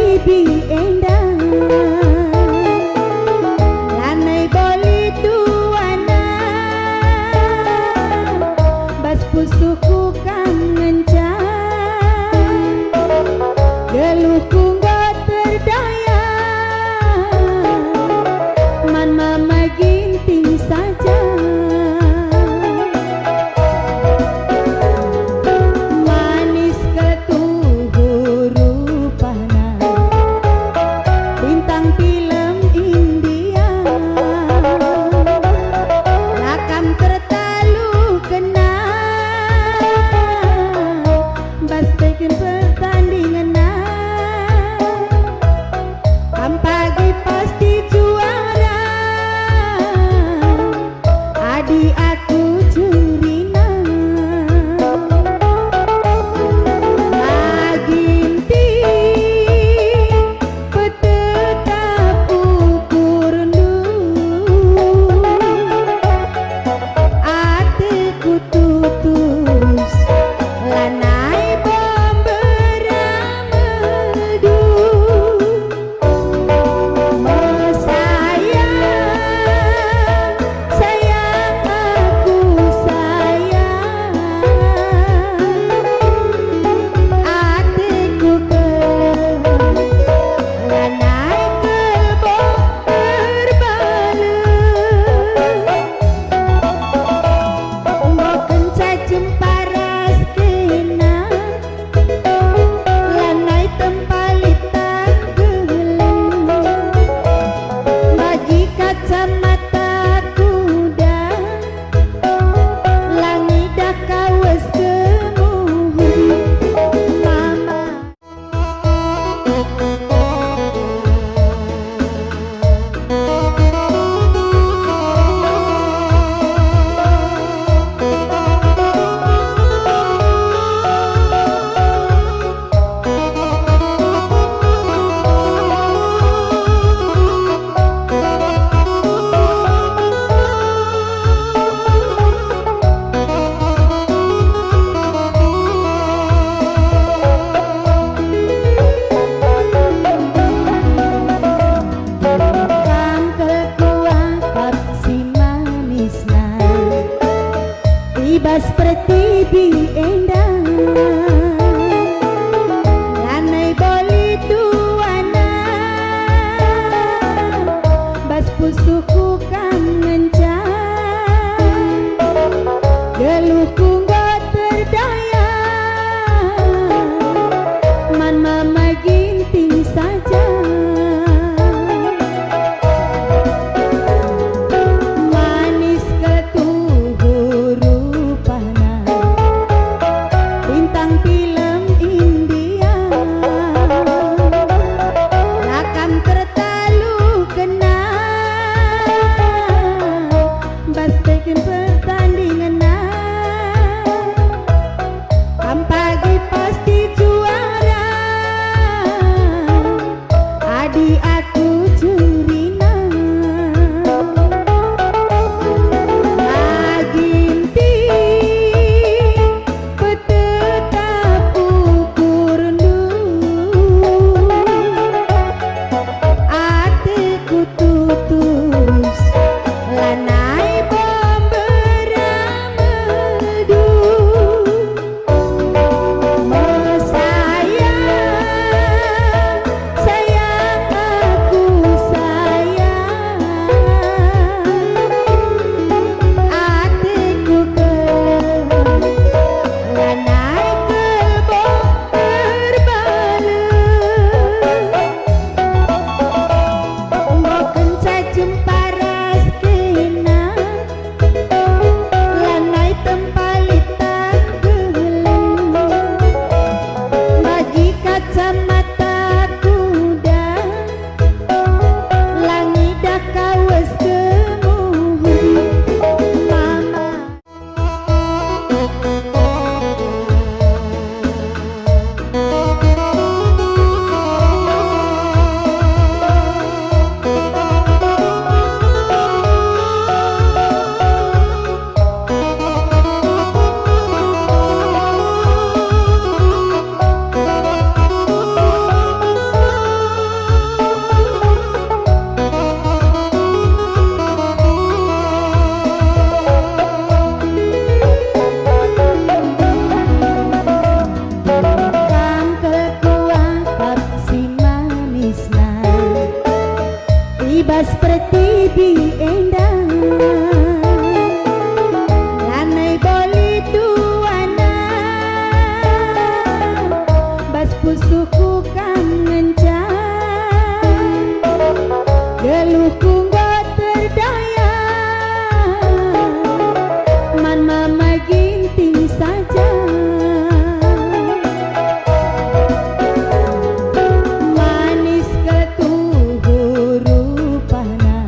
pertiwi endah lanai boli tuana bas pusuku kangencan geluhku nggak terdaya man mama ginting saja pagi pasti juara adik aku curina maginting petetap ukur atiku tutus lanai beramadu bas pertiwi endah lanai boli tuana bas pusuku kangencan geluhku nggak terdaya man mama ginting saja pagi pasti juara adik aku curina maginting petetap ukur atiku tutus lanai beramadu sayang bas pertiwi endah lanai boli tuana bas pusuku kangencan geluhku nggak terdaya man mama ginting saja manis ketuhur rupana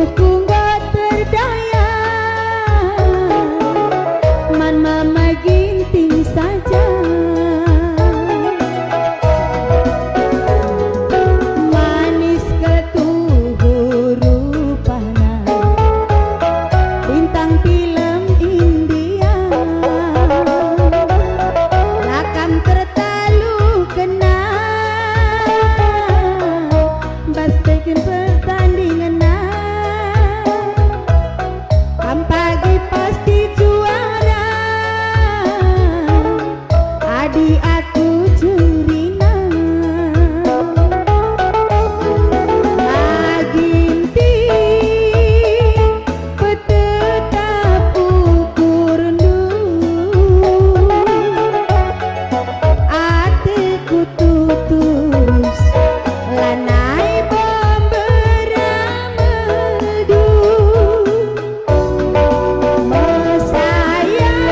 geluhku nggak terdaya, man mama ginting saja. Manis ketuhur rupana, bintang film India, lakam tertalu kena, bas bikin pertandingan kam pagi pasti juara, adik aku jurina. Maginting petetap ukur atiku tutus lanai pemberameldu. Sayang,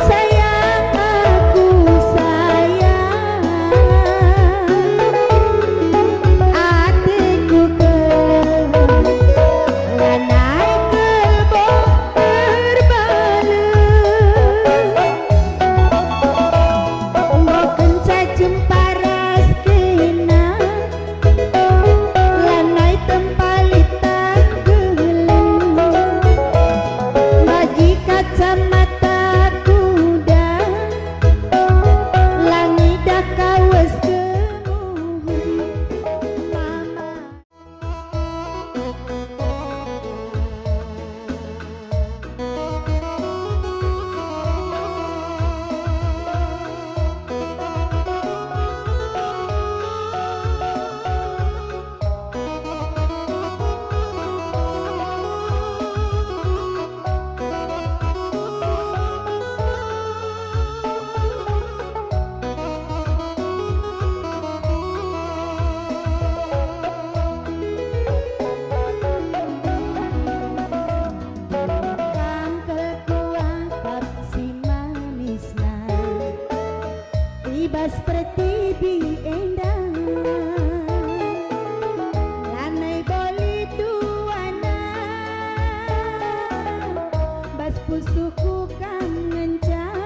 sayang aku sayang, atiku kelem lanai kelbok terbalik. Boken jumpa raskina, lanai tempalit tanggelem, bagi kacamata kuda, langi dah kawas kemuhuri mama. Kangkel kuangkap si manisna, ibas pertibi endang, lanai boli tuana, bas pusuku kangencang,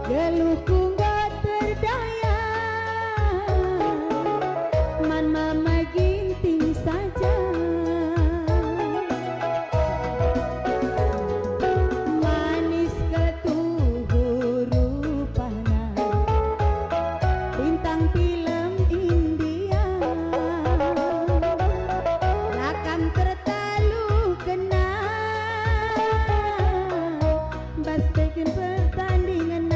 geluhku nggak terdaya, man mama ginting saja. Manis ketuhur rupana, bintang film India, lakam tertalu kena, bas bikin pertandingan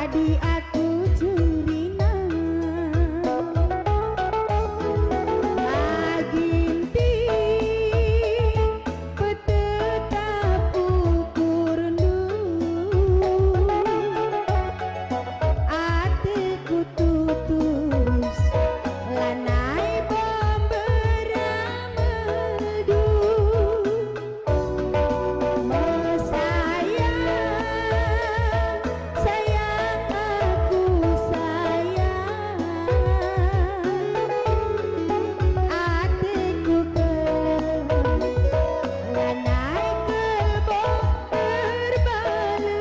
Adi aku curina Maginti petetap ukur nu Atiku tutus lanai beramadu Sayang, sayang aku sayang Atiku kelem lanai kelbok terbalik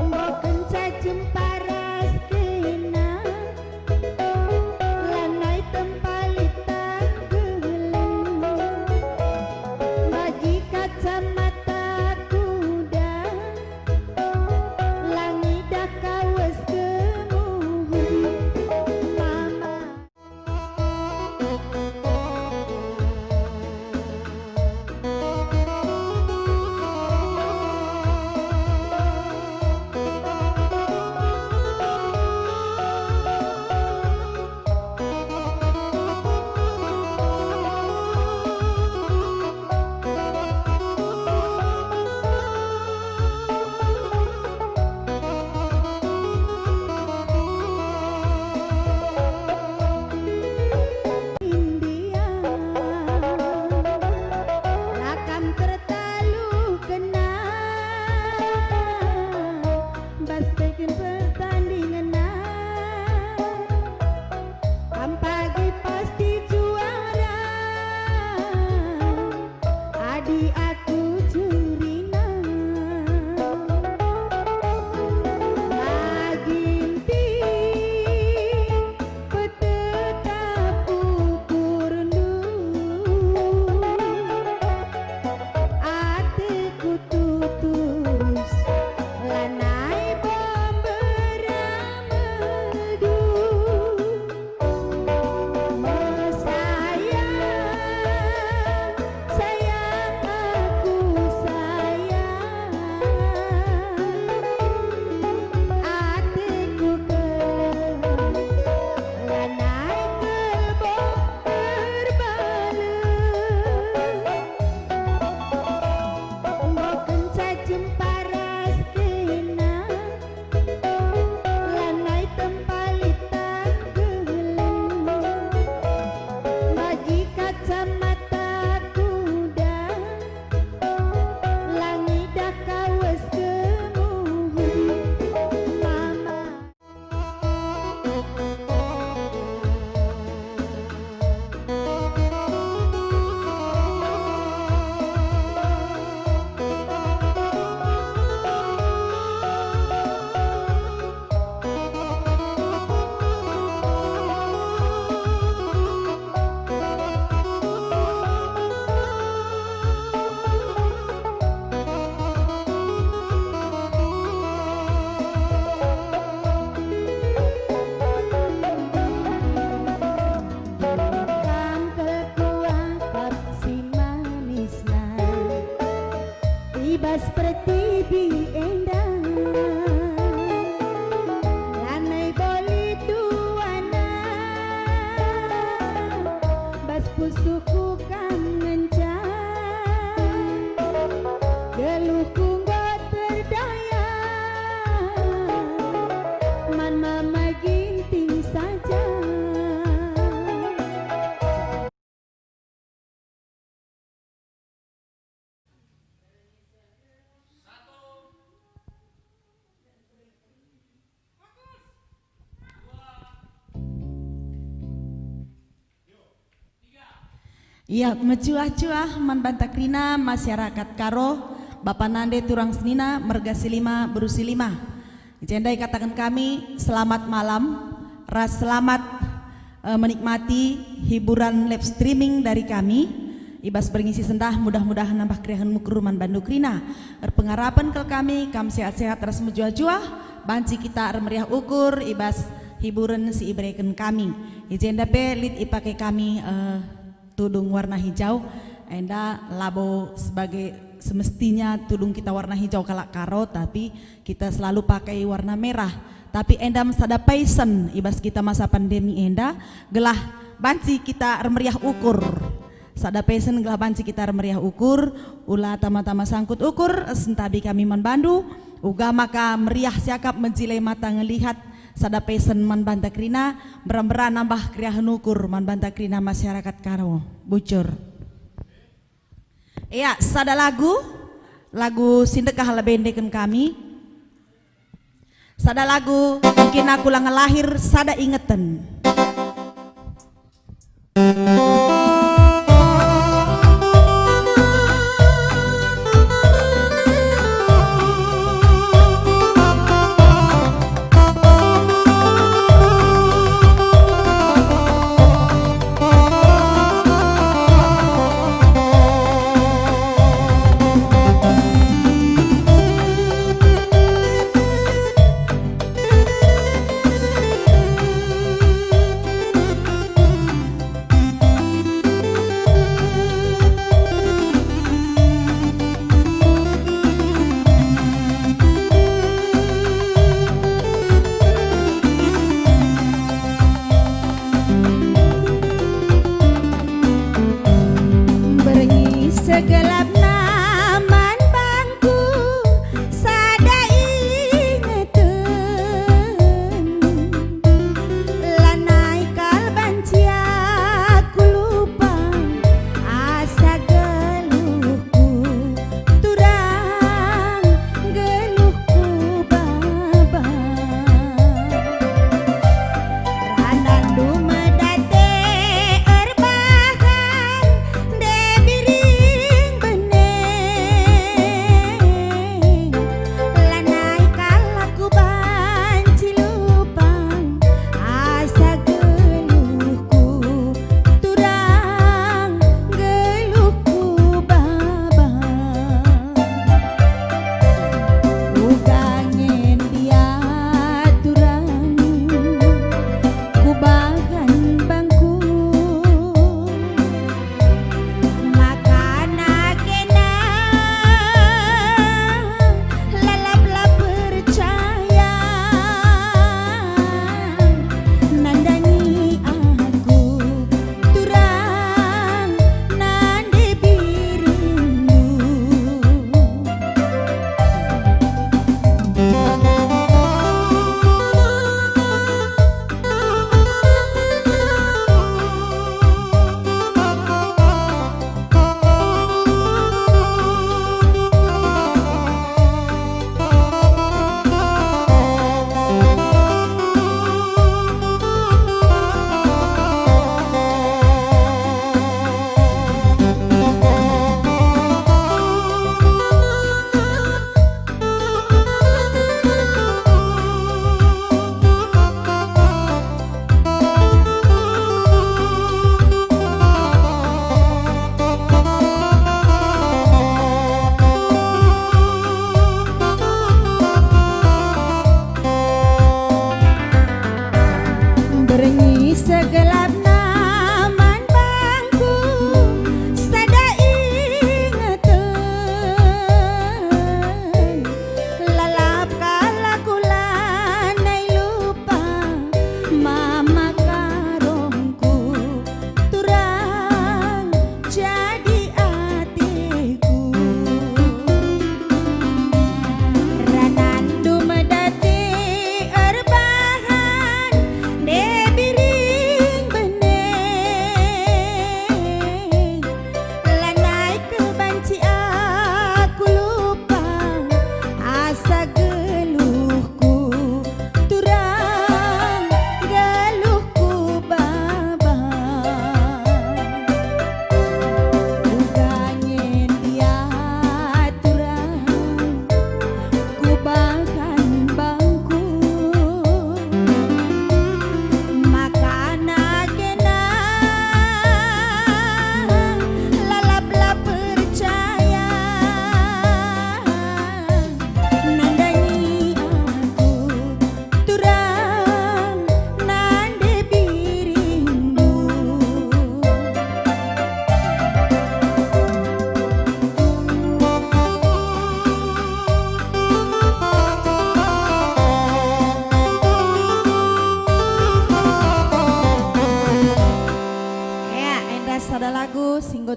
Boken cacim paras kena lanai tempalit tak gelem bagi kacamata kuda langit dah kawas kemuhuri mama India lakam tertalu kena bas bikin pertandingan pagi pasti juara Adi aku curina Maginti petetap ukur nu Atiku tutus lanai beramadu Sayang, sayang aku sayang Atiku kelem lanai kelbok terbalik Boken cacim paras kena lanai tempalit tak gelem bagi kacamata kuda langit dah kawas kemuhuri mama Kamkel kuangkap si manisna Ibas pertibi endang Lanai boli duana Bas pusuku kam ngencang Geluhku nggak terdaya Man mama ginting saja Iya, mecuah-cuah man bantakrina masyarakat karo Bapak Nande Turang Senina Merga Silima Berusi Lima. Jendai katakan kami selamat malam, selamat menikmati hiburan live streaming dari kami. Ibas berngisi sendah mudah-mudahan nambah kriahan mukeruman bandukrina. Pengarapan ke kami kam sehat-sehat terus mejuah-juah banci kita meriah ukur ibas hiburan si ibreken kami. Ijenda pe lit ipake kami tudung warna hijau enda labo sebagai semestinya tudung kita warna hijau kalak karo, tapi kita selalu pakai warna merah. Tapi endam sada paisen ibas kita masa pandemi enda gelah banci kita remeriah ukur. Sada paisen gelah banci kita remeriah ukur, ulah tama-tama sangkut ukur, sentabi kami manbandu, uga maka meriah siakap menjilai mata ngelihat sada paisen man Bantakrina beran nambah kriahan ukur man Bantakrina masyarakat karo bucur. Iya, sada lagu sindekah lebendeken kami. Sada lagu mungkin aku lang lahir sada ingeten.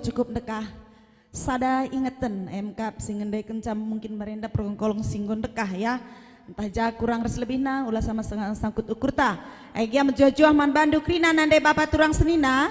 cukup dekah. Sada ingeten MK singendai kencam mungkin merenda perkolong singgon dekah ya. Entah ja kurang res lebihna ulah sama sangkut ukurta. Egia menjojoh man bandu krina nande bapak turang senina.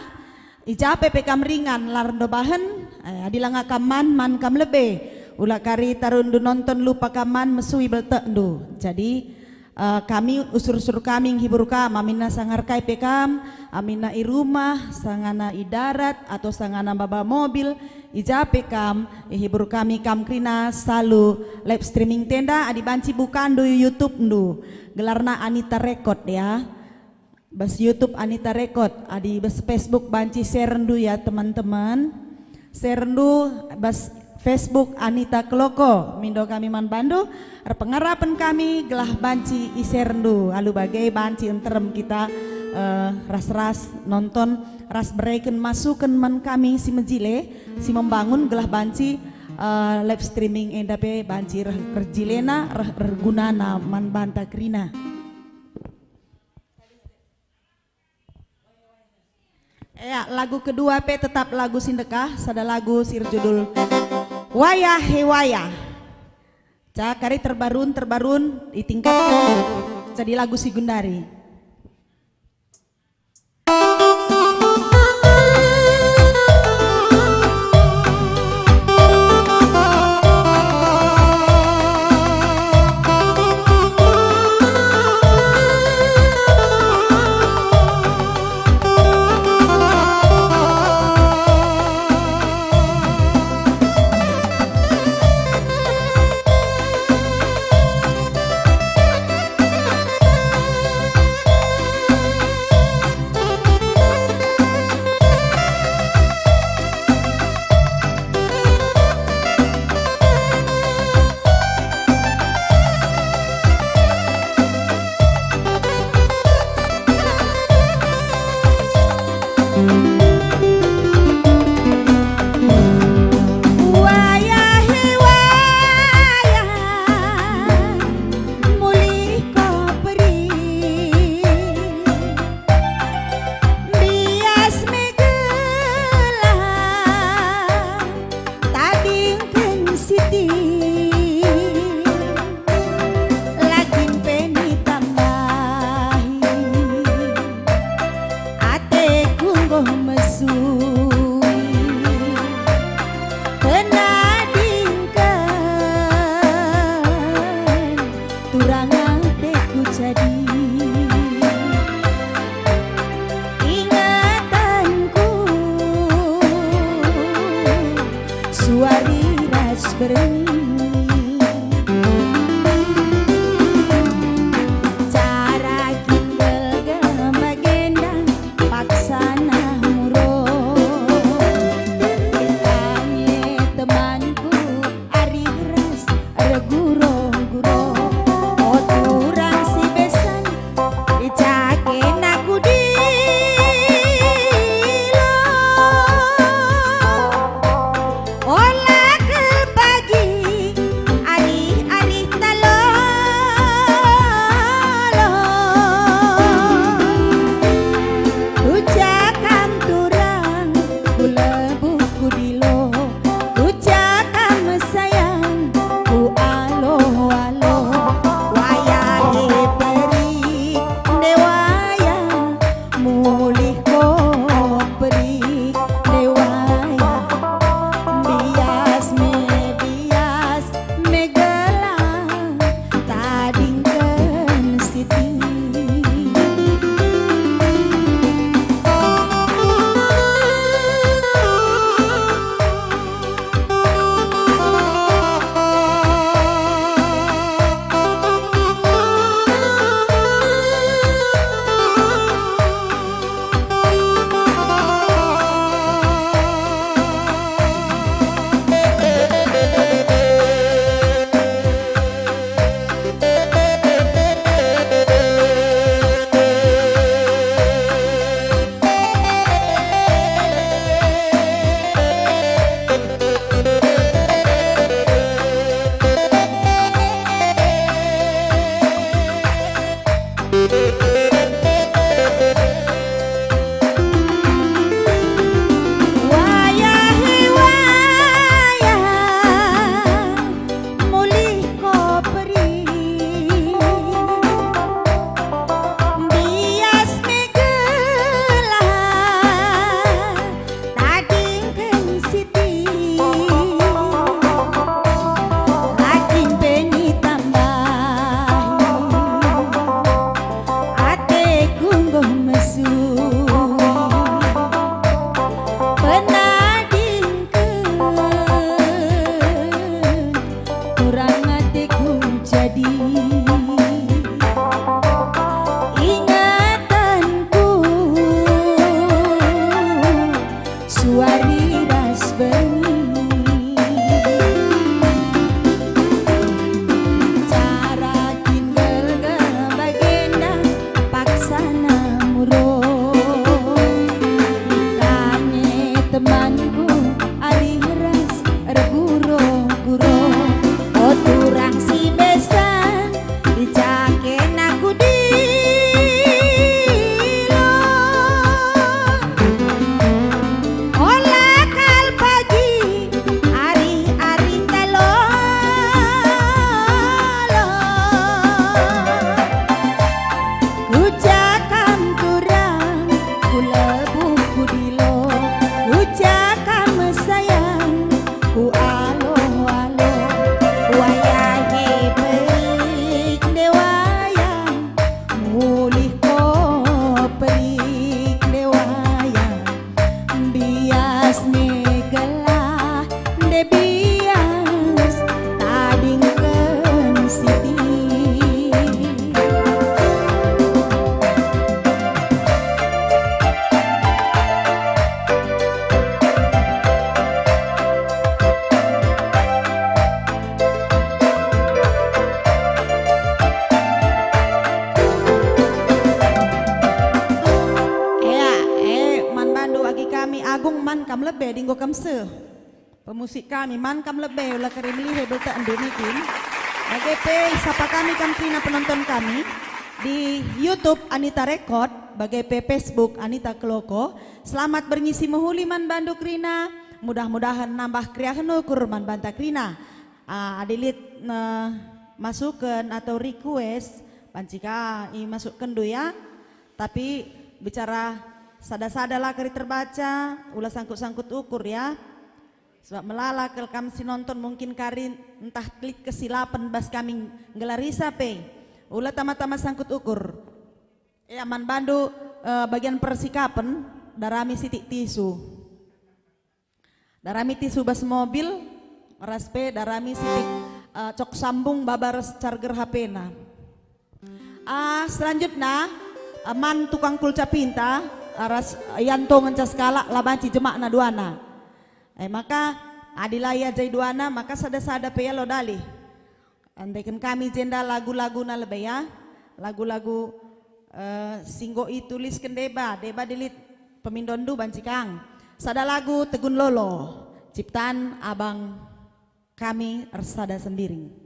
Ija PPK meringan larndo bahen adilanga kaman man kam lebe. Ulah kari tarundu nonton lupa kaman mesui beltendu. Jadi kami usur-usur kami hibur kam amina sangar kai pekam amina i rumah sangana i darat atau sangana baba mobil ija pekam hibur kami kam krina salu live streaming tenda adi banci bukan do YouTube ndu gelarna Anita Record ya bas YouTube Anita Record adi bas Facebook banci share ndu ya teman-teman share ndu bas Facebook Anita Kloko mindo kami man bandu pengarapan kami gelah banci iserendu alu bagai banci enterem kita ras-ras nonton ras bereken masukan man kami si mejile si membangun gelah banci live streaming endape banci rejilena regunana man banta krina. Ya lagu kedua pe tetap lagu sindekah sada lagu sir judul Wayah Hewayah. Cakari terbarun ditingkatkan jadi lagu si Gundari. Yang hatiku jadi ingatanku, suari ras bengi, cara tinggal bagenda paksana murung, ikane temanku ari ras reguro-guro, oh turang si besan dicaken aku dilo, olah kal pagi ari-ari talolo, kujakan turang kulebuh kudilo, kujakan mesayang ku alo-alo, wayahe perik dewayang, mulih ko perik dewayang, bias negala de bias tadingkeun siti. Man bandu agi kami agung man kam lebe dinggo kam se. Pemusik kami man kam lebe ulah kari melihe belta andunikin. BGP sapa kami kam trina penonton kami di YouTube Anita Record, BGP Facebook Anita Kloko. Selamat berngisi mehuli man bandu krina. Mudah-mudahan nambah kriahan ukur man banta krina. Adilit masukkan atau request pancika masukkan do ya. Tapi bicara sada-sada lah kari terbaca, ulah sangkut-sangkut ukur ya. Sebab melala kelkam si nonton mungkin kari entah klik kesilapan bas kami ngelarisa pe. Ulah tama-tama sangkut ukur. Ya man bandu bagian persikapan darami sitik tisu. Darami tisu bas mobil, raspe darami sitik cok sambung babares charger HP na. Selanjutnya man tukang kulca pinta aras yanto ngencas kala labanci jemak na duana. Maka adilaya jai duana maka sada-sada peya lo dali. Andaikan kami jenda lagu-lagu na lebe ya. Lagu-lagu singgo tulis deba dilit pemindondu bancikang. Sada lagu Tegun Lolo ciptaan abang kami Ersada Sembiring.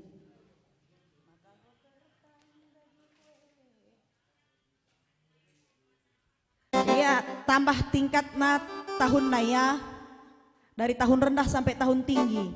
Iya, tambah tingkat na tahun naya dari tahun rendah sampai tahun tinggi.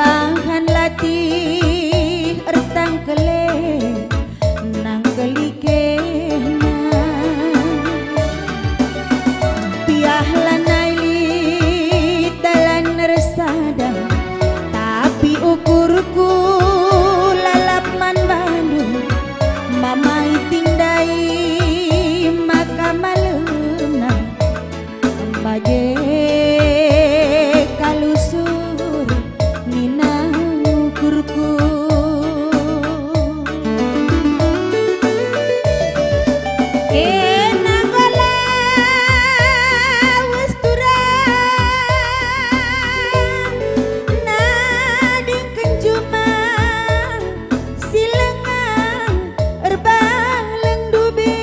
perbahan latih ertang kele nang kelikena piah lanai li dalan resada tapi ukurku lalap man Bandung mamai tindai maka malena bage kalusur nina ukurku nagola wis turang nading kenjuma silengang erbaleng dubi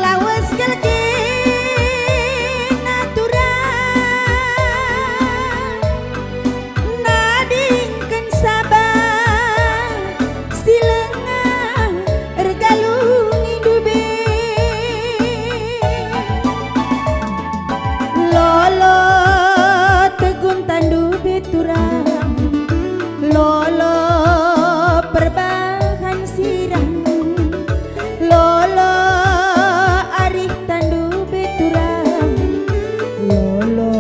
lawas kelke naturang nading ken sabar silengang ergalung dubi lolo tegun tandu beturang lolo perbahan sirang lolo arih tandu beturang lolo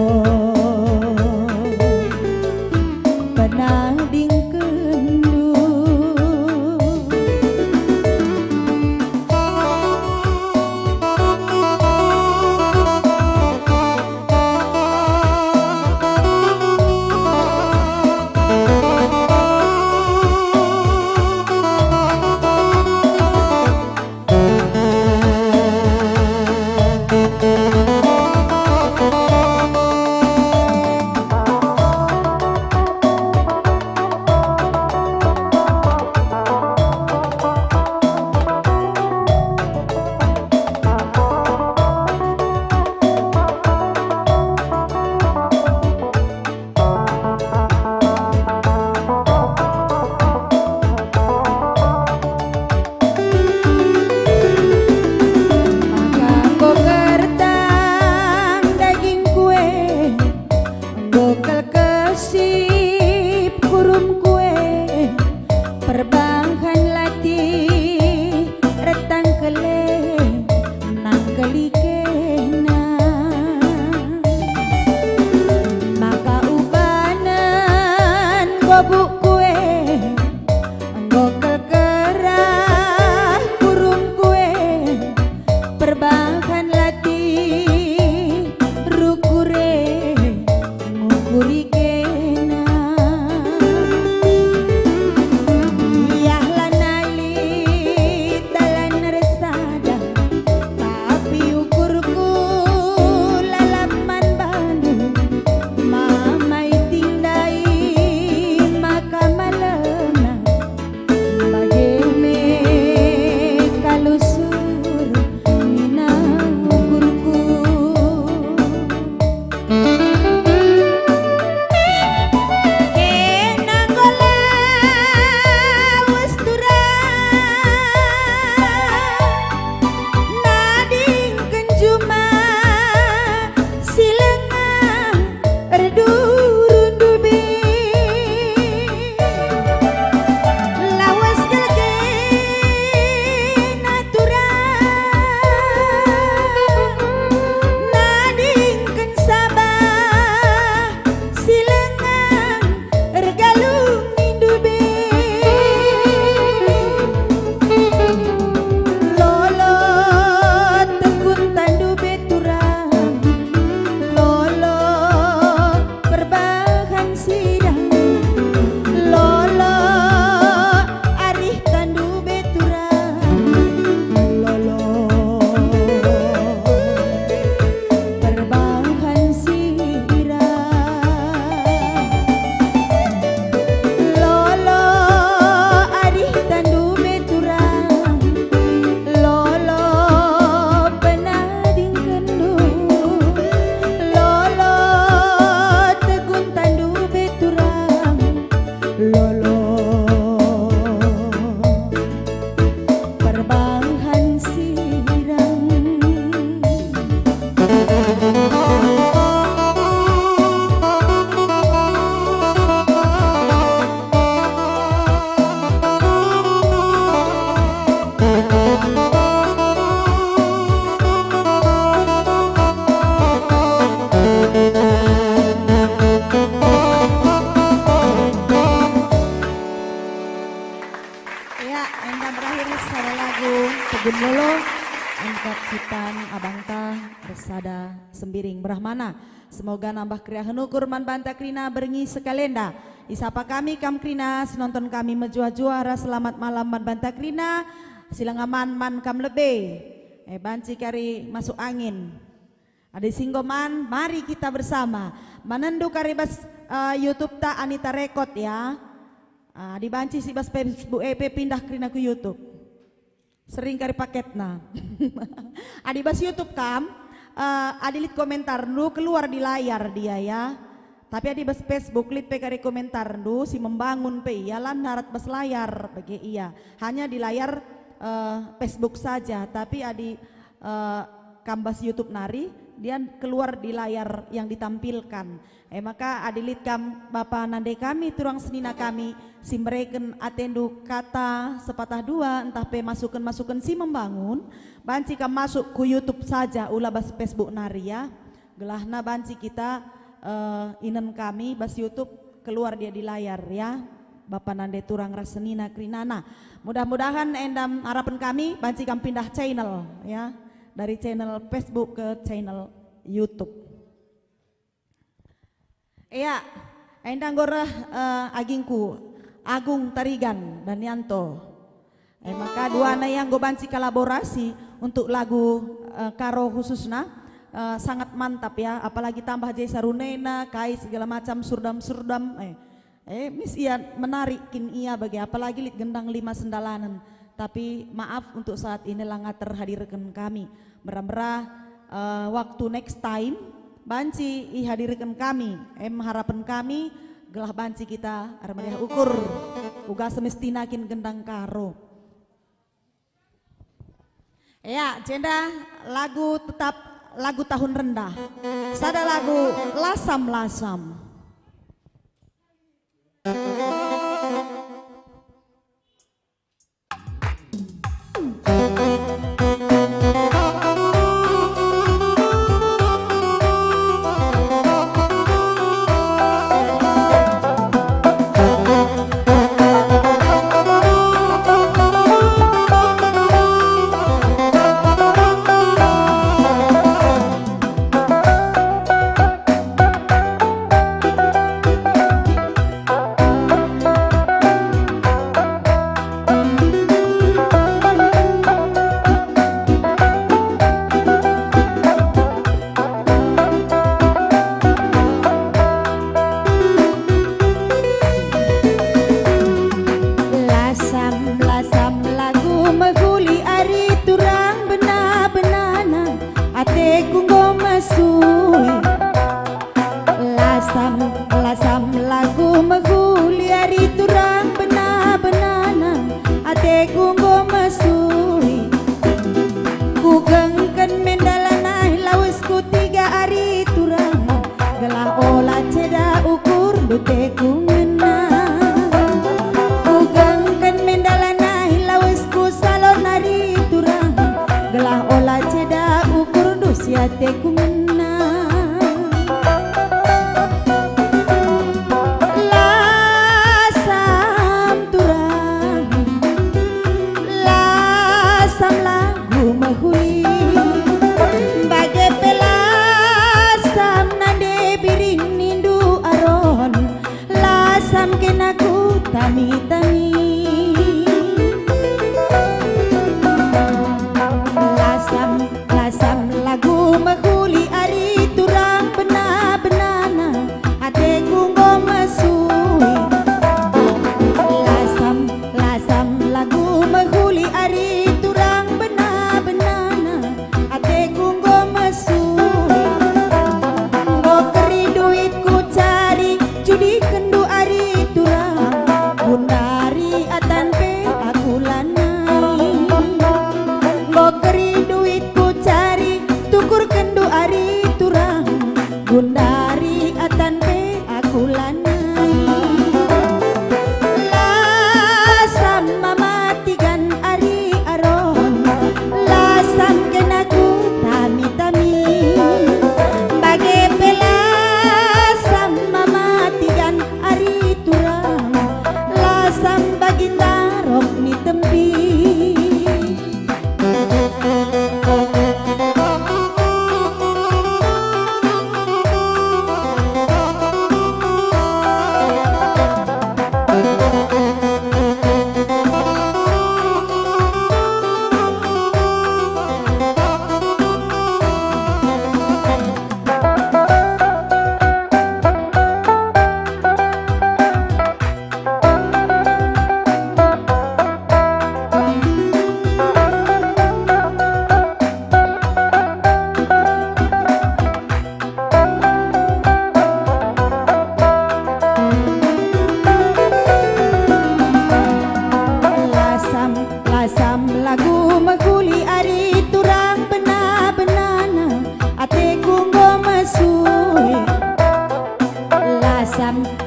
penading kendu Gokal kesip kurum kue perbahan latih retang kele nang kelikena maka ubanan bobuk kue gokal kerah kurum kue perbahan latih rukure kurikena biah lanai li dalan resada tapi ukurku lalap man Bandung mamai tindai maka malena bage me kalusur nina ukurku lolo angkat citan abang ta bersada sembiring berahmana. Semoga nambah kriya henukur man banta krina berengi sekalenda. Isapa kami kam krina sinonton kami menjuah juara selamat malam man banta krina silangaman man kam lebe. Banci kari masuk angin. Ada singgoman, mari kita bersama menendu karibas YouTube ta Anita Rekod ya. Dibanci si bas Facebook pindah krina ke YouTube. Sering kari paketna. Adi bas YouTube kam, adilit komentar nu keluar di layar dia ya. Tapi adi bas Facebook lit pe kari komentar nu si membangun pe ialan narat bas layar bagi iya. Hanya di layar Facebook saja, tapi adi kambas YouTube nari dia keluar di layar yang ditampilkan. Maka adilit kam Bapak nande kami turang senina kami si mereken atendu kata sepatah dua entah pe masukan si membangun banci kam masuk ku YouTube saja ulah bas Facebook nari ya. Gelahna banci kita inen kami bas YouTube keluar dia di layar ya. Bapak nande turang rasenina krinana. Mudah-mudahan endam harapan kami banci kam pindah channel ya. Dari channel Facebook ke channel YouTube. Iya, endang gorah agingku Agung Tarigan dan Yanto. Maka dua na yang gue banci kolaborasi untuk lagu Karo khususnya sangat mantap ya. Apalagi tambah Jay Sarunena, Kai segala macam surdam. Mis iya menarikin iya bagi apalagi lit gendang 5 sendalanan. Tapi maaf untuk saat ini langat terhadirkan kami. Merah waktu next time banci hadirkan kami. Harapan kami gelah banci kita armadiah ukur uga semestina kin gendang karo. Ya, jenda lagu tetap lagu tahun rendah. Sada lagu lasam-lasam. Lasam lagu maguli ari turang bena-benana ate kunggo masui kugengken mendalanai lawes ku 3 ari turang gelah ola ceda ukur dute kungena kugengken mendalanai lawes ku salon ari turang gelah ola ceda ukur dusia te kungena. Tami-tami lasam lagu mahuli ari turang bena-benana ate kunggo masui lasam lagu mahuli ari turang bena-benana ate kunggo masui go keri duit ku cari judi kendu ari turang Bundari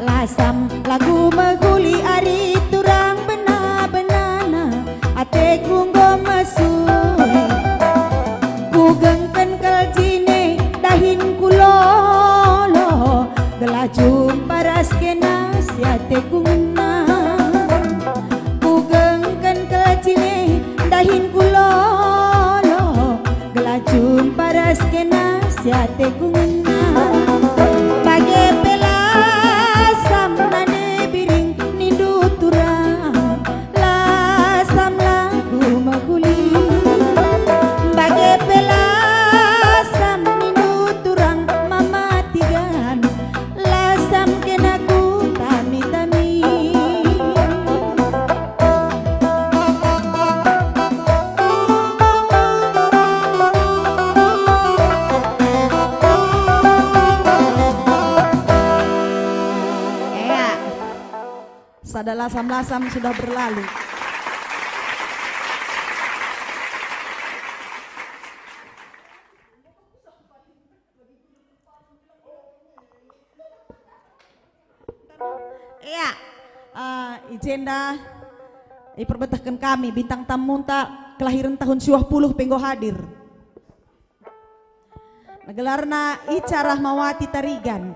lasam lagu meguli ari turang bena-benana ate kunggo mesui ku gengken keljine dahin kulolo gelajum paras kena siate kungna ku gengken keljine dahin kulolo gelajum paras kena siate kungna bage pelasam nane biring nindu turang lasam lagu meguli bage pelasam nindu turang mama tigan lasam kenaku tami-tami sada lasam-lasam sudah berlalu. Iya, Ijenda iperbetahkan kami bintang tamu tak kelahiran tahun 20 penggo hadir. Gelarna Ica Rahmawati Tarigan.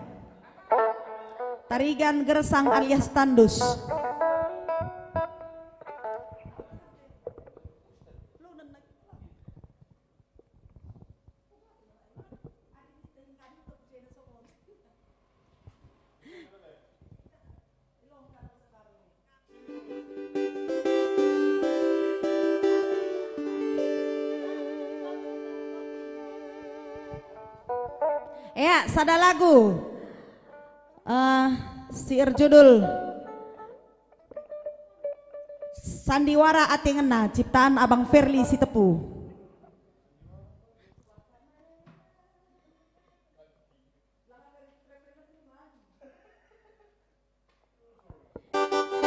Tarigan Gersang alias Tandus. Ya, sada lagu. Siir judul Sandiwara Ati Ngena ciptaan Abang Ferli Sitepu.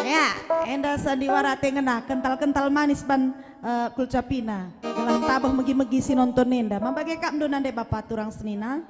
Ya, enda sandiwara Ati Ngena kental-kental manis ban kulcapina. Gelang tabah megi-megi si nonton enda. Mambage kak mdunande bapak turang senina.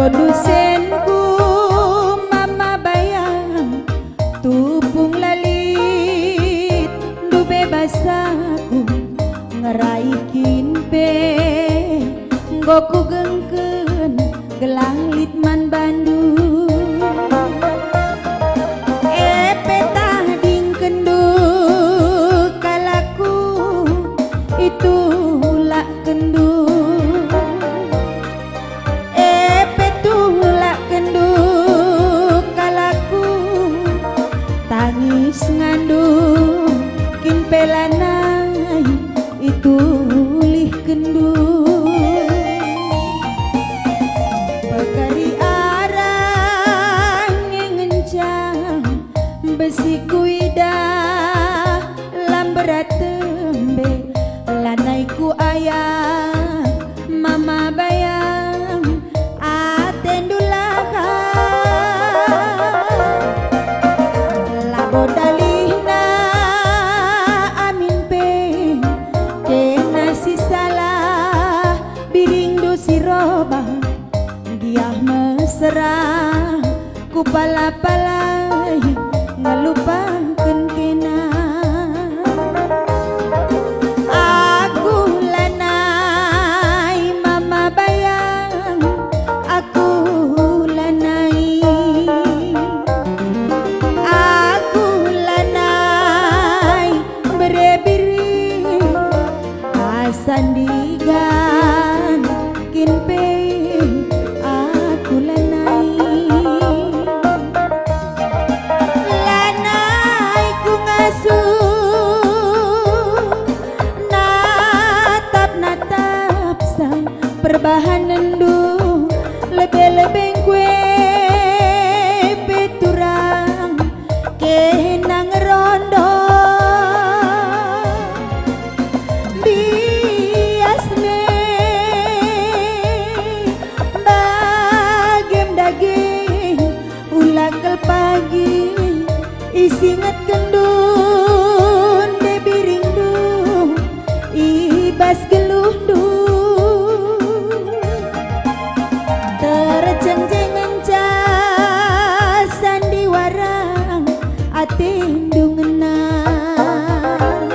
Dosenku mama bayang tupung lalit du bebas aku ngeraikin pe nggoku gengken gelanglit man Bandung petah ding kendu kalaku itu lak kendu tangis ngandung kin pelanai tulih kendu pekari arang ngencang besi kuida lamberat tembe lanaiku ayah mama bayang atendulaha labo dalihna amin pe kena si salah biring dosi roba dia mesra ku pala-palai ngalupakeun kena aku lanai mama bayang aku lanai berebiri asandigan kinpe aku lanai ku ngasuh natap sang perbahanan du lebih-lebih kue peturang kenang rondo bias me bagem daging ulakal pagi isingat kendun debiring du ibas geluh du tercengjeng encas sandiwara atindu ngenang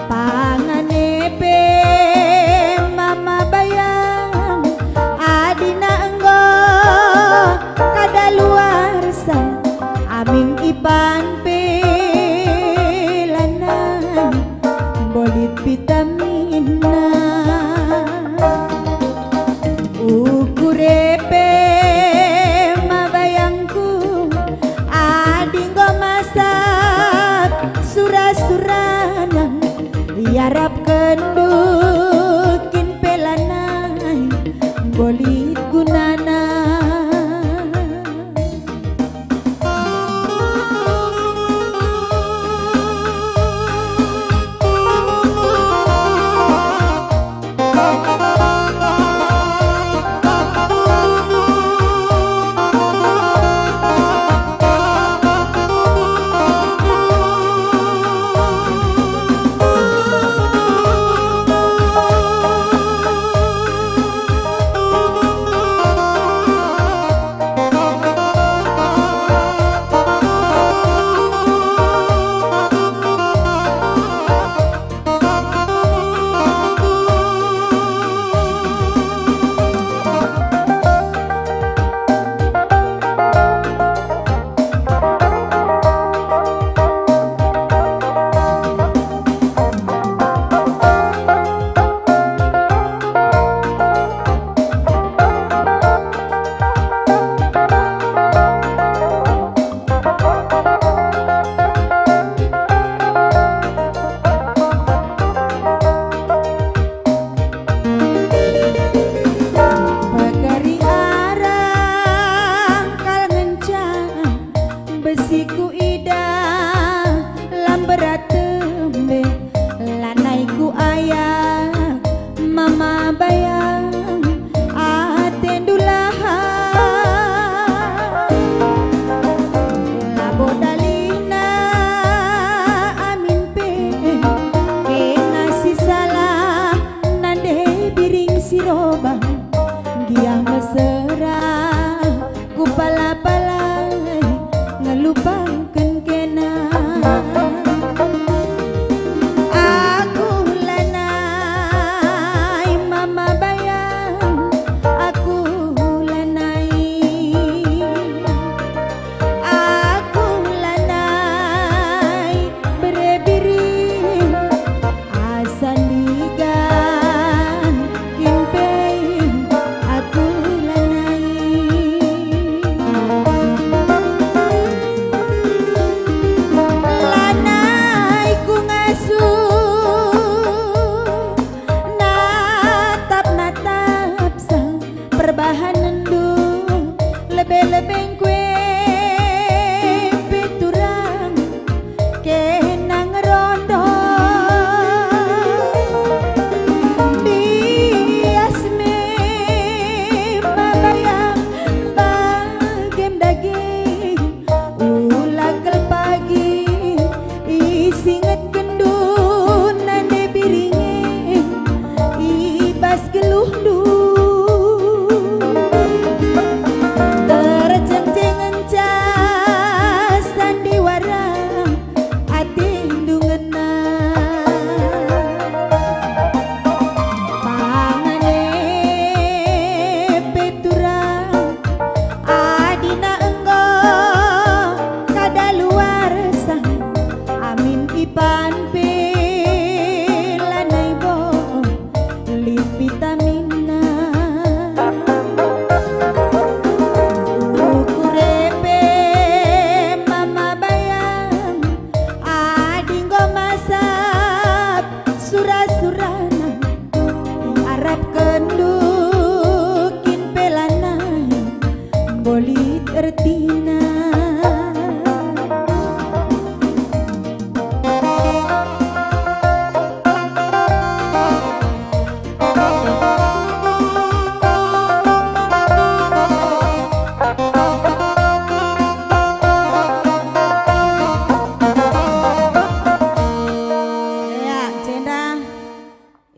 panganepe mama bayang adina enggo kadaluarsa aming ipan pelanan bolit vitamina ukurepe mabayangku adinggo masak surah-surana yarap kendukin pelanai bolit gunana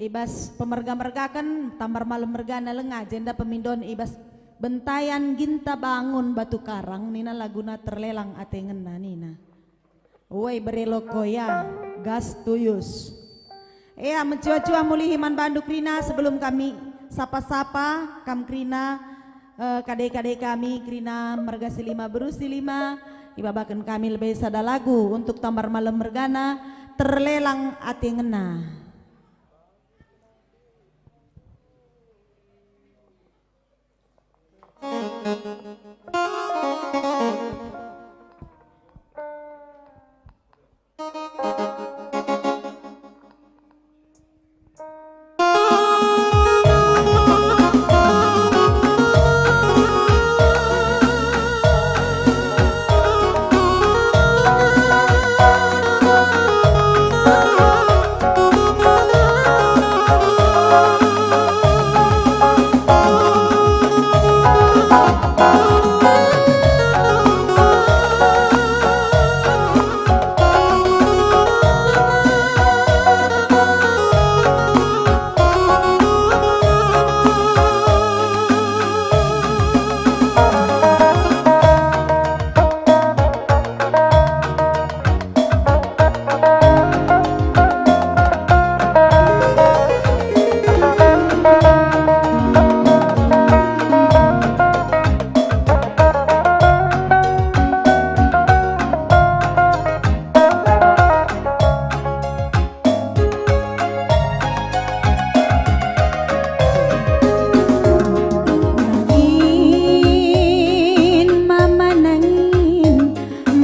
ibas pemerga-mergakan tambar malam mergana lengah jenda pemindon ibas bentayan ginta bangun batu karang nina laguna terlelang atengena nina. Woi berelo koya gas tuyus. Ya mencua-cua muli himan banduk Rina sebelum kami sapa-sapa kam Krina kadek-kadek kami Krina mergasi lima berusi lima ibabakan kami lebih sada lagu untuk tambar malam mergana terlelang atengena.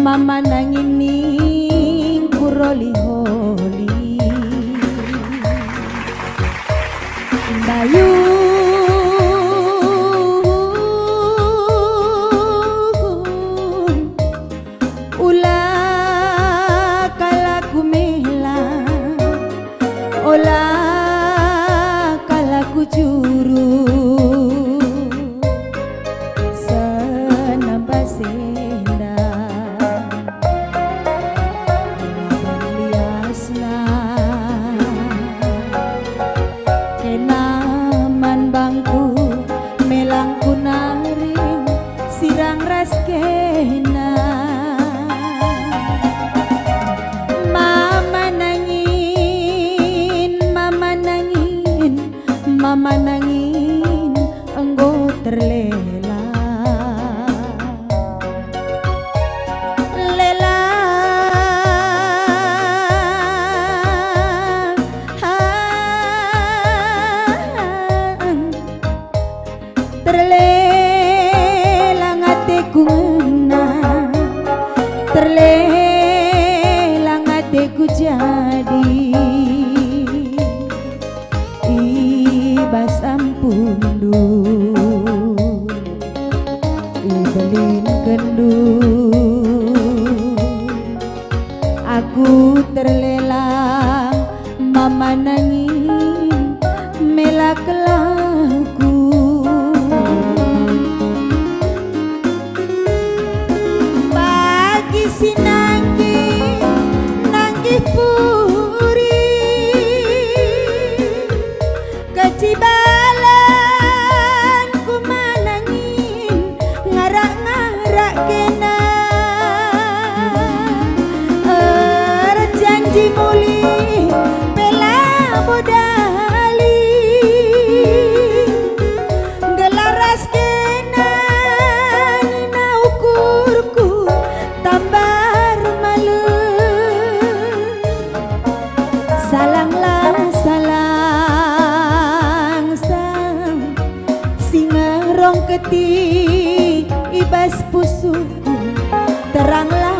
Mama nangin ning kuroli-holi Bayu ulah kalaku mela olah kalaku juru senambasenda kenaman bangku melangku naring sirang raskena mama nangin enggo terlela terlelang hatiku ngena terlelang hatiku jadi ibas ampun du ibelin kendu aku terlelang mama nangin melak laku nanggi puri kecibalan ku manangin ngarak-ngarak kena janji muli bela bodali gelaras kena nina ukurku tambar malu salanglah salang sang singarong keti ibas pusuku teranglah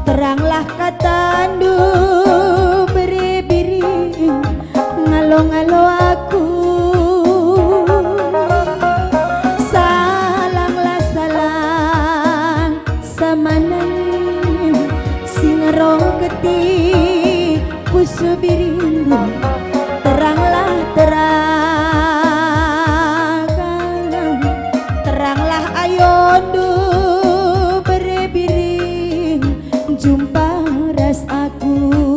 teranglah katandu beri-beri ngalo-ngalo aku salanglah salang samanangin singarong keti pusu birindu teranglah teranglah ayondu beri-beri jumpa ras aku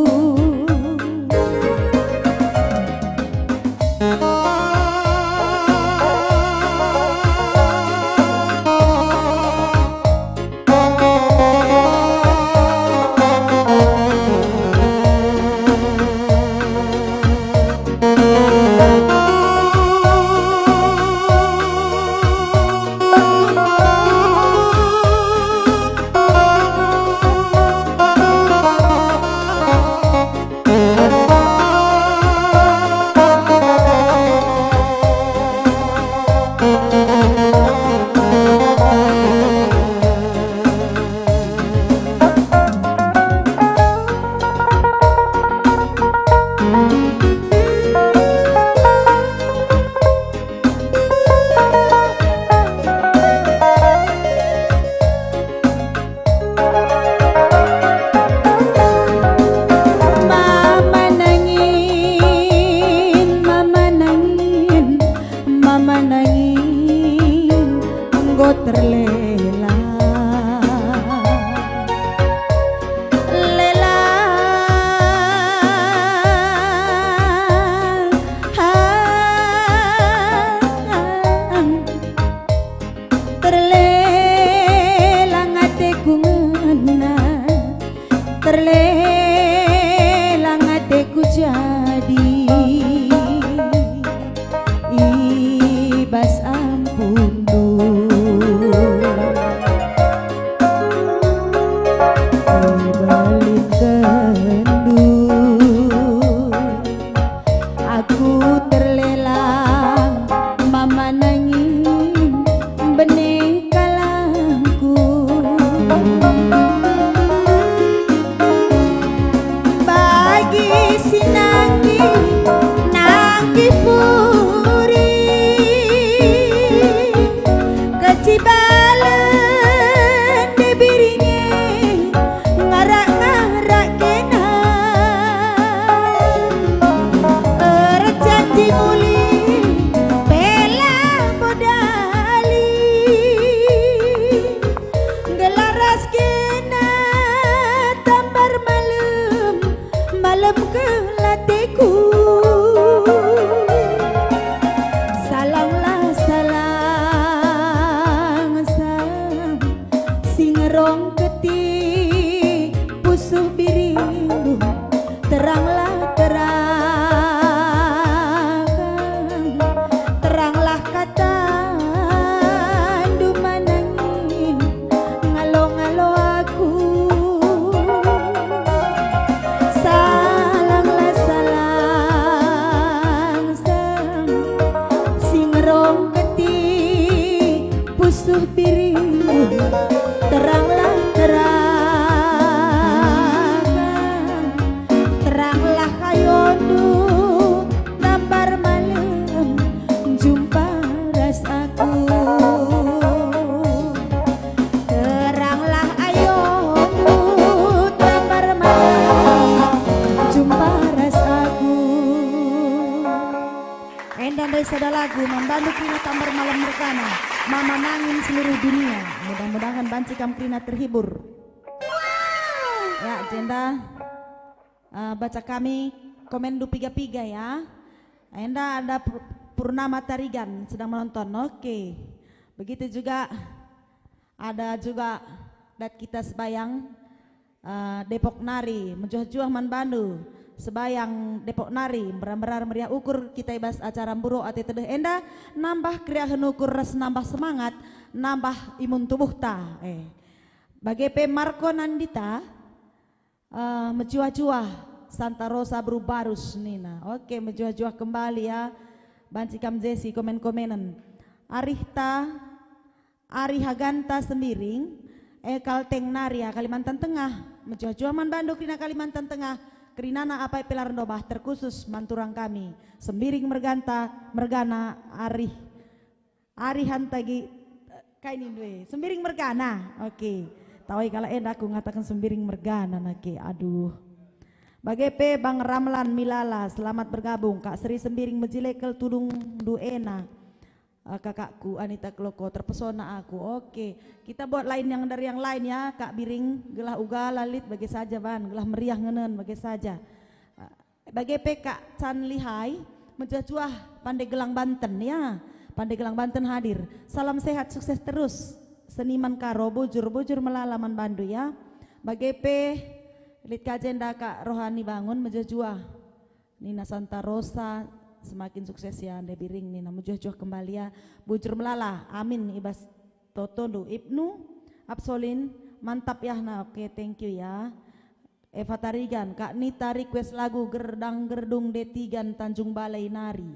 terlelang hatiku jadi ibas ampun balik kendu aku terlelang mama nangin benih kalangku bagi si nanggi puri kecibalen dibirinya ngarak-ngarak kena janji muli bela modali gelaras kena tambar malam ke latiku salanglah salang singerong keti pusuh birindu teranglah teranglah kata dumanangin ngalo-ngalo aku salanglah salang singerong keti pusuh birindu teranglah teranglah kayonu tambar malam jumpa ras aku teranglah ayonu tambar malam jumpa ras aku. Endan dari sada lagu membantu Krina tambar malam merkana mama nangin seluruh dunia. Mudah-mudahan banci kam Krina terhibur. Ya jenda baca kami komen du piga-piga ya. Enda ada Purnama Tarigan sedang menonton. Oke. Begitu juga ada juga dat kita sebayang Depok Nari menjuah-juah man Bandu sebayang Depok Nari berar-berar meriah ukur kita ibas acara buro ati tedeh enda nambah kriahan ukur ras nambah semangat nambah imun tubuh ta Bagepe Marco Nandita menjuah-juah Santa Rosa Brubarus Nina. Oke menjuah-juah kembali ya banci kam Jesi komen-komenan Arihta Ari Haganta Sembiring Kalteng Naria Kalimantan Tengah menjuah-juah man Bandung Krina Kalimantan Tengah Kerinana apa pelar dobah terkhusus manturang kami Sembiring Mergana Ari Hantagi kainin we Sembiring Mergana. Oke tawai kalau aku ngatakan Sembiring Mergana nake aduh. Bagepe Bang Ramlan Milala selamat bergabung Kak Sri Sembiring Mejilekel Tudung Duena kakakku Anita Kloko terpesona aku. Oke kita buat lain yang dari yang lain ya Kak Biring gelah uga lalit bagi saja ban gelah meriah ngenen bagi saja bagi Kak Chan Lihai menjuah Pandai Gelang Banten ya Pandai Gelang Banten hadir salam sehat sukses terus seniman karo bujur melalaman Bandu ya bagi Lit Kajenda Kak Rohani Bangun menjuah Nina Santa Rosa semakin sukses ya Anda Biring nih namun juh kembali ya bujur melala amin ibas Totondo Ibnu Absolin mantap ya nah oke thank you ya Eva Tarigan Kak Nita request lagu Gerdang-Gerdung D3 Tanjung Balai Nari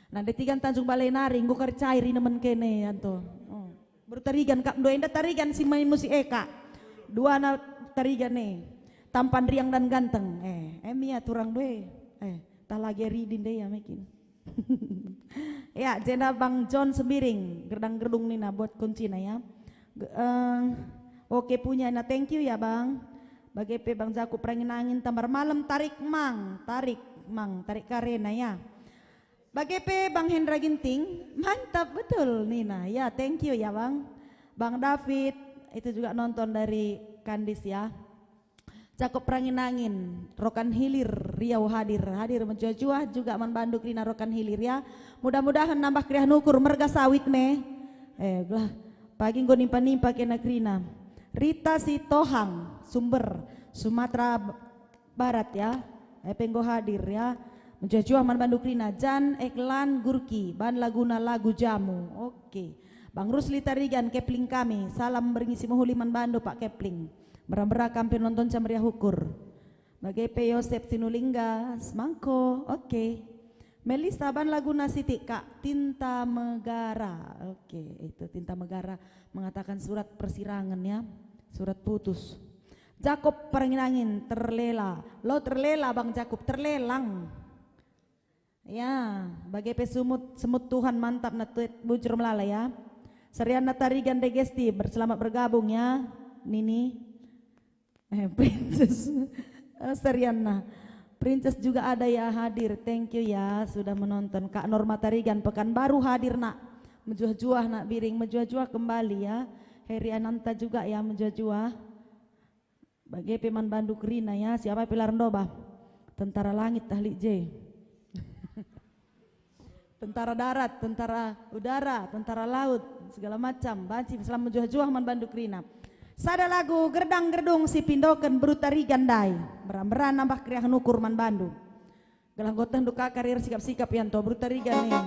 nah D3 Tanjung Balai Nari gue kercairi nemen kene anto baru Tarigan Kak Mdoenda Tarigan si main musik Kak dua anak Tarigan nih tampan riang dan ganteng Mia turang due tak lagi ridin deh ya makin ya jenda Bang John Sembiring Gerdang-Gerdung Nina buat kuncina ya oke punya nah thank you ya Bang bagi Bang Jaku perangin angin tambar malam tarik karena ya bagi Bang Hendra Ginting mantap betul Nina ya thank you ya Bang David itu juga nonton dari Kandis ya Cakep perangin angin, Rokan Hilir, Riau hadir menjuah-juah juga man Bandung Rina Rokan Hilir ya. Mudah-mudahan nambah kriah nukur merga sawit me. Pagi nggo nimpa-nimpa kena Krina. Rita Sitohang, Sumatera Barat ya. Penggo hadir ya. Menjuah man Bandu Krina Jan Eklan Gurki ban laguna lagu jamu. Oke. Bang Rusli Tarigan Kepling kami. Salam beringisi mohuli man Bandu Pak Kepling. Merah-merah kampir nonton Camria Hukur. Bagai P. Yosep Tinulingga Semangko. Oke. Melisa ban laguna Siti Kak Tinta Megara. Oke, itu Tinta Megara mengatakan surat persirangan ya. Surat putus. Jakob Perangin terlela. Lo terlela Bang Jakob, terlelang. Ya, bagai pesumut semut Tuhan mantap na bujur melala ya. Seriana Tarigan Degesti berselamat bergabung ya. Nini. Princess Seriana. Princess juga ada ya hadir. Thank you ya sudah menonton. Kak Norma Tarigan Pekanbaru hadir nak. Menjuah-juah nak biring, menjuah-juah kembali ya. Heri Ananta juga ya menjuah-juah. Bagai Peman Bandu Krina ya, siapa Pilar Ndoba? Tentara Langit Ahli J. Tentara darat, tentara udara, tentara laut, segala macam. Banci selam menjuah-juah Man Bandu Krina. Sada lagu gerdang gerdung si pindoken berutari gandai. Beram-beran nambah kriahan ukur Man Bandu. Gelang goteng duka karir sikap-sikap yanto berutari gandai.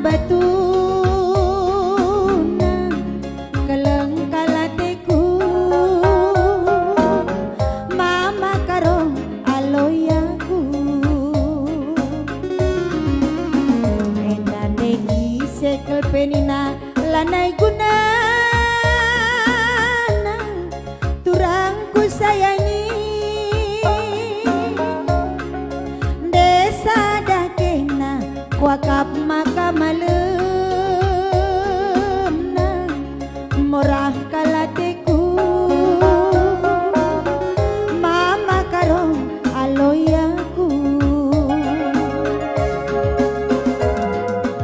batuna kaleng kalateku mama karo aloyaku enane isekel penina lanai gunana turangku sayangi desa dakena kuakap maka malemna murah kalateku mama karo aloyaku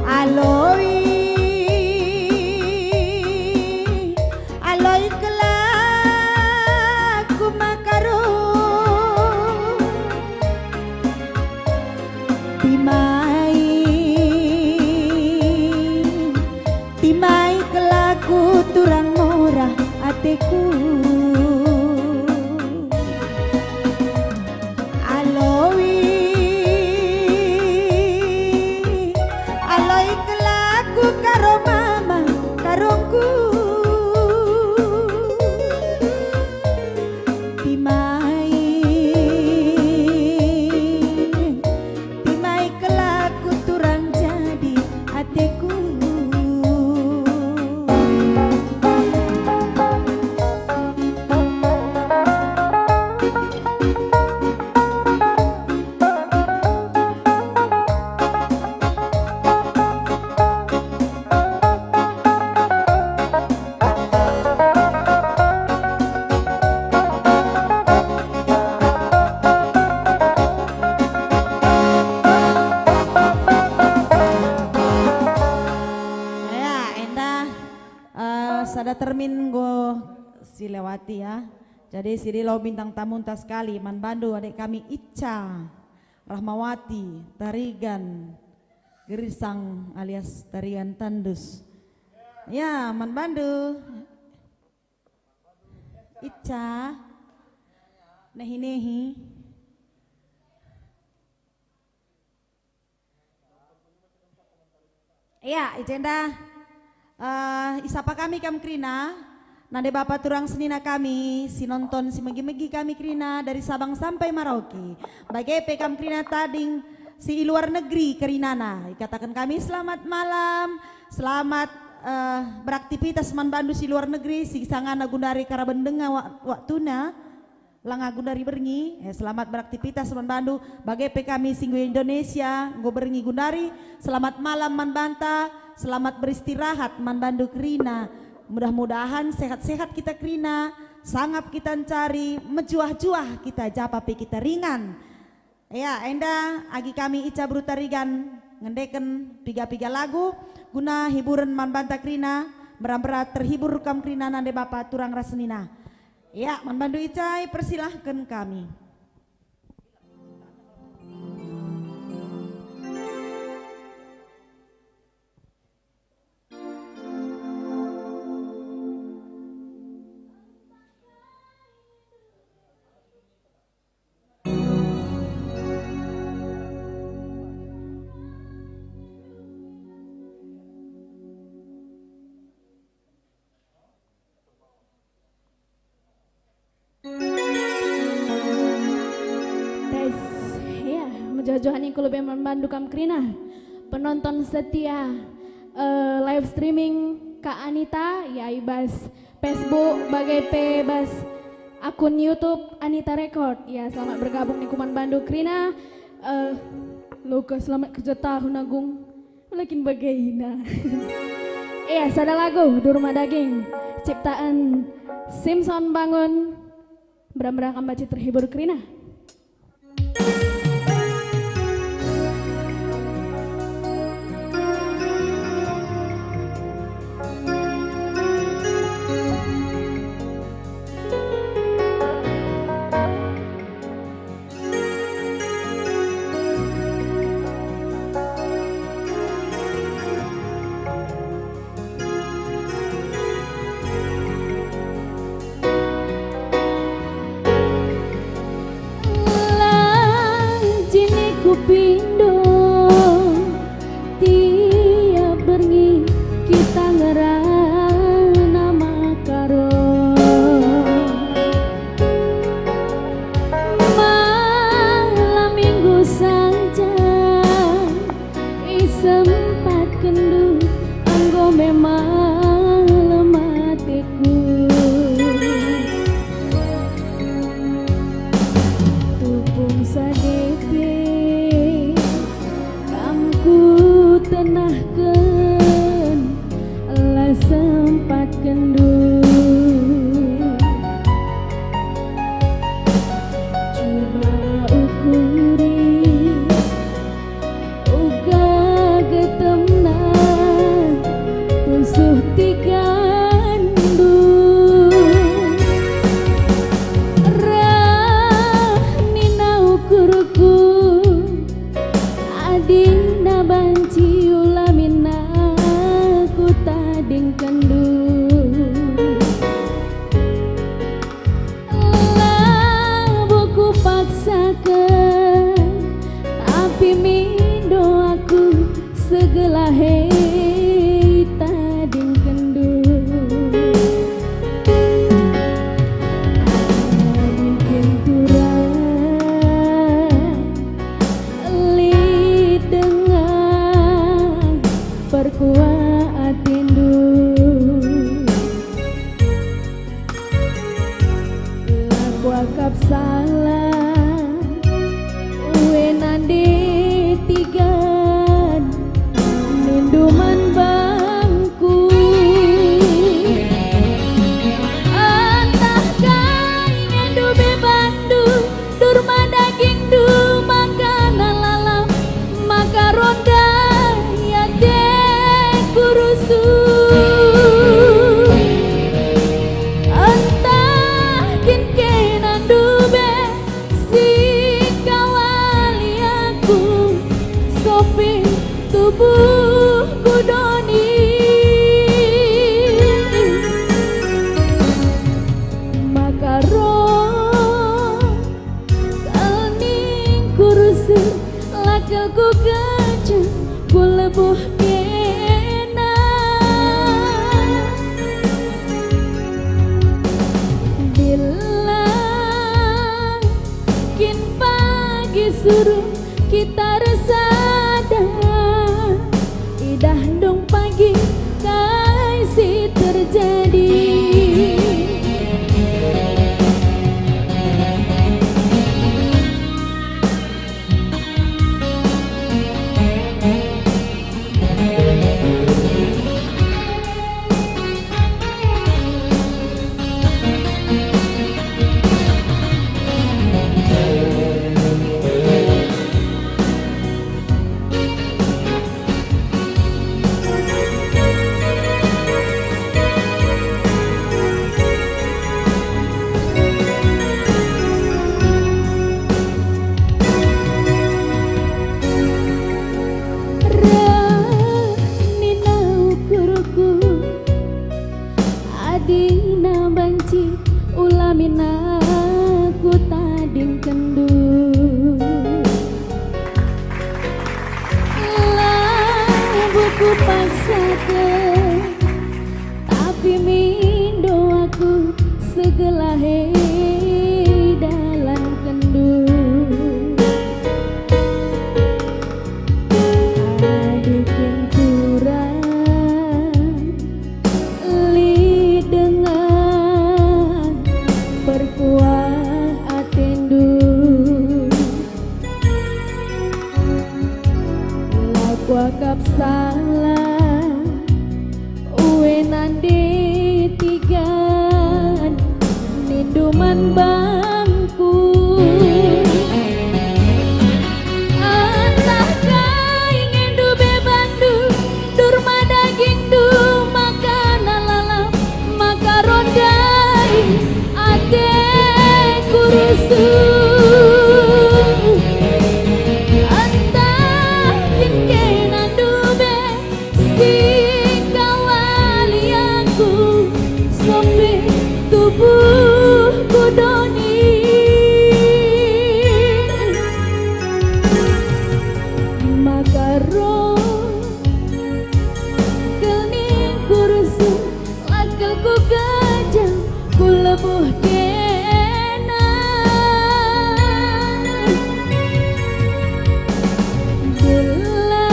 aloi aloi kelaku makaro timai timai kelaku turang murah ateku aloi aloi kelaku karo mama karongku timai timai kelaku turang jadi ateku sada termin go silewati ya. Jadi siri lo bintang tamu tas sekali man bandu adik kami Ica Rahmawati Tarigan Gerisang alias Tarigan Tandus. Ya man bandu Ica nehi-nehi. Ya Icenda isapa kami kam Krina nade bapak turang senina kami si nonton si megi-megi kami Krina dari Sabang sampai Merauke bagai kam Krina tading si luar negeri Kerinana katakan kami selamat malam selamat beraktivitas man bandu si luar negeri si sangana gundari karabendenga waktuna langa gundari berngi selamat beraktivitas man bandu bagai kami singgu Indonesia go berngi gundari selamat malam man banta selamat beristirahat man bandu Krina mudah-mudahan sehat-sehat kita Krina sangap kita cari menjuah-juah kita japapi kita ringan ya enda agi kami Ica Brutarigan ngendeken piga-piga lagu guna hiburan man banta Krina berat-berat terhibur kam Krina nande bapak turang rasenina ya man bandu Ica persilahkan kami. Jojohan yang lebih membantu kam Krina penonton setia live streaming Kak Anita ya ibas Facebook bagai bas akun YouTube Anita Record ya selamat bergabung di Kuman Bandu Krina Luka selamat kerja tahun agung makin bagaina iya sada lagu Durma Daging ciptaan Simpson Bangun beram-beram kambaci terhibur Krina. sempat kendu anggo memang lematiku tupung sadepe kamku tenahkan lah sempat kendu coba ukuri uga getemna pusuh tigandu ranina ukurku adina banci ulamina ku tading kendu labuku paksakan tapi mindo aku segelahe tading kendu bikin turang li dengan perkuat tindu laku akap salah uwe nandi tigan ninduman bangku antah kai ngendu bebandu durma daging du makanan lalam maka ronda ya dek kurusu antah kin kenan dube si kawali aku sopi tubuh kudoni maka roh kalning kurusu lakelku gajah ku lebuh kena bila kin pagi suruh kita resada idah dong pagi kasih terjadi ranina ukurku adina banci ulamina ku tading kendu labuku paksakan tapi mindo aku segelahe dalam kendu bikin kurang li dengan perkuat atindu laku akap salah uwe nandi tigan ninduman bangku antah kai ngendu bebandu durma daging du makanan lalam maka rondai ate kurusu antah kin kenan dube si kawali aku sopi tubuh kudoni maka roh kening kurusu lakelku gajah ku lebuh kena bila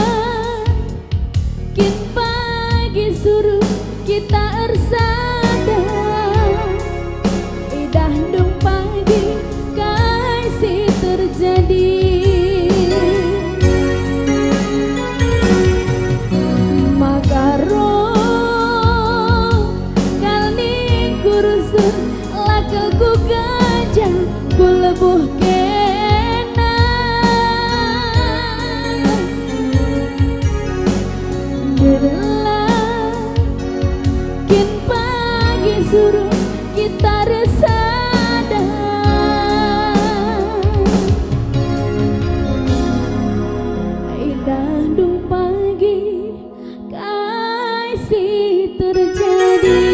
gelap, kin pagi suruh kita resada. Indah dung pagi kasih terjadi.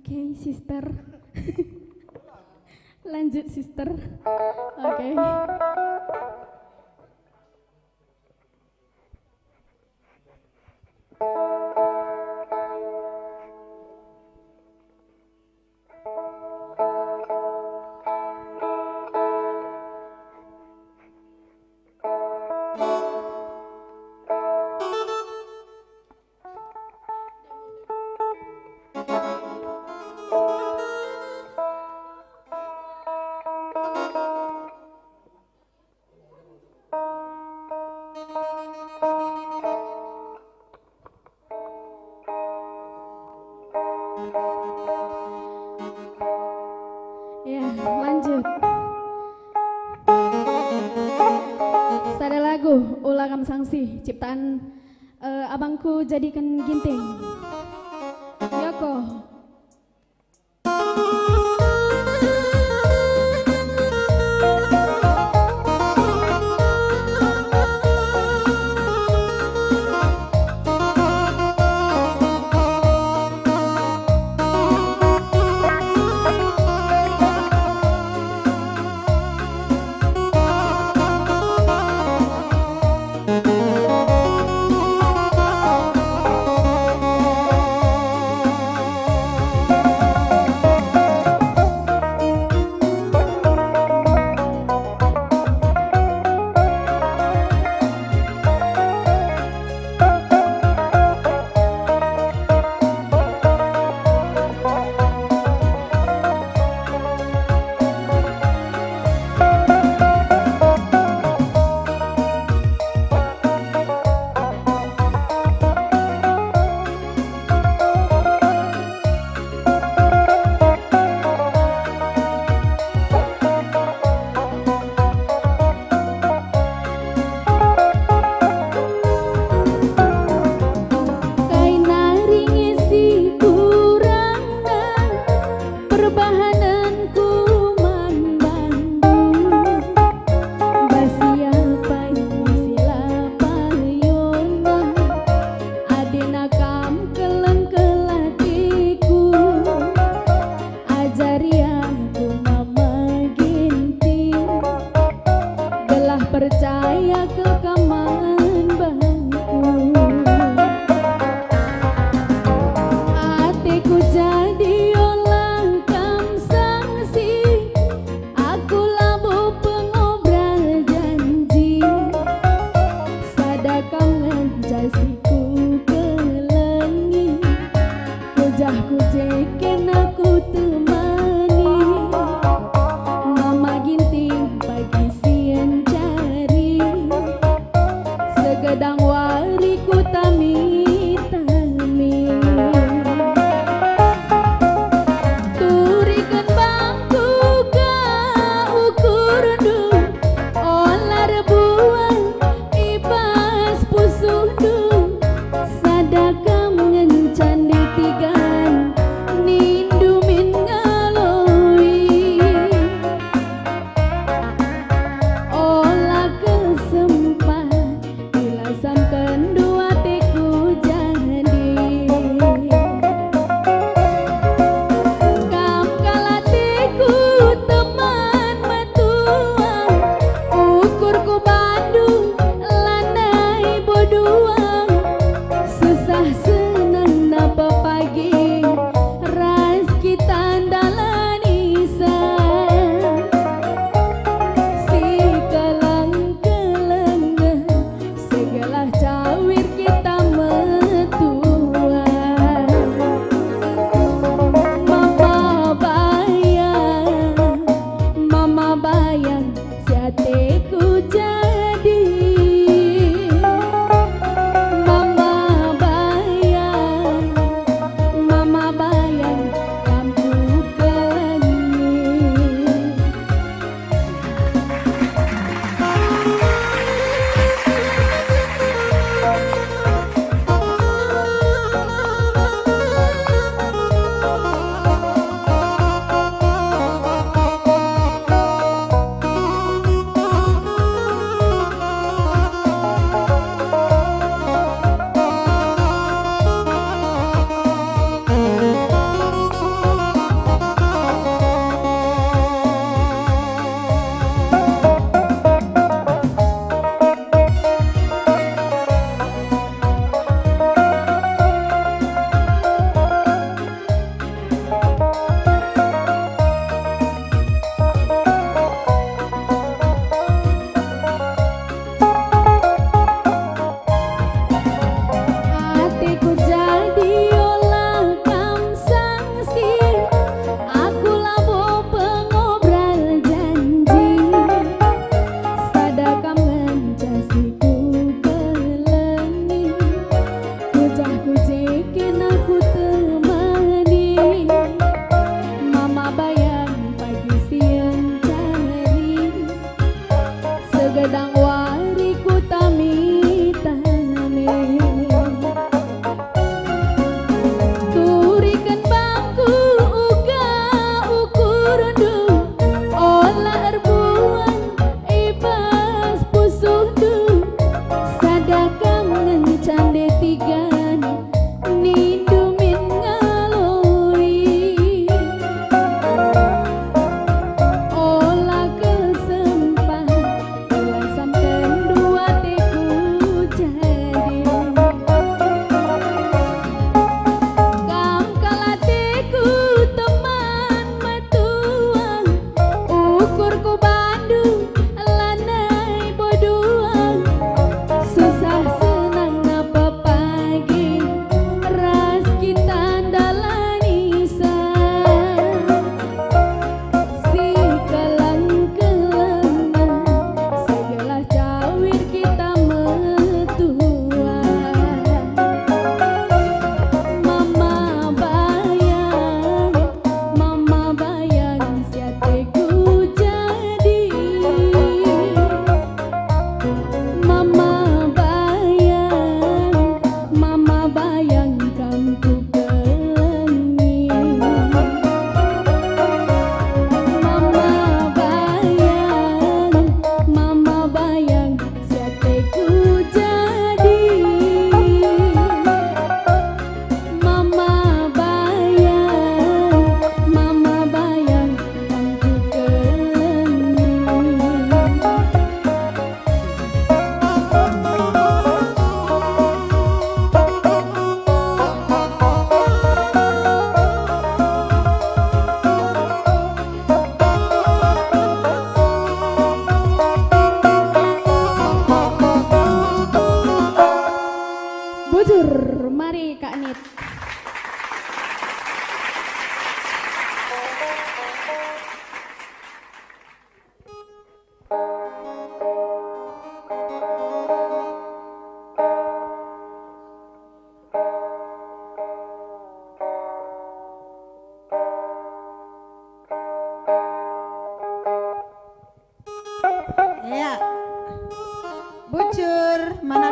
Oke, sister. Lanjut, sister. Oke. Ya, lanjut. Sada lagu Ulah Kam Sangsi ciptaan abangku Jadikan Ginting. Yoko. Percaya ke kaman bangku, hatiku jadi olah kam sangsi, aku labu pengobrol janji, sadakam ngejasiku kelengi, kujahku jeken aku temani, mama ginting pagi siang gedang wariku tami-tami, turikan bangku ka ukur du, olah rebuan ibas pusuh du, sadakam ngencan ditigan ni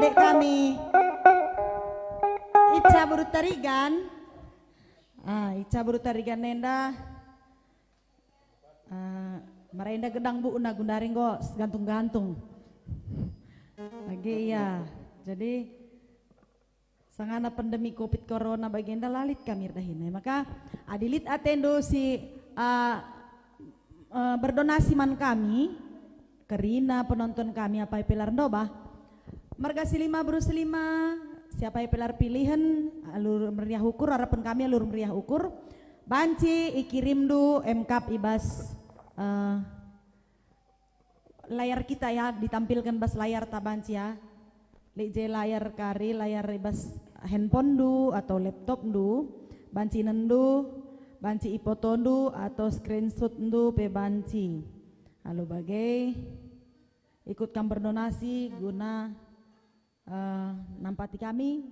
adik kami Ica Burutarigan. Ica Burutarigan nenda merenda gedang bu una gundaring go gantung-gantung. Lagi ya. Jadi sangana pandemi Covid corona bagenda lalit kami dahin. Maka adilit atendo si berdonasi man kami kerina penonton kami apa pilar doba marga silima berusilima siapa yang pilar pilihan alur meriah ukur harapan kami alur meriah ukur banci ikirim du MKap ibas layar kita ya ditampilkan bas layar tabanci ya leje layar kari layar ibas handphone du atau laptop du banci nendu banci ipotondu atau screenshot du pe banci lalu bagai ikutkan berdonasi guna nampati kami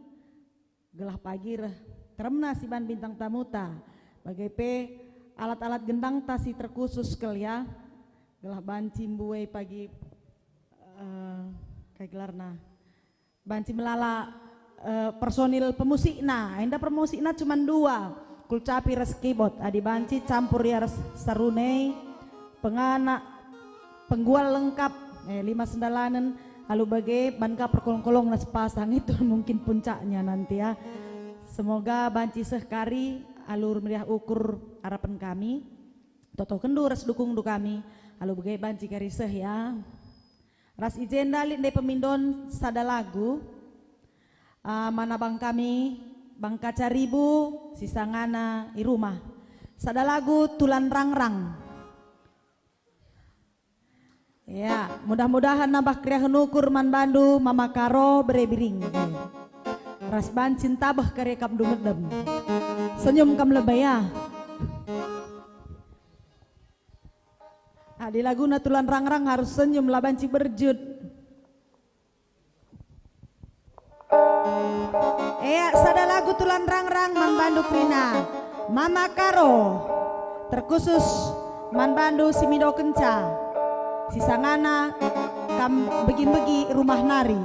gelah pagi teremna si ban bintang tamuta bagai pe alat-alat gendang tasi terkhusus kelia gelah banci mbuai pagi kayak gelarna banci melala personil pemusikna enda pemusikna cuma 2 kulcapi res keyboard adi banci campur ya res sarunei pengana penggual lengkap 5 sendalanan lalu bagai banka perkolong-kolong nas pasang itu mungkin puncaknya nanti ya. Semoga banci sekari alur meriah ukur harapan kami. Toto kendu ras dukung du kami. Lalu bagai banci kariseh ya. Ras ijen dalit de pemindon sada lagu. Mana bang kami bang Kacaribu sisangana i rumah. Sada lagu Tulan Rangrang. Ya, mudah-mudahan nambah kriah nukur man bandu mama karo berebiring. Ras bancin tabah karya kam dumedem. Senyum kam lebay ya. Di lagu Tulan Rangrang harus senyum lah banci berjud. Sada lagu Tulan Rangrang man bandu krina. Mama karo terkhusus man bandu simido kenca. Sisangana kam begi-begi rumah nari.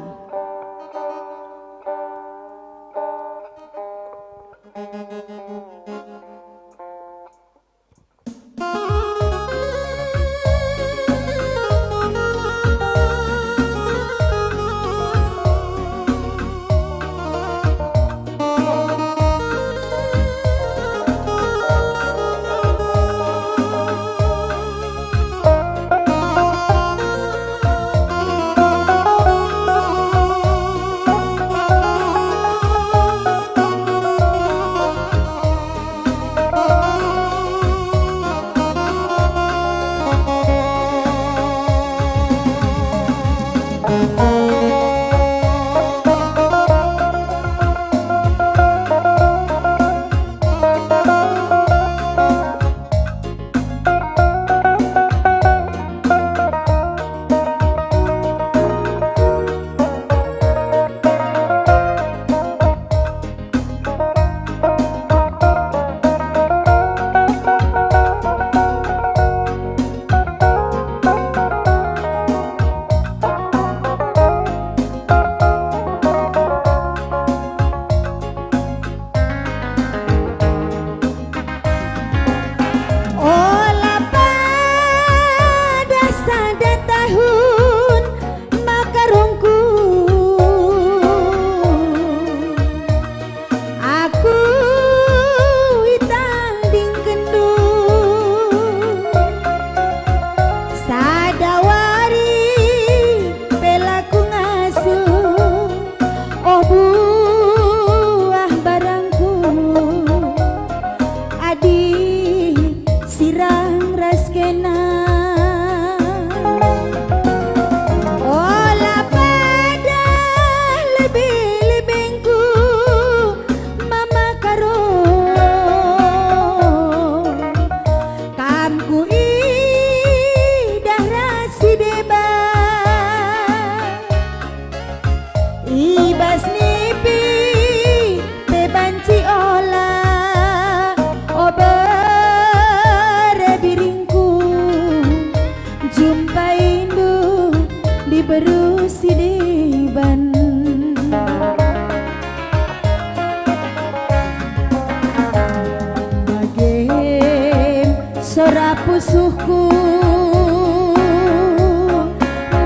sora pusuhku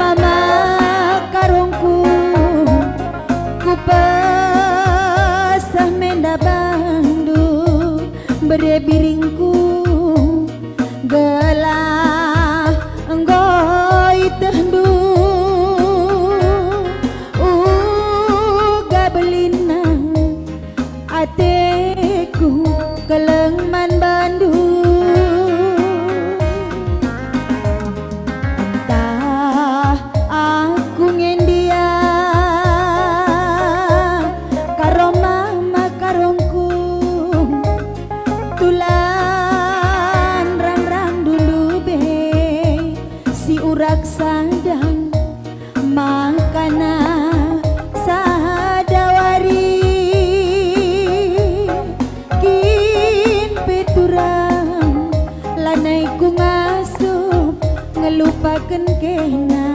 mama karongku ku pasah menda bandu berebiringku gelah enggoi tehdu gabelina ateku kelengman bandu entah aku ngendia karo mama karongku tulan rang-rang dulu be si urak sadang makana sadawari kin peturang lanai ku ngasup ngelupakan kena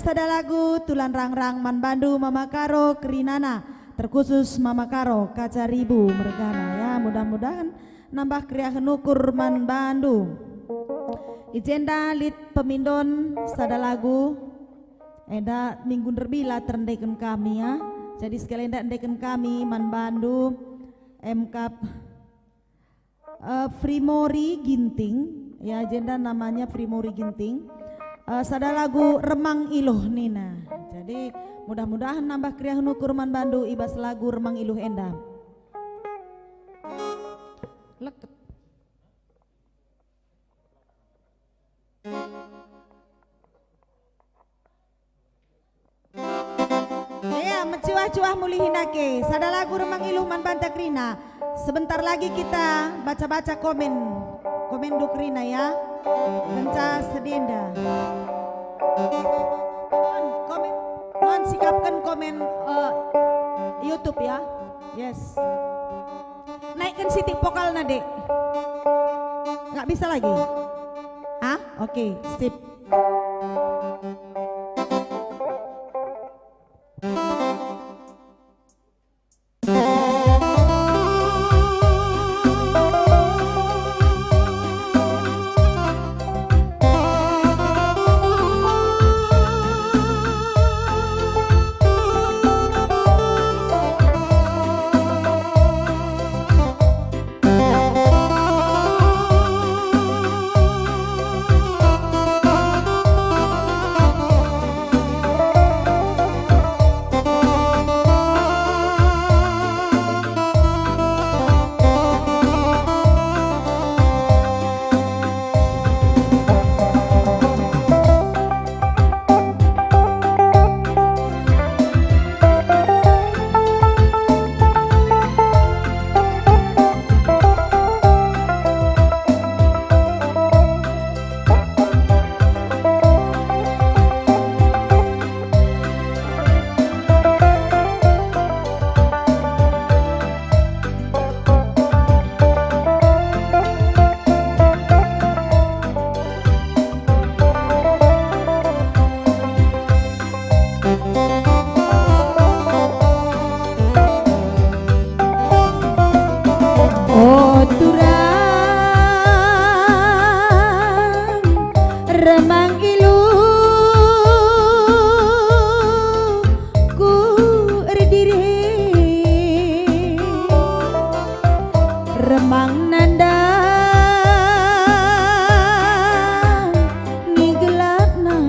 sada lagu tulan rang-rang man bandu mama karo kerinana terkhusus mama karo kaca ribu mergana ya, mudah-mudahan nambah kriya nukur man bandu ijenda lit pemindon sada lagu eda minggu terbila terendeken kami ya, jadi sekalian endeken kami man bandu MK Frimori Ginting ya, agenda namanya Frimori Ginting sada lagu Remang Iluh Nina. Jadi mudah-mudahan nambah kriah nu kurman bandu ibas lagu Remang Iluh endam. Leket. Ya, mencuah-cuah mulihinake. Sada lagu Remang Iluh man banta krina. Sebentar lagi kita baca-baca komen Dukrina ya. Kenca sedenda. Mohon sikapkan komen YouTube ya. Yes. Naikkan sitik vokal Dek. Nggak bisa lagi. Ah, oke, sip. Remang Iluh ku erdiri remang nanda ni gelapna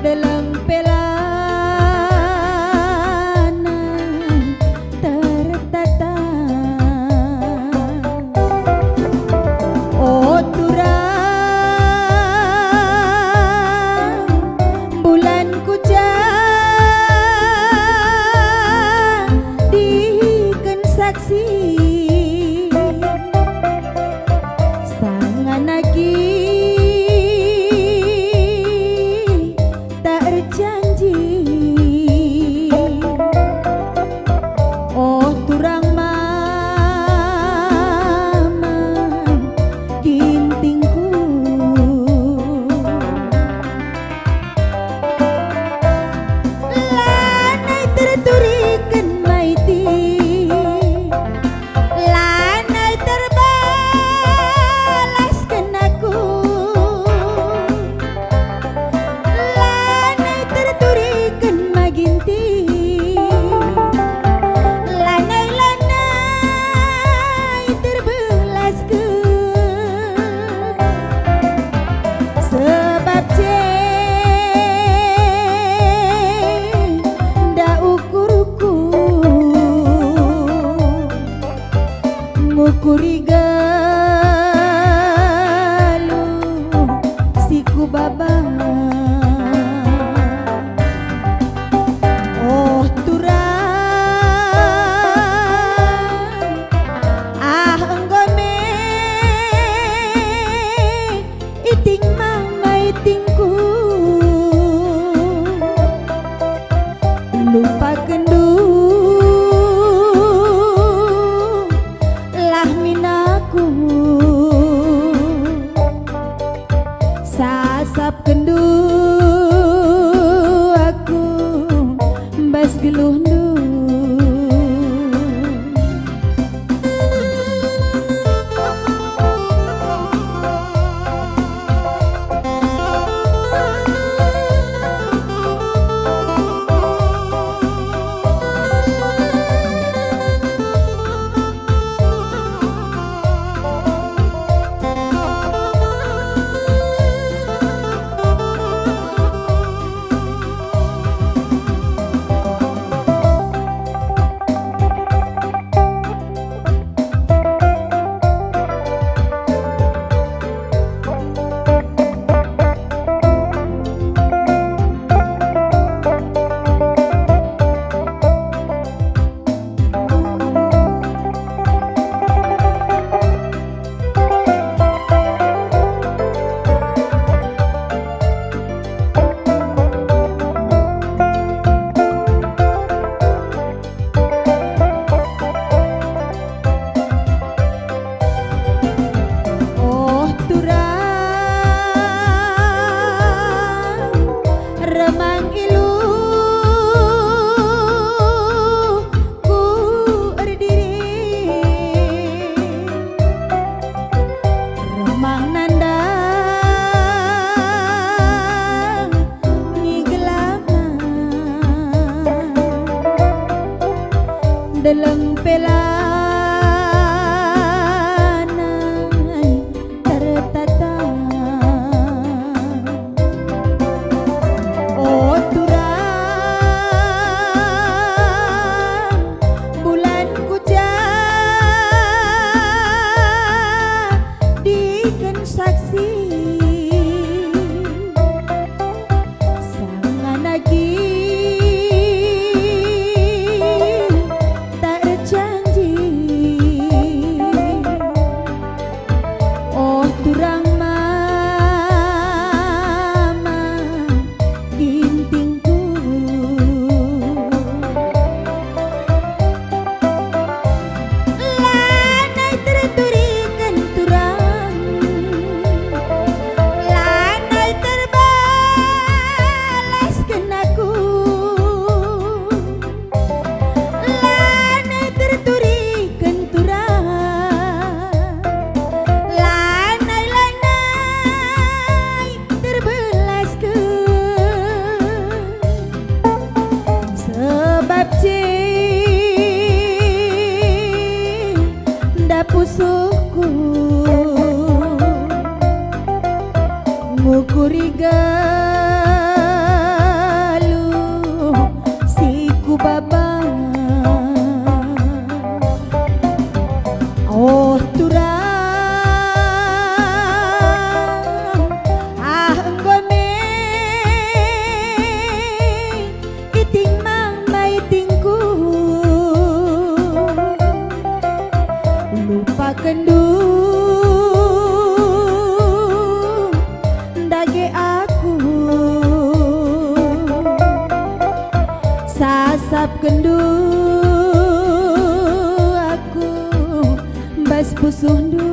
dalam pelana tertata. Oh Tura Mukuri galuh siku baba oh turang anggone iting mang maitingku lupakan dage aku sasap kendu aku bas pusuh du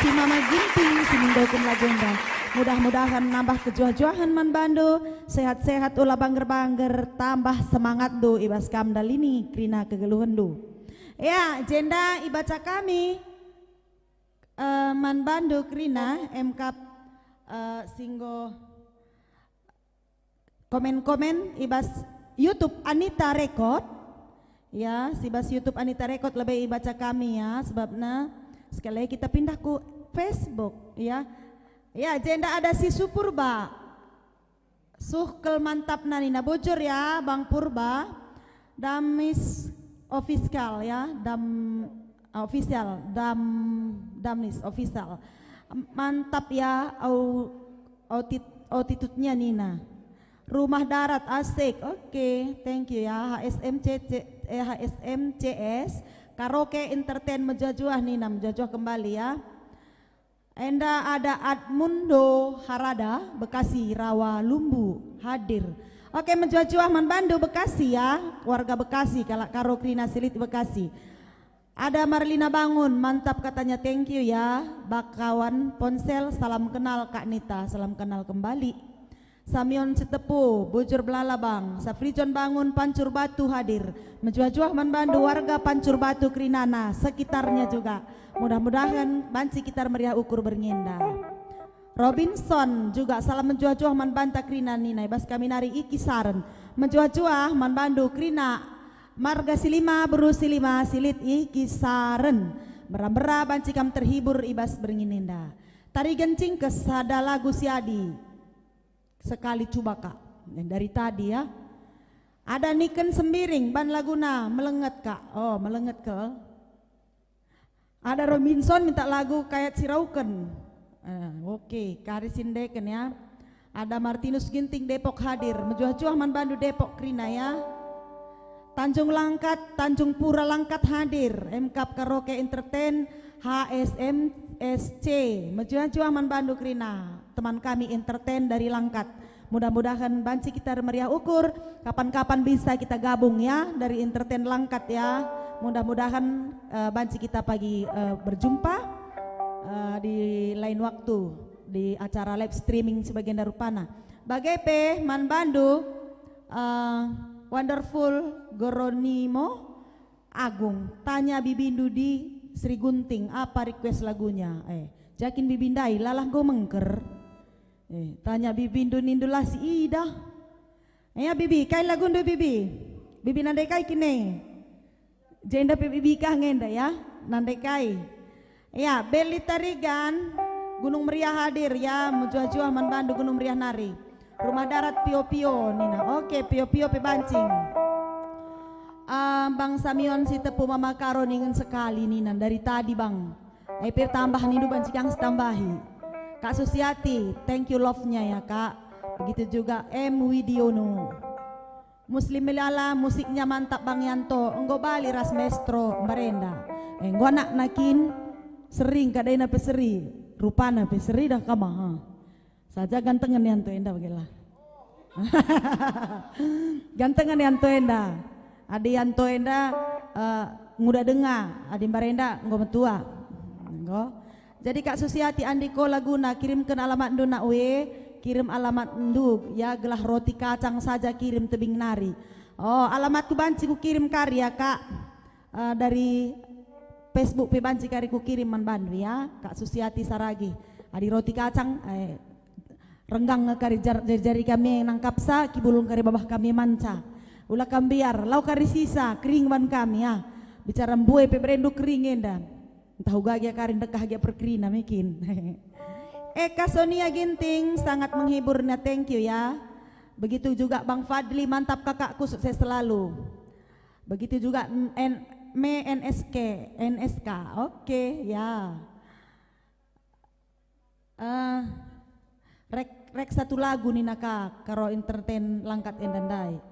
si Mama Ginting simindokun lagunda. Mudah-mudahan nambah kejuah-juahan man Bandu, sehat-sehat ulah bangger-bangger, tambah semangat do ibas kamdalini krina kegeluhan do. Ya, jenda ibaca kami man Bandu krina MK singgo komen-komen ibas YouTube Anita Record. Ya, sibas YouTube Anita Record lebih ibaca kami ya, sebabnya sekali lagi kita pindah ke Facebook ya. Ya, jenda ada si Supurba. Suhkel mantap nani na bojor ya Bang Purba. Damis official ya, official, damis official. Mantap ya attitude-nya Nina. Rumah darat asik. Oke, thank you ya HSMCS. Karaoke entertain menjajuah Nina, menjajuah kembali ya. Enda ada Admundo Harada Bekasi Rawa Lumbu hadir. Oke, menjajuah man Bandu Bekasi ya, warga Bekasi kalak karo Krina Silit Bekasi. Ada Marlina Bangun, mantap katanya, thank you ya. Bakawan Ponsel, salam kenal Kak Nita, salam kenal kembali. Samion Sitepu, Bujur Belalabang, Safrijon Bangun, Pancur Batu hadir. Menjuah-juah man Bandu warga Pancur Batu Krinana, sekitarnya juga. Mudah-mudahan banci kita meriah ukur berngenda. Robinson juga salam menjuah-juah man Banta Krina Nina, bas kami nari iki saren. Menjuah-juah man Bandu Krina, marga silima, beru silima, silit iki saren. Bera-bera banci kam terhibur ibas berngenda. Tari gencing kesada lagu siadi. Sekali coba Kak, dari tadi ya. Ada Niken Sembiring, Ban Laguna, melenget Kak. Oh, melenget ke. Ada Robinson minta lagu kayak Sirauken. Oke, Karisin Deken ya. Ada Martinus Ginting Depok hadir. Menjuah-juah man Bandu Depok Krina ya. Tanjung Langkat, Tanjung Pura Langkat hadir. MKAP Karaoke Entertain, HSMSC. Menjuah-juah man Bandu Krina. Teman kami entertain dari Langkat. Mudah-mudahan banci kita meriah ukur. Kapan-kapan bisa kita gabung ya dari entertain Langkat ya. Mudah-mudahan banci kita pagi berjumpa di lain waktu di acara live streaming sebagian darupana. Bagepe man Bandu Wonderful Goronimo Agung tanya Bibindu di Sri Gunting apa request lagunya. Jakin Bibindai lalah go mengker. Tanya Bibindu nindulah si Ida. Ya Bibi, kain lagu ndo Bibi. Bibi nandai kai kine. Jenda Bibi kah ngenda ya, nandai kai. Ya, Beli Tarigan, Gunung Meriah hadir ya, menjuah-juah man Bandu Gunung Meriah nari. Rumah darat Pio-Pio Nina. Oke, Pio-Pio pebancing. Bang Samion si tepu Mama Karo ningen sekali Nina dari tadi Bang. Epir tambah nindu bancing yang setambahi. Kak Susiati, thank you love-nya ya Kak. Begitu juga M Widiono. Muslim Melala, musiknya mantap Bang Yanto. Enggo bali ras mestro Barenda. Enggo anak nakin sering kadai na peseri. Rupana peseri dah kama. Saja gantengan Yanto enda bagelah. Gantengan Yanto enda. Adi Yanto enda nguda denga, adi Barenda enggo metua. Enggo. Jadi Kak Susiati Andiko Laguna kirimkan alamat ndu nak we, kirim alamat ndu ya gelah roti kacang saja kirim tebing nari. Oh, alamatku banci ku kirim karya Kak. dari Facebook Pebanci kari ku kirim man bandu ya, Kak Susiati Saragi. Adi roti kacang renggang kari jari kami nangkap sa kibulung kari babah kami manca. Ulah kambiar lau kari sisa kering ban kami ya. Bicara mbue pe berendu keringin dah. Entah uga kari dekah gia perkerina mikin. Eka Sonia Ginting sangat menghiburnya, thank you ya. Begitu juga Bang Fadli, mantap kakakku, sukses selalu. Begitu juga NSK, oke ya. Rek satu lagu nih naka karo entertain langkat endandai.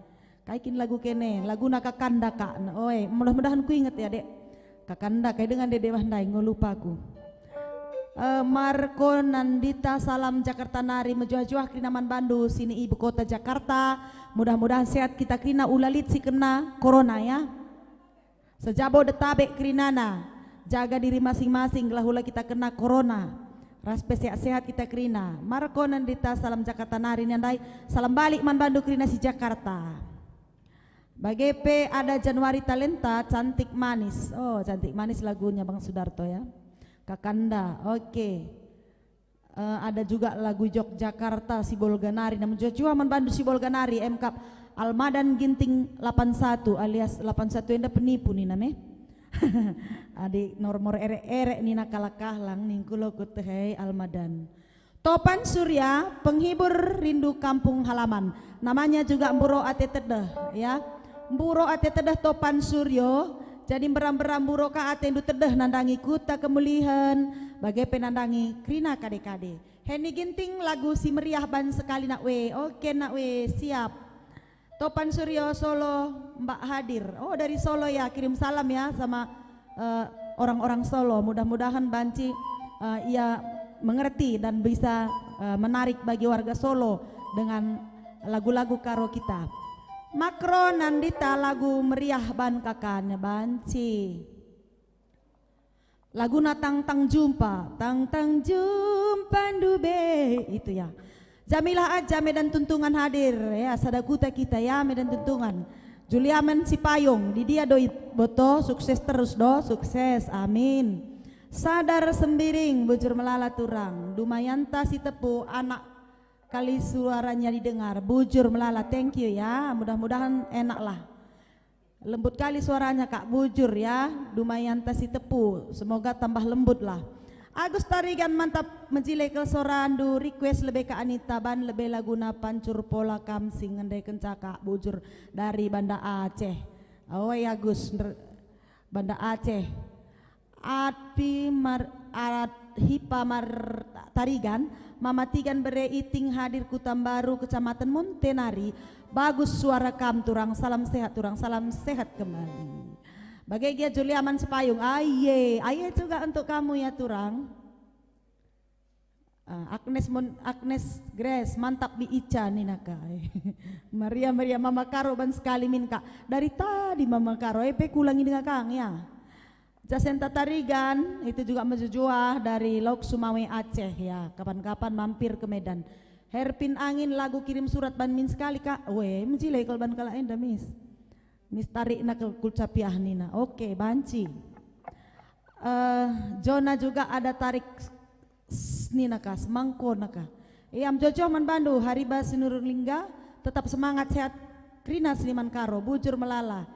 Kaikin lagu kene, lagu naka kanda kak. Oi, mudah-mudahan ku inget ya dek. Kakanda kayak dengan Dede Wandai ngolupaku. Marco Nandita salam Jakarta Nari menjuah-juah krinaman Bandu sini ibu kota Jakarta. Mudah-mudahan sehat kita krina ulalit si kena corona ya. Sejabo detabek krinana, jaga diri masing-masing gelahula kita kena corona. Raspe sehat-sehat kita krina. Marco Nandita salam Jakarta Nari nandai salam balik man Bandu krina si Jakarta. Bagepe ada Januari Talenta cantik manis. Oh cantik manis lagunya Bang Sudarto ya. Kakanda, oke. Ada juga lagu Yogyakarta Sibol Ganari, namun jujur man Bandu Sibol Ganari MK Almadan Ginting 81 alias 81 enda penipu nih name. Adik nomor ere-ere nih nakalakahlang ning kulo kutehei Almadan. Topan Surya penghibur rindu kampung halaman. Namanya juga Mburo Ate Tedeh ya. Mburo Ate Tedeh Topan Suryo. Jadi beram-beram buroka atendu tedeh nandangi kuta kemulihan bagai penandangi krina kade-kade. Henny Ginting lagu si meriah ban sekali nak we. Oke nak we siap. Topan Suryo Solo Mbak hadir. Oh dari Solo ya, kirim salam ya sama orang-orang Solo. Mudah-mudahan Banci ia mengerti dan bisa menarik bagi warga Solo dengan lagu-lagu karo kita. Makro Nandita lagu meriah ban kakaknya Banci. Lagu Tang Tang Jumpa, Tang Tang Jumpa Dube itu ya. Jamilah aja Medan Tuntungan hadir ya, sadakuta kita ya Medan Tuntungan. Juliamen Sipayung, di dia doi boto sukses terus do, sukses amin. Sadar Sembiring bujur melala turang, Dumayanta si tepu anak kali suaranya didengar, bujur melala, thank you ya, mudah-mudahan enak lah. Lembut kali suaranya Kak Bujur ya, Dumayanta si tepu, semoga tambah lembut lah. Agus Tarigan mantap menjilai kelsorandu, request lebih ke Anita ban lebih laguna pancur pola kamsing ngendai kencaka Bujur dari Banda Aceh. Awai Agus Banda Aceh. Hipamar Tarigan mamatigan bere iting hadir kutam baru Kecamatan Montenari. Bagus suara kam turang, salam sehat turang, salam sehat kembali. Bagai dia Juliaman Sepayung, aye juga untuk kamu ya turang. Agnes Grace mantap bi Ica nih naka. Maria Mama Karo ban sekali min kak. Dari tadi Mama Karo pe kulangi dengan Kang ya. Jasenta Tarigan itu juga menjujuah dari Lok Sumawe Aceh ya. Kapan-kapan mampir ke Medan. Herpin Angin lagu kirim surat ban min sekali kak. Weh menjilai kalau ban kala enda mis. Mis tarik nak ke kulcapiah nina. Oke Banci. Jona juga ada tarik nina kak. Semangko naka. Iam Jojo man Bandu Hariba Sinurun Lingga tetap semangat sehat. Krina Seniman Karo bujur melala.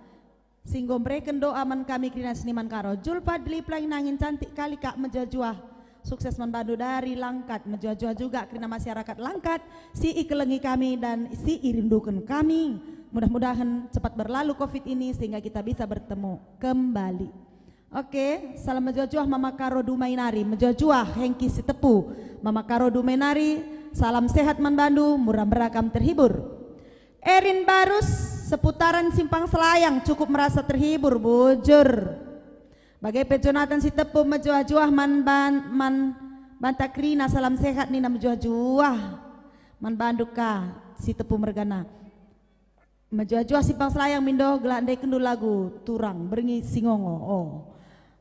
Singgo mereken doa man kami krina Seniman Karo. Jul Padli Pelangi Nangin cantik kali kak menjajuah. Sukses man Bandu dari Langkat. Menjajuah juga krina masyarakat Langkat. Si ikelengi kami dan si irindukan kami. Mudah-mudahan cepat berlalu COVID ini sehingga kita bisa bertemu kembali. Oke, salam menjajuah Mama Karo Dumainari. Menjajuah Hengki Sitepu. Mama Karo Dumainari. Salam sehat man Bandu. Murah berakam terhibur. Erin Barus seputaran Simpang Selayang cukup merasa terhibur bujur. Bagai Jonathan si tepu menjuah-juah man Bantakrina salam sehat nina menjuah-juah man Banduka si tepu mergana. Menjuah-juah Simpang Selayang mindo gelandai kendu lagu turang beringi singongo. Oh.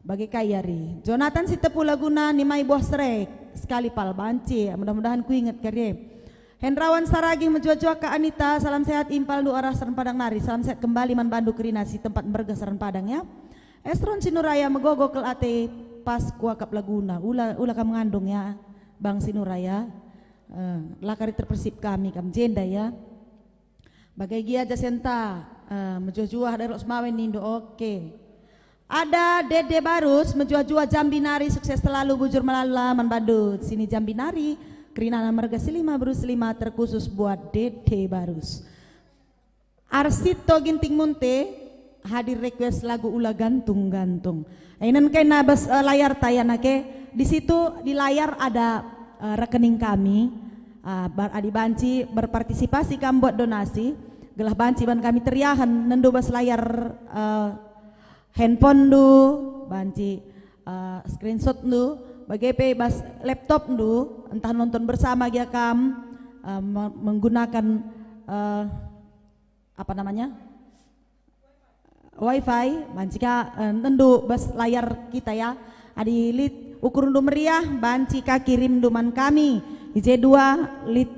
Bagai kayari. Jonathan si tepu laguna nimai buah serek sekali pal Banci. Mudah-mudahan ku ingat kare. Hendrawan Saragi menjual-jual ke Anita, salam sehat impal du arah Seren Padang Nari, salam sehat kembali man Bandu Kerina si tempat bergeseran Padang ya. Estron Sinuraya megogo kel ate pas kuakap laguna. Ula kam mengandung ya Bang Sinuraya. Lakari terpersip kami kam jenda ya. Bagai gia jasenta menjuah dari Rosmawen Nindo oke. Ada Dede Barus menjuah Jambinari sukses selalu bujur melala manbadut sini Jambinari Kerinana Marga Silima Berusilima terkhusus buat Dede Barus. Arsito Ginting Munte hadir request lagu Ula Gantung-gantung. Ainan kay nabas layar tayanake di situ di layar ada rekening kami. Adi Banci berpartisipasi kam buat donasi. Gelah Banci ban kami teriahan nendo bas layar handphone du, Banci screenshot du, bagai bas laptop du, entah nonton bersama dia kam menggunakan apa namanya? Wifi, Bancika nendu bas layar kita ya. Adi lit ukur ndu meriah, Bancika kirim duman kami. IC2 lit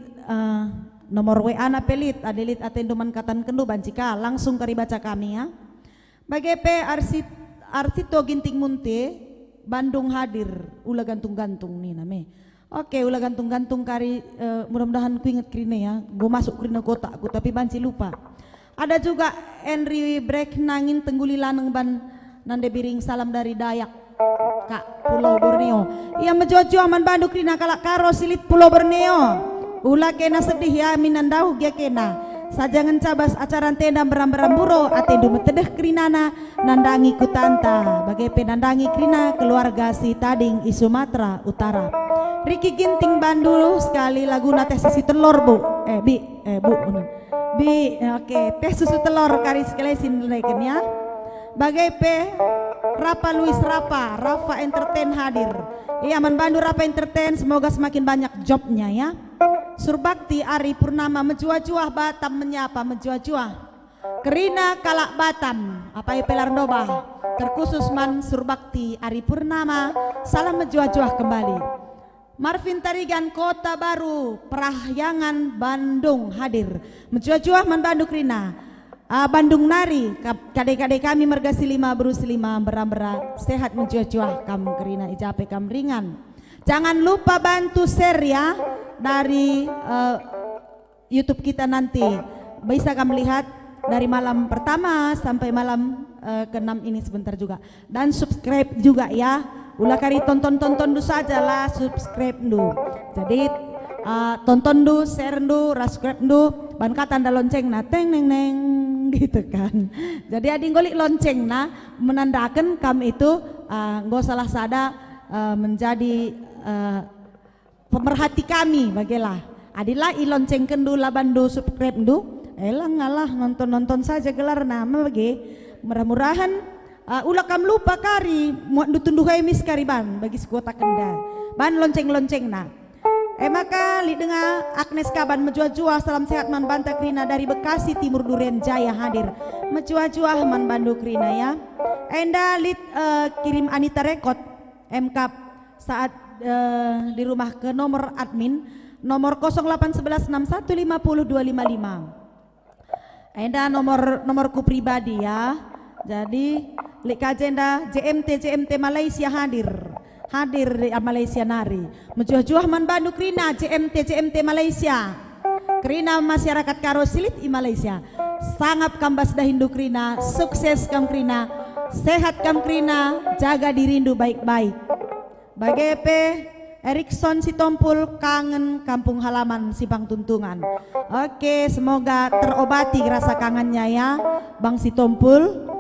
nomor WA na pelit, adi lit atenduman katan kendu Bancika langsung kari baca kami ya. Bagai Arsito Ginting Munte Bandung hadir Ula Gantung-gantung nih name. Oke, Ula Gantung-gantung kari mudah-mudahan ku inget krine ya. Gue masuk krine kotakku tapi Banci lupa. Ada juga Henry Brek Nangin Tengguli Laneng Ban Nande Biring salam dari Dayak Kak Pulau Borneo. Ia menjojo aman Bandung krina kalak karo silit Pulau Borneo. Ula kena sedih ya minandau gia kena. Sajangan cabas acaran tenda beram-beram buro atendu metedeh krinana nandangi kutanta bagai penandangi krina keluarga si Tading i Sumatera Utara. Riki Ginting Bandung sekali lagu teh sisi telur bu oke teh susu telur kari sekali sinleken ya. Bagai Rapa Luis Rafa Entertain hadir. Iya man Bandung Rapa Entertain semoga semakin banyak jobnya ya. Surbakti Ari Purnama menjuah-juah Batam menyapa menjuah-juah. Kerina kalak Batam apa pelar nobah terkhusus man Surbakti Ari Purnama salam menjuah-juah kembali. Marvin Tarigan Kota Baru Parahyangan Bandung hadir menjuah-juah man Bandung Rina Bandung Nari kadek-kadek kami Marga Silima Berusilima beram-beram sehat menjuah-juah kam Kerina ijape kam ringan. Jangan lupa bantu share ya dari YouTube kita nanti bisa kamu lihat dari malam pertama sampai malam ke-6 ini sebentar juga dan subscribe juga ya. Ulah kari tonton dulu saja lah subscribe dulu. Jadi tonton dulu, share dulu, subscribe dulu, ban kata tanda lonceng nah teng neng neng gitu kan. Jadi adi ngolik lonceng nah menandakan kami itu nggak salah sada menjadi pemerhati kami bagilah. Adilah ilonceng kendu labandu subscribe du. Elang ngalah nonton saja gelar nama bagi murah-murahan. Ulah kam lupa kari muat dutunduhai mis kariban bagi sekota kenda ban lonceng-lonceng na maka li dengar Agnes Kaban menjuah-juah salam sehat man Banta Krina dari Bekasi Timur Duren Jaya hadir menjuah-juah man Bandu Krina ya. Enda lit kirim Anita Rekod MK saat di rumah ke nomor admin nomor 081161502555. Enda nomorku pribadi ya. Jadi lik kajenda JMT Malaysia hadir di Malaysia nari menjuah-juah man Bandung Krina JMT Malaysia Krina masyarakat karo silit i Malaysia sangap kambas dahindu Krina sukses kam Krina sehat kam Krina jaga dirindu baik-baik. Bagai Erikson Sitompul kangen kampung halaman Simpang Tuntungan. Oke semoga terobati rasa kangennya ya Bang Sitompul.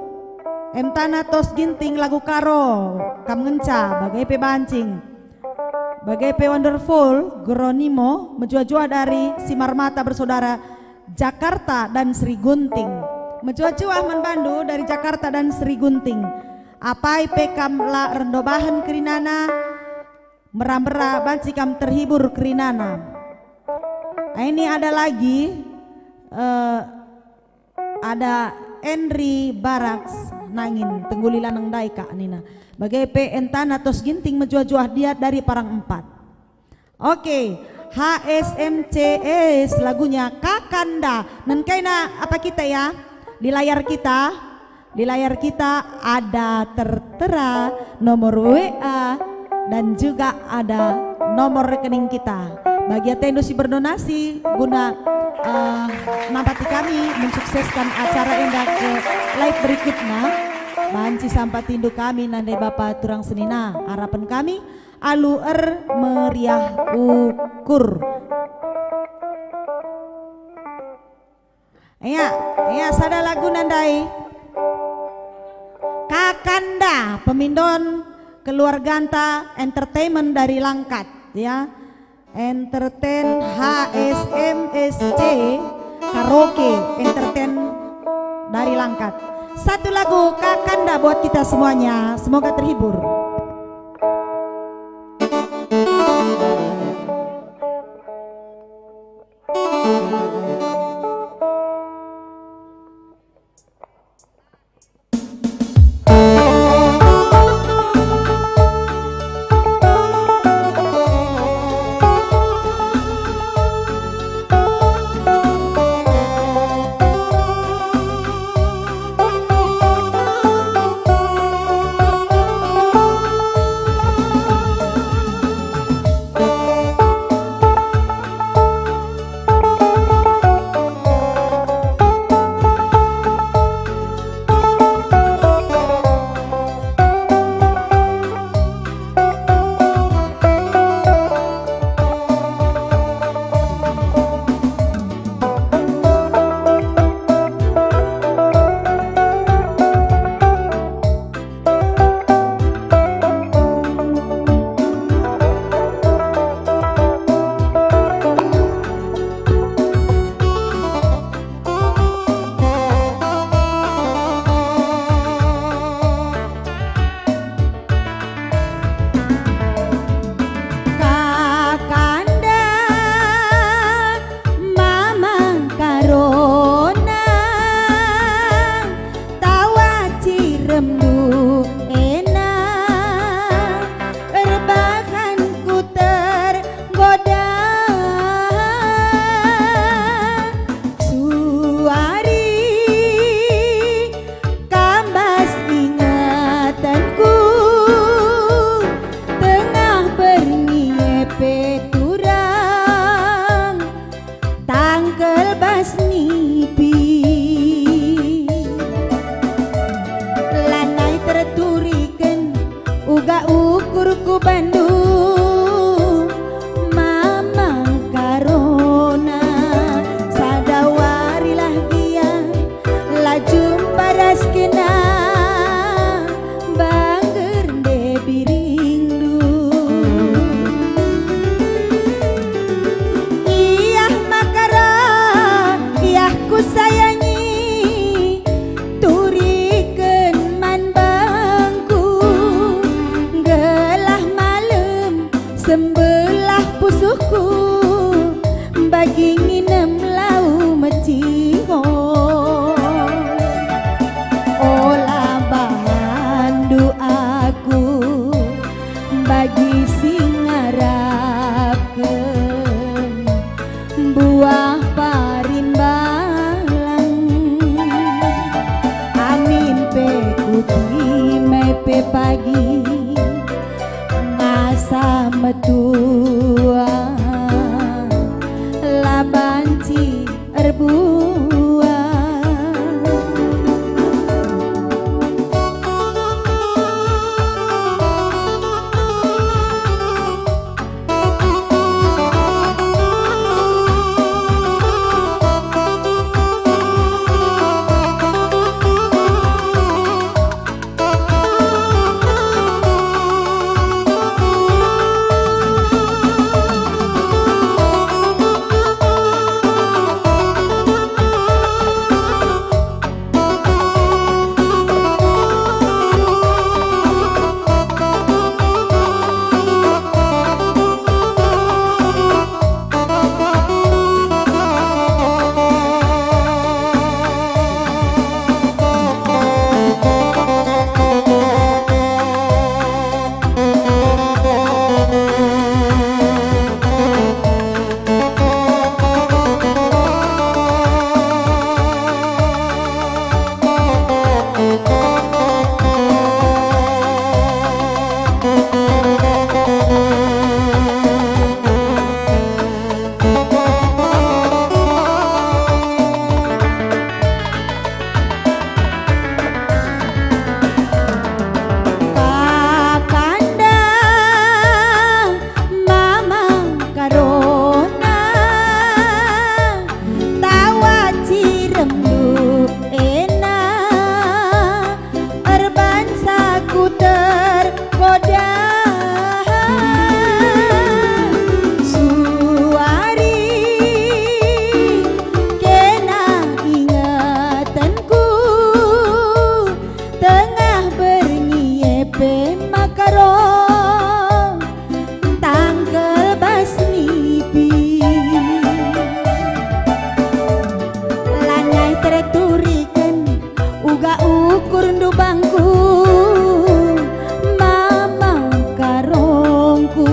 Emtana tos ginting lagu karo kam ngenca bagai bancing bagai wonderful Geronimo menjuah-juah dari Simarmata bersaudara Jakarta dan Sri Gunting menjuah-juah man Bandu dari Jakarta dan Sri Gunting apai kam la rendobahan kerinana merah-merah banci kam terhibur kerinana. Ini ada lagi ada Henry Baraks Nangin Tengguli Lanang Daika Nina bagai entana tos ginting menjuah-juah dia dari Parang 4. Oke HSMCS lagunya Kakanda dan kaina apa kita ya di layar kita Di layar kita ada tertera nomor WA dan juga ada nomor rekening kita. Bagi yang si berdonasi guna mampati kami mensukseskan acara endah ke live berikutnya, banci sampai tindu kami nandai Bapak Turang Senina. Harapan kami aluer meriah ukur. Ya, sada lagu nandai Kakanda Pemindon Keluarganta Entertainment dari Langkat ya. Entertain HSMSC Karaoke Entertain dari Langkat. Satu lagu Kakanda buat kita semuanya. Semoga terhibur. bangku mama karongku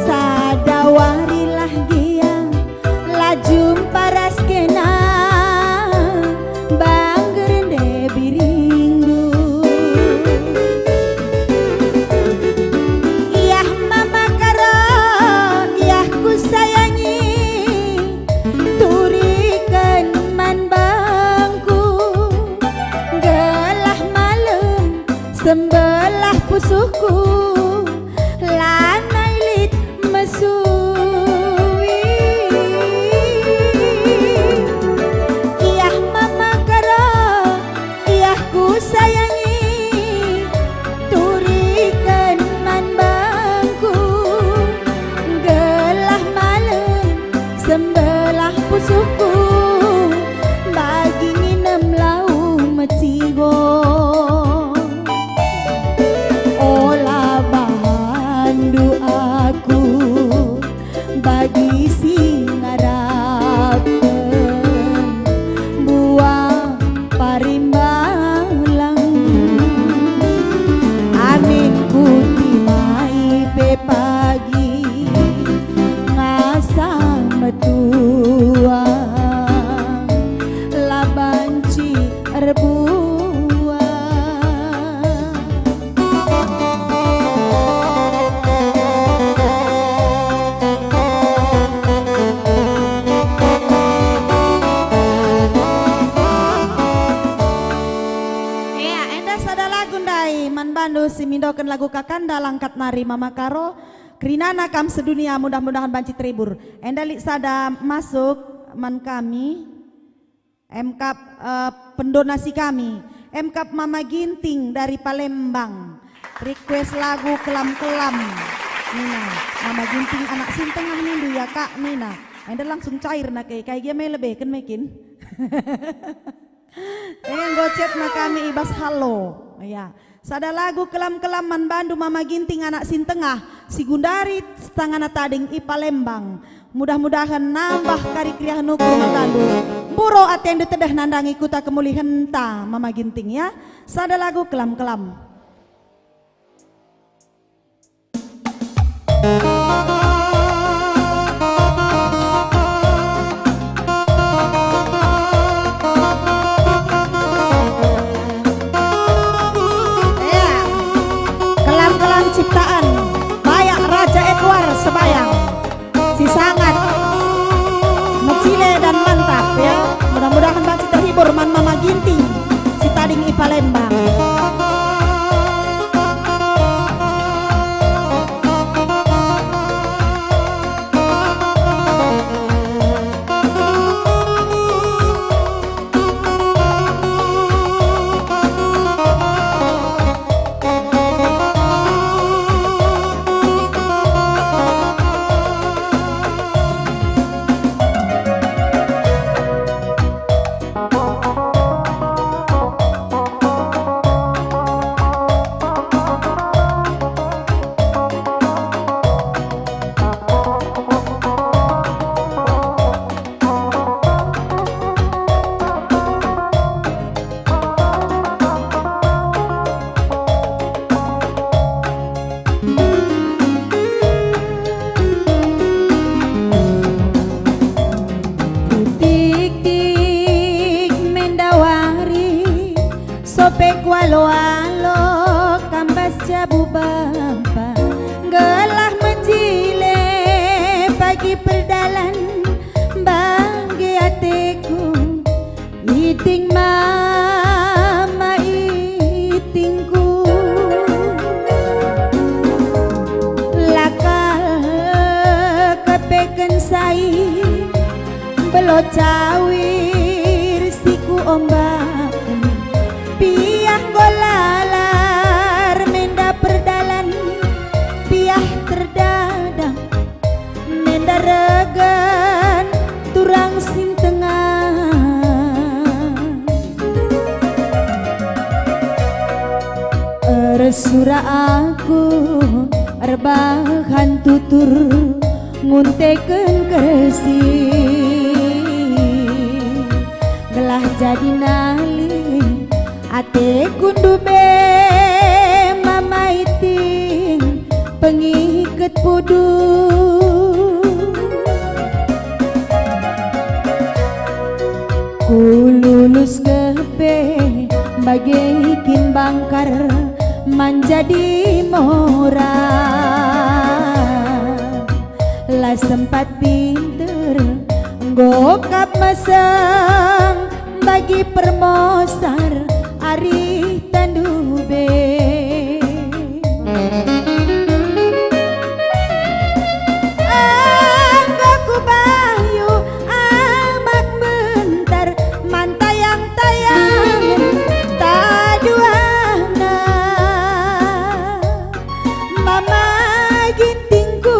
sadawarilah dia lajum paras kena banggerende biringdu iyah mama karo iyah ku sayangi turikan man bangku gelah malam sembelah pusuhku lanai lit mesui iyah mama karo iyah ku sayangi turikan man bangku gelah malam sembelah pusuhku bagi nginem lau mecigo olah bandu aku bagi singarapen buah parimbalang amin kutimai pe pagi ngasa metua labanci rebuah iya enda sada lagu ndai man bandu simindoken lagu kakanda langkat nari mama karo Krinana kam sedunia mudah-mudahan banci tribur. Endalik sada masuk man kami MKAP pendonasi kami MKAP Mama Ginting dari Palembang request lagu kelam-kelam Nina Mama Ginting anak sintengah nindu ya kak Nina enda langsung cair nak kayak dia lebih kan mekin gocet na kami ibas halo ya sada lagu kelam-kelam man bandu Mama Ginting anak sintengah si Gundari setengah tading i Palembang mudah-mudahan nambah kari kriah nukur mandandu buro ateng tedah nandangi kuta kemuli henta Mama Ginting ya sada lagu kelam-kelam ciptaan Bayak Raja Edward Sebayang si sangat mecile dan mantap ya mudah-mudahan banci terhibur man Mama Ginting si tading i Palembang sopek walo-walo kambas jabu bampa gelah mencile pagi perdalan bangge ateku iting mama itingku lakal kepeken sai belo cawir siku ombak piah golalar menda perdalan piah terdadang menda regan turang sintengah resura aku erbahan tutur ngunteken keresi gelah jadi nali ate kundu be mama iting pengiket pudu ku lulus kepe bagaikin bangkar menjadi mora lah sempat pinter gokap meseng bagi permosar ari tandube anggoku bayu amat bentar mantayang-tayang taduana mama gintingku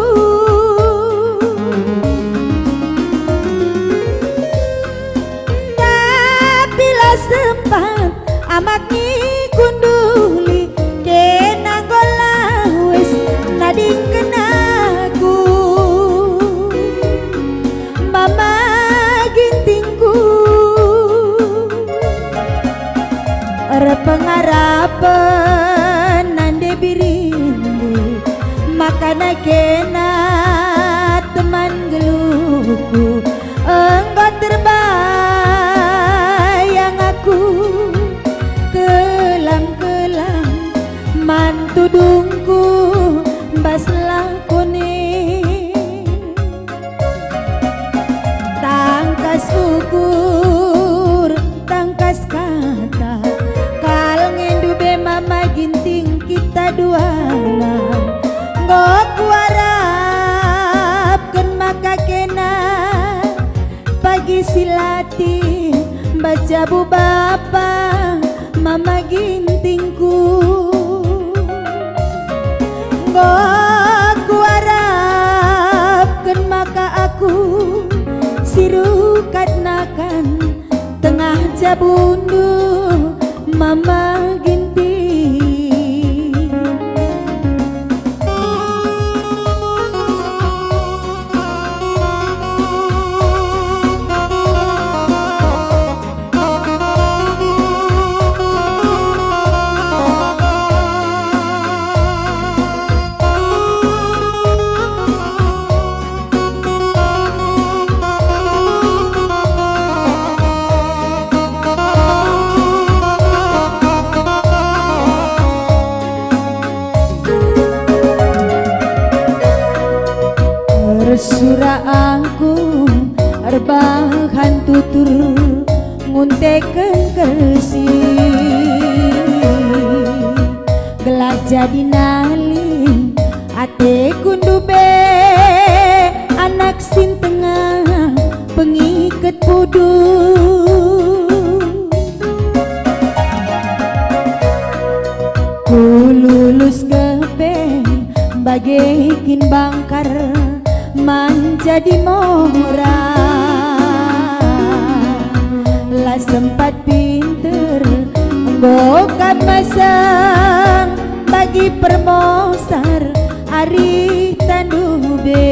sempat amat ni kunduli kena gola wis nading kenaku mama gintingku repengarapan nande birindu makana kena teman geluku engkau terbayang aku kelam-kelam mantudungku bas lakone tangkas ukur tangkas kata kal ngendu be mama ginting kita duana ngok warapkeun maka kena pagi silati baca bu bapa mama gintingku ngok warapkeun maka aku sirukat nakan tengah jabundu mama ginting Sura aku erbahan tutur ngunteken kersi gelah jadi nali ate kundu be anak sin tengah pengiket pudu ku lulus kepe bagaikin bangkar menjadi mora lah sempat pinter bokap masang bagi permosar ari tandube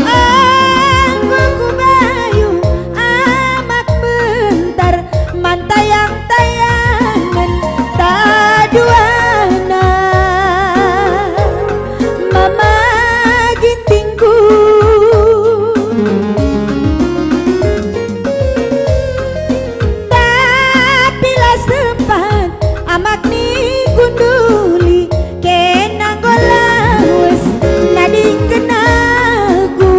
anggoku bayu amat bentar mantayang-tayangan taduana mama gintingku tapi lah sempat amak ni gunduli kena golas nading kenaku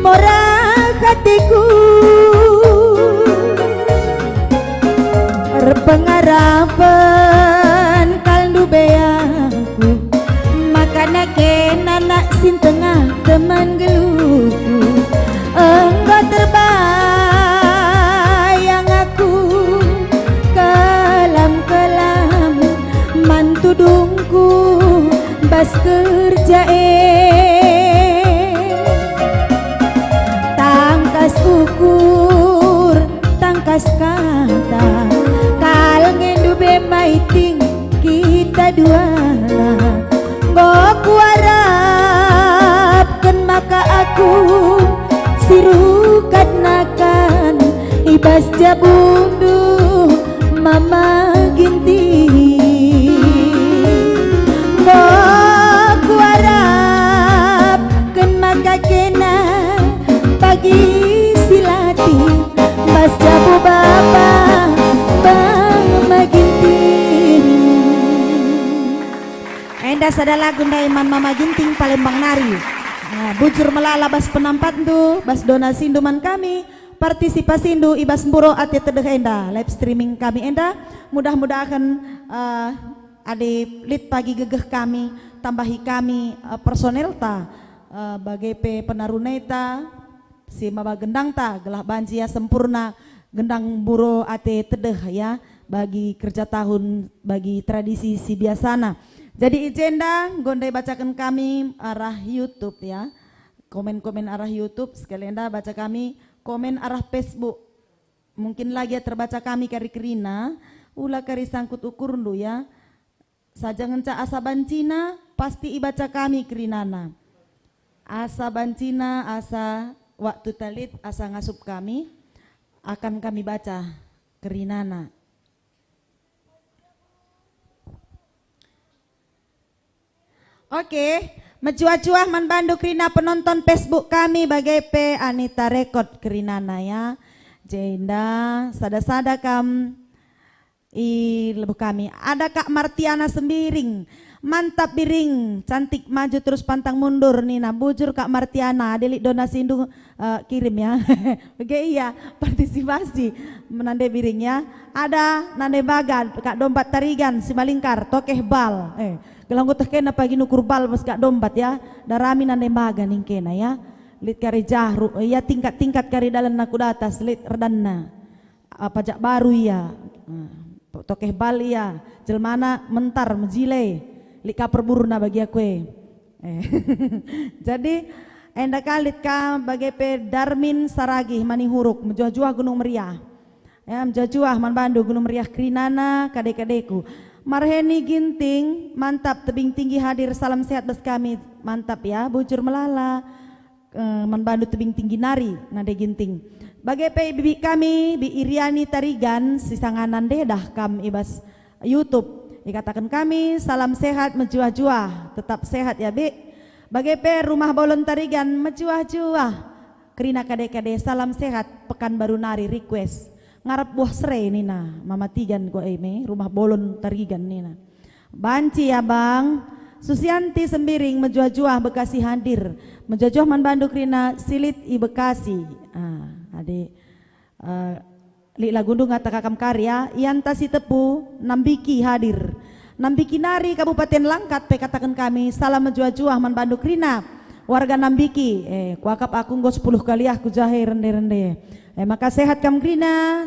mora hatiku repengarapan kaldu beaku makana kena nak sin tengah teman geluku engkau terbayang aku kelam-kelam mantudungku bas kerjae tangkas ukur tangkas kata kal ngendu be maiting kita dua ngok warapkeun sirukat nakan ibas jabundu mama ginti aku harap ken maka kena pagi silati bas jabu bapa mama ginti enda sadala gundai man mama ginting Palembang nari. Nah, bujur melala bas penampat du, bas donasi induman kami, partisipasi indu ibas mburo ati tedeh enda, live streaming kami enda, mudah-mudahan adi lit pagi gegeh kami, tambahi kami personel ta, bagai penaruneta, si maba gendang ta, gelah banjia sempurna, gendang buro ati tedeh ya, bagi kerja tahun, bagi tradisi si biasana. Jadi agenda gondai bacakan kami arah YouTube ya. Komen-komen arah YouTube sekalian dah baca kami komen arah Facebook. Mungkin lagi ya terbaca kami kari kerina ulah kari sangkut ukur dulu ya. Saja ngenca asa bancina pasti ibaca kami kerinana. Asa bancina asa waktu talit asa ngasup kami akan kami baca kerinana. Oke, mencuah-cuah man bandu kerina penonton Facebook kami bagai P Anita Record kerinana ya. Jenda sada-sada kam lebu kami. Ada Kak Martiana Sembiring. Mantap biring, cantik maju terus pantang mundur Nina. Bujur Kak Martiana, adelik donasi indung kirim ya. Oke iya, partisipasi menande biring ya. Ada nande bagan, Kak Dombat Tarigan, Simalingkar, Tokeh Bal. Gelang utah kena pagi nukur bal bos Kak Dombat ya. Darami nande bagan ingkena ya. Lit kari jahru, ya tingkat-tingkat kari dalam naku datas, lit redanna. Pajak baru ya. Tokeh bal ya. Jelmana mentar mejile. Lika perburuna bagi aku jadi enda kalit ka bagi pe Darmin Saragih Manihuruk menjuah-juah Gunung Meriah ya menjuah-juah man Bandu Gunung Meriah kerinana kadek-kadeku Marheni Ginting mantap tebing tinggi hadir salam sehat bes kami mantap ya bujur melala man Bandu tebing tinggi nari nade Ginting bagi pe bibi kami Bi Iriani Tarigan sisanganan dedah kam ibas YouTube. Dikatakan kami salam sehat menjuah-juah tetap sehat ya Bi. Bagai pe rumah bolon Tarigan menjuah-juah. Kerina kade-kade salam sehat Pekanbaru nari request. Ngarap buah serai nina Mama Tigan ko eme rumah bolon Tarigan nina. Banci ya Bang. Susianti Sembiring menjuah-juah Bekasi hadir. Menjuah-juah man Bandu kerina silit i Bekasi. Adik Li Lagundung ngatakakam karya Yanta si tepu Nambiki hadir Nambiki nari Kabupaten Langkat pe katakan kami salam menjuah-juah man Bandu Krina warga Nambiki kuakap aku nggo 10 kali aku jahe rende-rende maka sehat kam Krina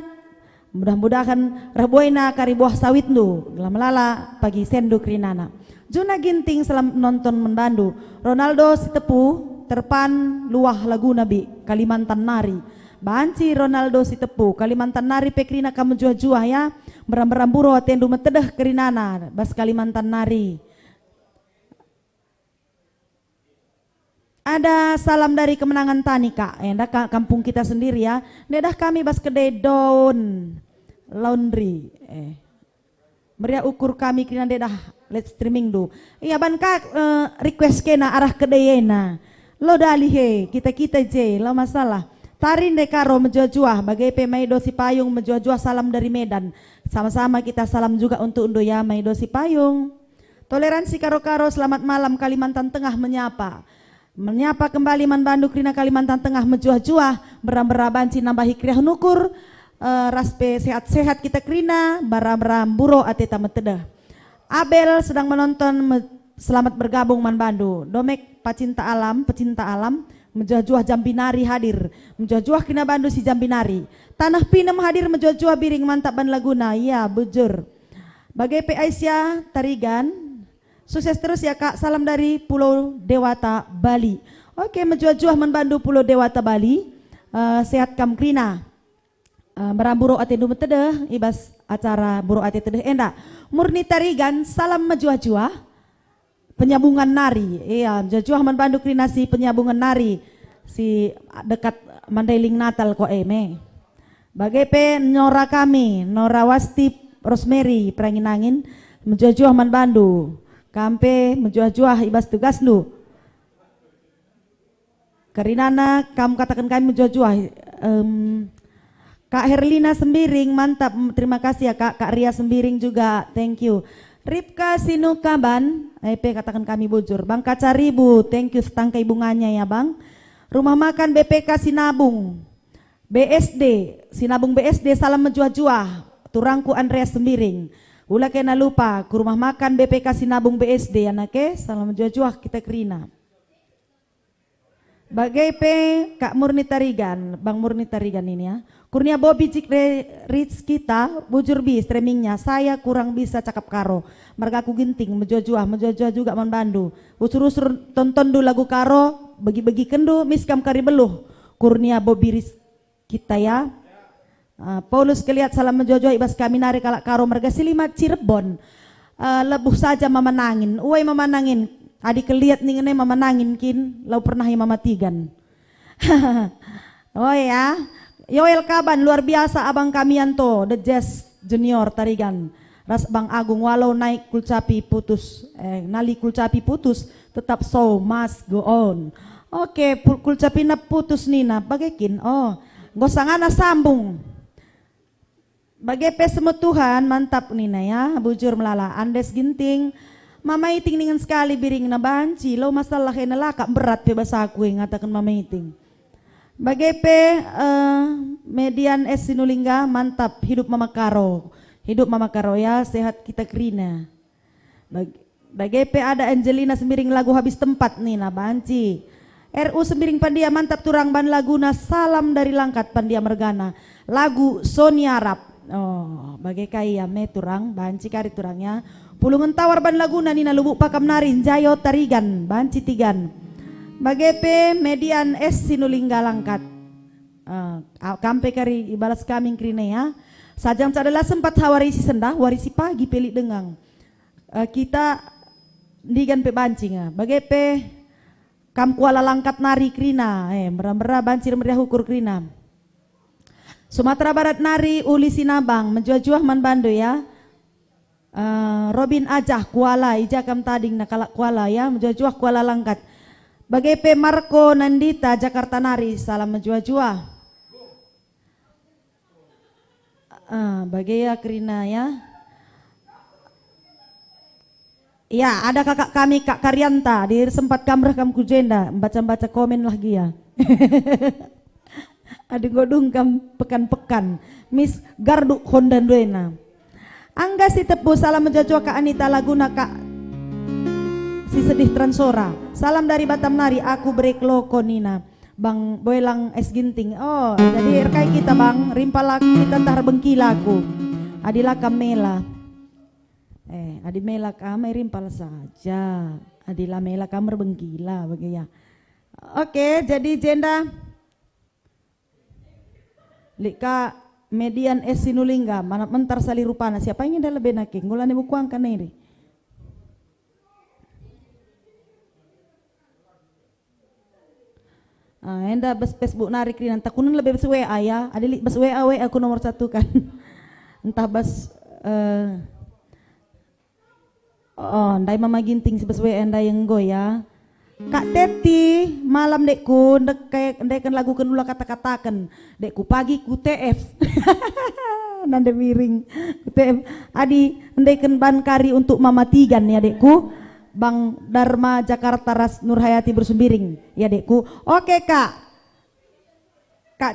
mudah-mudahan reboina kari buah sawit nu melala pagi sendu Krinana Juna Ginting salam nonton man Bandu Ronaldo si tepu terpan luah lagu nabi Kalimantan nari Banci Ronaldo si tepu Kalimantan nari pekrina kamu juah-juah ya meram-meram buro atendu metedeh kerinana bas Kalimantan nari. Ada salam dari Kemenangan Tani Kak endah kampung kita sendiri ya dedah kami bas kedai Daun Laundry meriah ukur kami kena dedah live streaming do iya ban Kak request kena arah kedayena lo dali he kita je lo masalah Tarin dekaro menjuah-juah bagai pe Maido Sipayung menjuah-juah salam dari Medan. Sama-sama kita salam juga untuk Undo ya Maido Sipayung. Toleransi karo-karo selamat malam Kalimantan Tengah menyapa. Menyapa kembali man Bandu Krina Kalimantan Tengah menjuah-juah beram-berabanci nambahi kriah nukur raspe sehat-sehat kita Krina baram-ram buro ateta metedeh. Abel sedang menonton selamat bergabung man Bandu. Domek pecinta alam menjuah-juah Jambinari hadir menjuah-juah Kina Bandu si Jambinari Tanah Pinem hadir menjuah-juah Biring mantap ban Laguna iya bujur bagai P Aisyah Tarigan sukses terus ya Kak salam dari Pulau Dewata Bali oke menjuah-juah man Bandu Pulau Dewata Bali sehat kam Krina meramburo atendu metedeh ibas acara buro ate tedeh enda Murni Tarigan salam menjuah-juah penyambungan nari iya jajuah man Bandu krinasi penyambungan nari si dekat Mandailing Natal ko eme. Bagai Nora kami, Nora Wasti Rosemary Pranginangin, menjuah-juah man Bandu. Kampe menjuah-juah ibas tugas lu. Karinana kamu katakan kami menjuah-juah. Kak Herlina Sembiring, mantap, terima kasih ya Kak. Kak Ria Sembiring juga, thank you. Ripka Sinukaban, katakan kami bujur. Bang Kacaribu, thank you setangkai bunganya ya Bang. Rumah makan BPK Sinabung, BSD, Sinabung BSD, salam menjuah-juah. Turangku Andreas Sembiring. Ula kena lupa, ke rumah makan BPK Sinabung BSD anake, salam menjuah-juah kita kerina. Bagai Kak Murni Tarigan, Bang Murni Tarigan ini ya. Kurnia Bobby Rich kita, bujur bi streamingnya, saya kurang bisa cakap karo. Margaku ginting, menjuah-juah juga man Bandu. Usur-usur tonton dulu lagu karo, bagi-bagi kendu, miskam kari beluh. Kurnia Bobby Rich kita ya. Paulus kelihat salam menjuah-juah ibas kami nari kalak karo marga Silima Cirebon. Lebuh saja memenangin, uai memenangin. Adik kelihat nih ngene memenangin kin, lau pernah yang mamatigan. Oh ya. Yoel Kaban luar biasa abang kamianto, The Jazz Junior Tarigan. Ras Bang Agung walau naik kulcapi putus, nali kulcapi putus, tetap so must go on. Oke, kulcapi na putus nina, bagaikin. Oh, gosangana sambung. Bagai pesemu Tuhan, mantap nina ya, bujur melala. Andes ginting, mama iting dengan sekali biring na banci, lo masalah kena laka berat bebas aku yang ngatakan mama iting. Bagai Median S Sinulingga, mantap, hidup Mama Karo ya, sehat kita kerina. Bagai ada Angelina Sembiring lagu habis tempat nih nah banci. RU Sembiring Pandia mantap turang ban laguna, salam dari Langkat Pandia Mergana. Lagu Sonia Arab. Oh, bagai kaya me turang banci kari turangnya. Pulungan tawar ban laguna nina lubuk pakam narin Jayo Tarigan banci tigan. Bagai Median S Sinulingga Langkat. Kampe kari ibalas kami krine ya. Sajang sadalah sempat hawarisi sendah, warisi pagi pelik dengang. Kita digan pe bancing ya. Bagai kam kuala Langkat nari krina, merah-merah bancir meriah ukur krina. Sumatera Barat nari uli Sinabang, menjuah-juah man Bandu ya. Robin Ajah kuala ijakam tading nakalak kuala ya, menjuah-juah kuala Langkat. Bagai Marco Nandita Jakarta Nari, salam menjuah-juah. Bagai ya Krina ya. Ya, ada kakak kami Kak Karyanta, di sempat kamrah kamku jenda, baca-baca komen lagi ya. Ada godung kam pekan-pekan, Miss Gardu Honda Duena. Angga si tepu, salam menjuah-juah Kak Anita Laguna Kak si sedih Transora. Salam dari Batam Nari, aku break loko Nina. Bang Boelang es ginting. Oh, jadi rekai kita Bang, rimpal kita tahar bengkilaku. Adila Kamela. Adi Mela kami rimpal saja. Adila Mela kamar bengkila bagi ya. Oke, jadi jenda Lika Median es Sinulingga, mana mentar sali rupana. Siapa yang dah lebih naking? Gulane bukuang kan ini. Enda bes Facebook narik rin, entah kuning lebih bes WA ya, ada bes WA aku nomor 1 kan, entah bes, ndai mama ginting si bes WA ndai yang go ya, Kak Teti malam dekku, ndai kan lagu kenula kata-katakan, dekku pagi ku TF, nande miring, ku TF, adi ndai kan ban kari untuk mama tigan ya dekku. Bang Dharma Jakarta Ras Nurhayati Bersembiring ya dekku. Oke Kak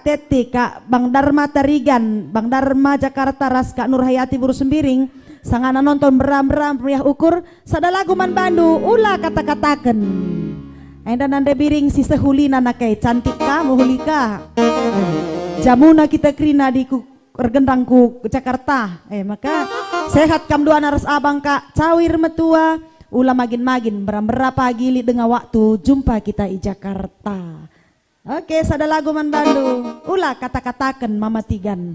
Teti, Kak Bang Dharma Tarigan, Bang Dharma Jakarta Ras Kak Nurhayati Bersembiring, sangana nonton beram-beram meriah ukur sada lagu man Bandu ulah kata-katakan. Enda nande biring si sehulina nakai cantik ka muhulika. Jamuna kita krina di regendangku Jakarta. Maka sehat kam dua naras abang Kak cawir metua. Ulah magin-magin berapa gili dengan waktu jumpa kita di Jakarta. Oke, sada lagu man Bandu. Ulah kata-katakan Mama Tigan.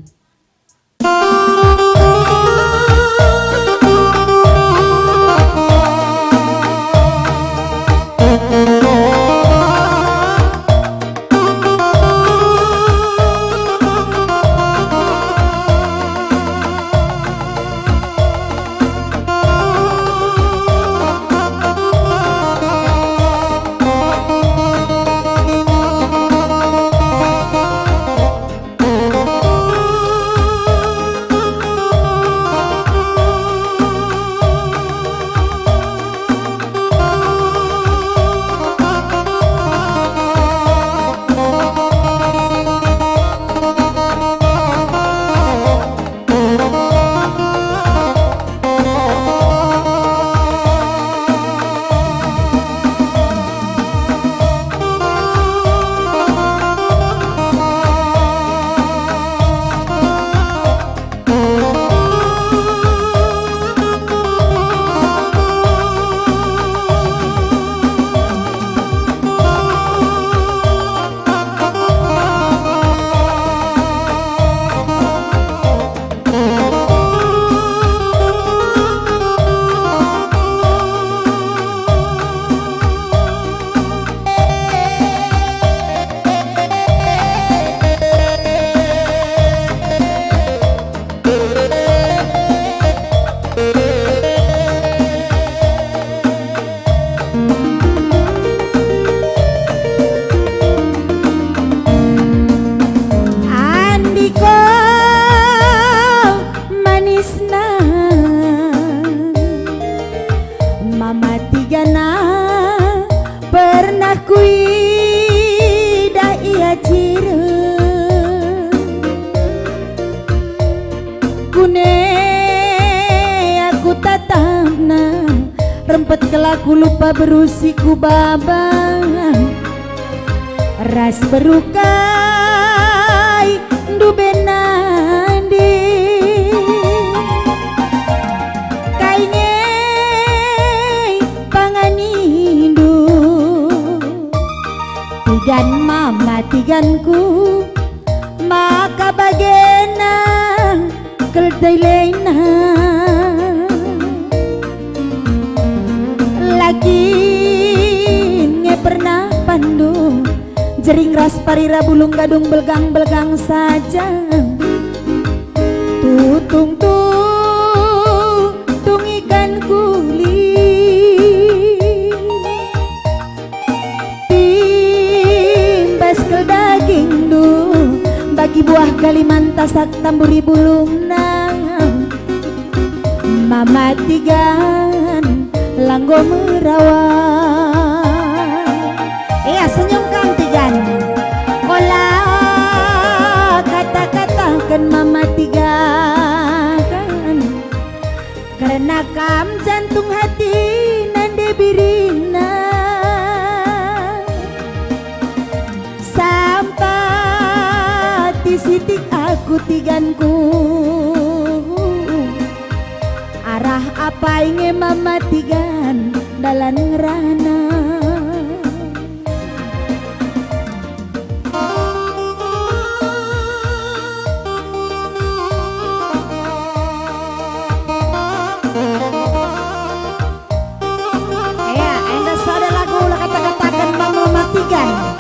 ku lupa berusiku babang ras berukai du benandi kainge panganindu tigan mama tiganku maka bagena keldailena lagi nge pernah pandu jering ras parira bulung gadung belgang-belgang saja tutung tung ikan kuli timbas ke daging du bagi buah Kalimantan sak tamburi bulung nang mama tigan langgo merawat iya senyum kang tigan olah kata-katakan mama tigan karena kam jantung hati nande birina sampai sitik aku tiganku arah apa inge mama tigan dalan ngerana ya enda sada lagu ulah kata-katakan mama tigan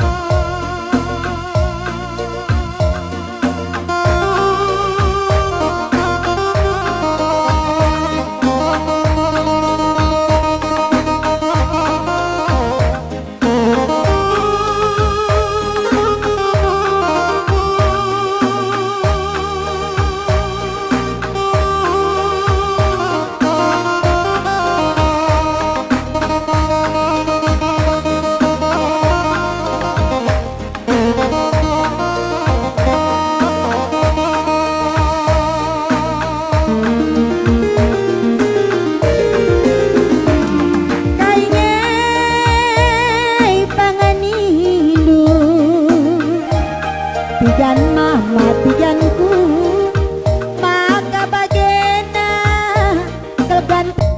tigan mama tiganku maka bagena tergantung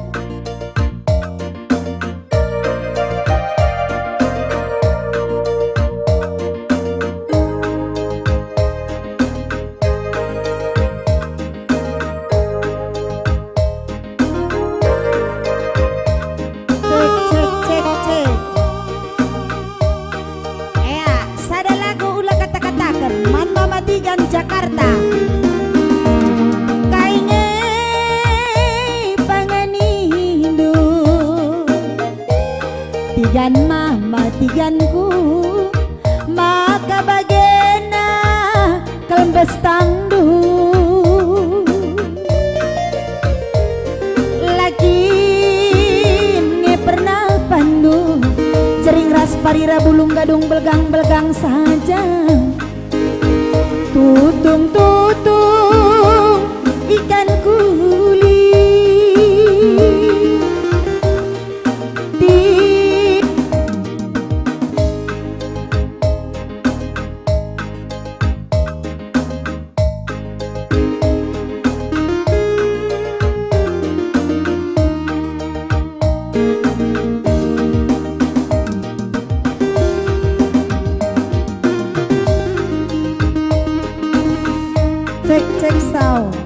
cek ya sada lagu ulah kata-katakan man mama tigan Jakarta kainge panganindu tigan mama tiganku maka bagena kelembes tangdu lagi nge pernah pandu jering ras parira bulung gadung belgang-belgang saja tutung ikan kuli cek sound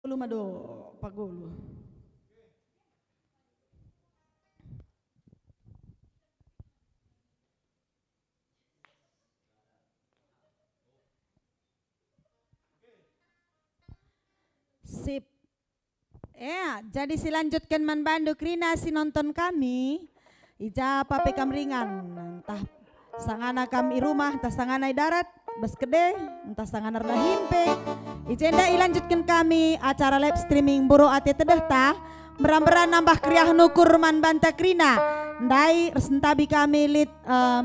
Gulu mado, Pak Gulu. Sip. Ya, jadi silanjutkan manbandu krina si nonton kami. Ija pape kam ringan. Entah sangana kami rumah, entah sangana darat, bas kede, entah sangana himpe. Ijenda ilanjutkan kami acara live streaming buru ate tedehta. Meram-meram nambah kriah nukur man banta krina. Ndai resentabi kami lit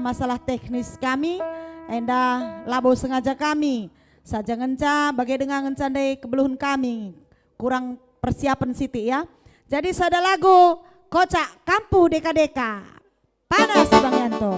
masalah teknis kami. Enda labo sengaja kami. Saja ngenca bagai dengan ngenca dari kebeluhan kami. Kurang persiapan siti ya. Jadi sada lagu kocak kampuh deka-deka. Panas Bang Yanto.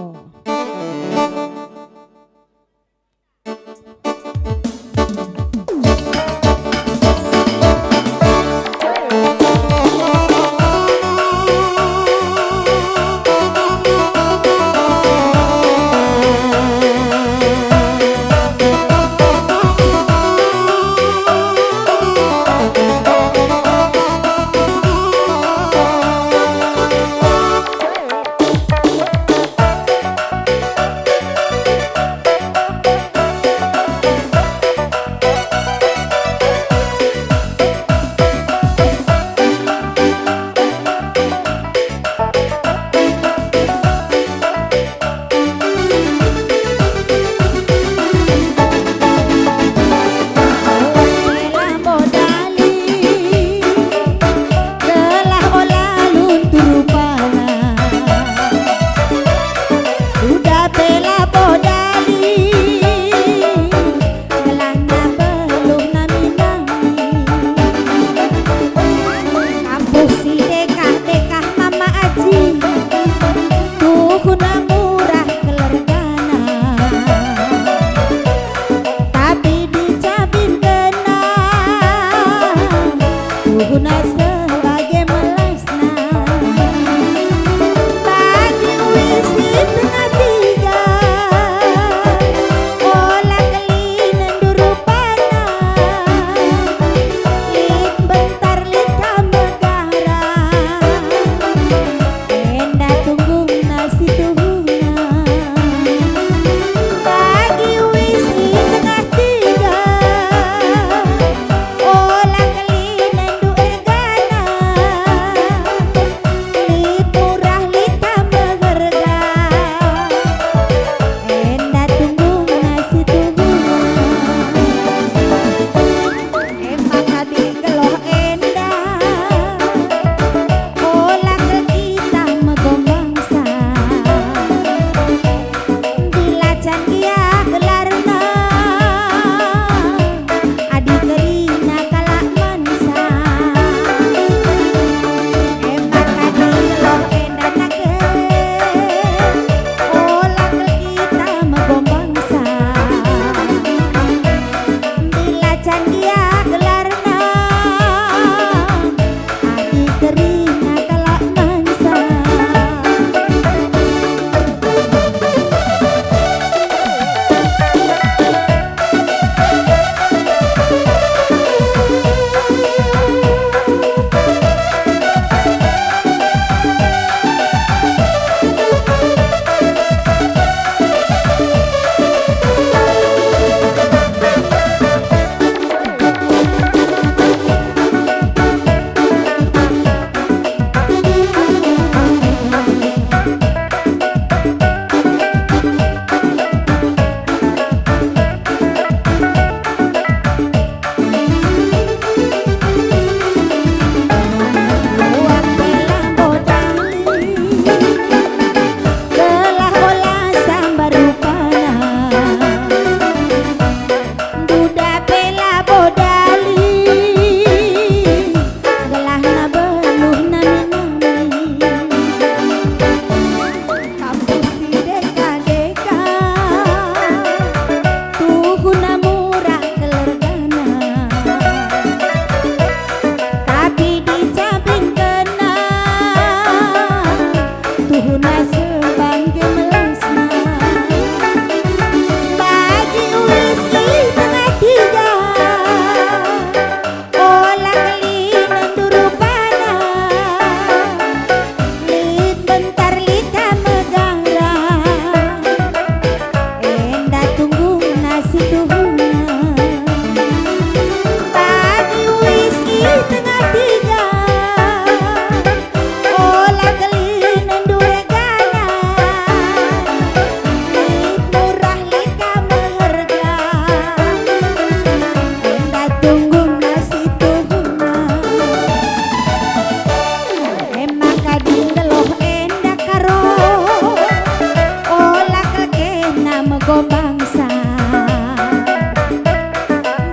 megom bangsa.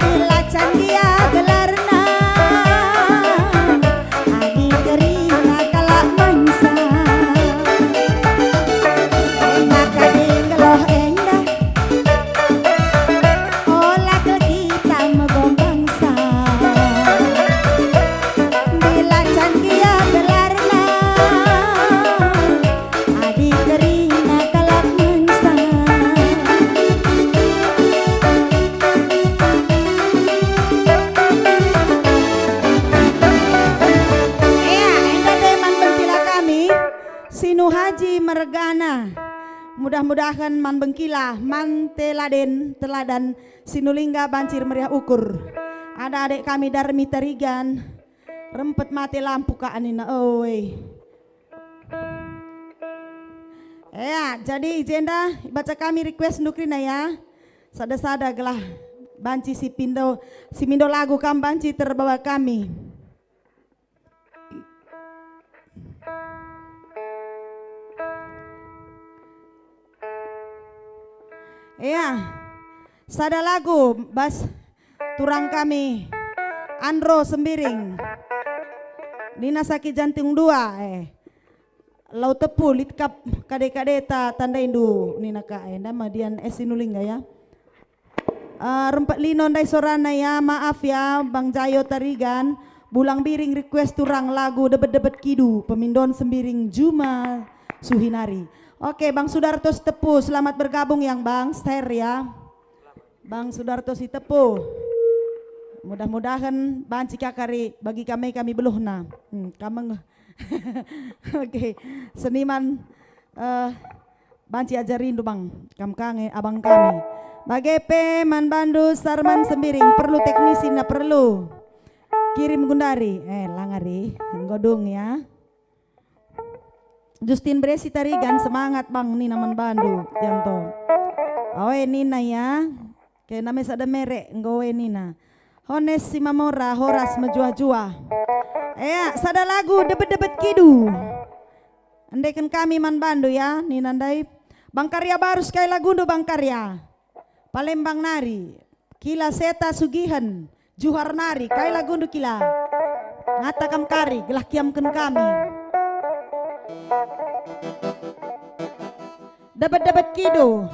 Bila candia gelarna adi kerina kalak mansa. Enggak kading geloh endah olah ke kita megom bangsa. Bila candia gelarna adi kerina kalak mansa. Enda teman bengkila kami Sinu Haji Mergana. Mudah-mudahan man bengkila, man teladan sinulingga bancir meriah ukur. Ada adik kami Darmi Tarigan, rempet mati lampu ka anina oi. Ya, jadi jenda baca kami request nukrina ya. Sada-sada gelah banci si mindo lagu kam banci terbawa kami. Ya, sada lagu bas turang kami Andro Sembiring Nina Saki Jantung 2 Lau tepu litkap kade-kadeta tanda indu Nina ka nama dian esinulingga ya. Rempet linon dai sorana ya, maaf ya Bang Jayo Tarigan. Bulang biring request turang lagu debet-debet kidu Pemindon Sembiring Juma Suhinari. Oke, Bang Sudarto Tepu, selamat bergabung yang Bang, share ya. Bang Sudarto Tepu. Mudah-mudahan banci kakari bagi kami beluhna. Kameng. Oke, seniman banci ajarin Bang, kange abang kami. Bagepe Man Bandu Sarman Sembiring, perlu teknisi na perlu. Kirim Gundari, langari, godung ya. Justin Bresi Tarigan, semangat Bang Nina Man Bandu janto. Awe Nina ya. Kayak namanya sada merek nggawe Nina. Hones Simamora Horas Menjua-jua. Sada lagu debet-debet kidu. Andaikan kami Man Bandu ya, Nina andai. Bang Karya baru sekali lagu do Bang Karya. Palembang Nari. Kila Seta Sugihan. Juhar Nari, kai lagu do kila. Ngatakam kari, gelah kiamkan kami. Dapat kido.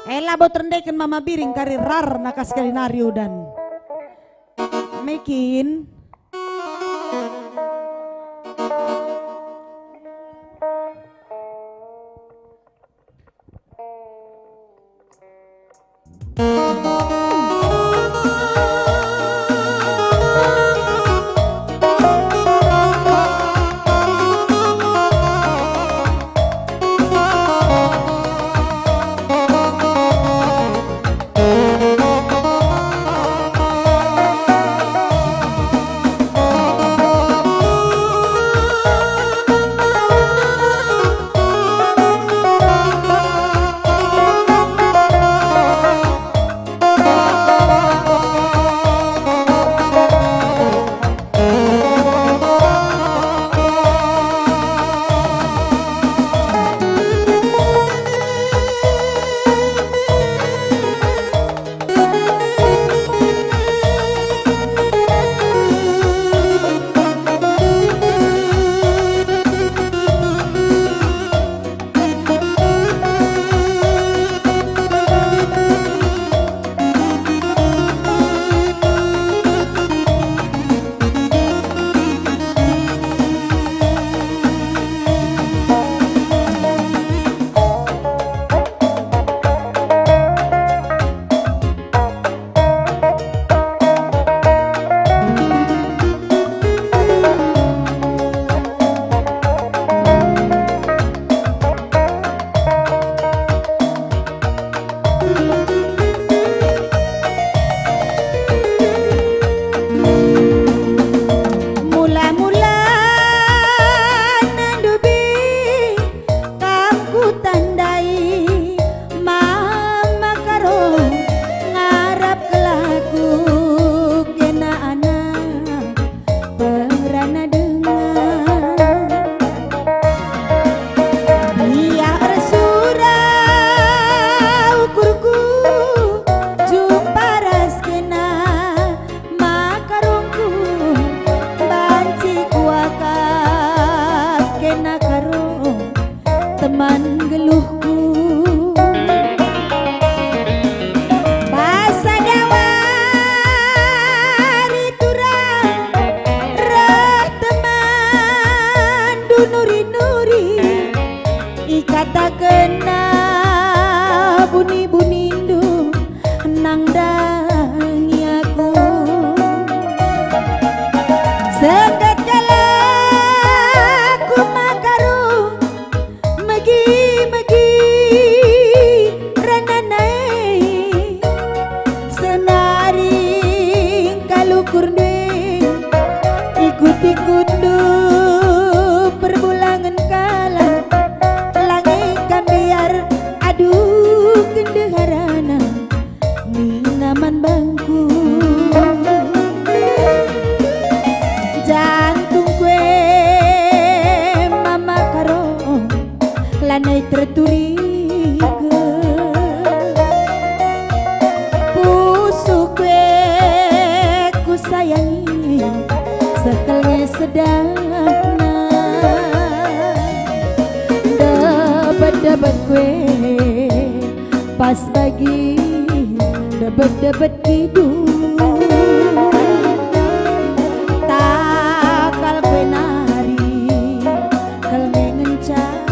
Ela bot rendekan mama biring kari rar nakas kali nari udan. Mekin. sedapna dapat kue pas bagi dapat kidul takal kue nari kal mengencang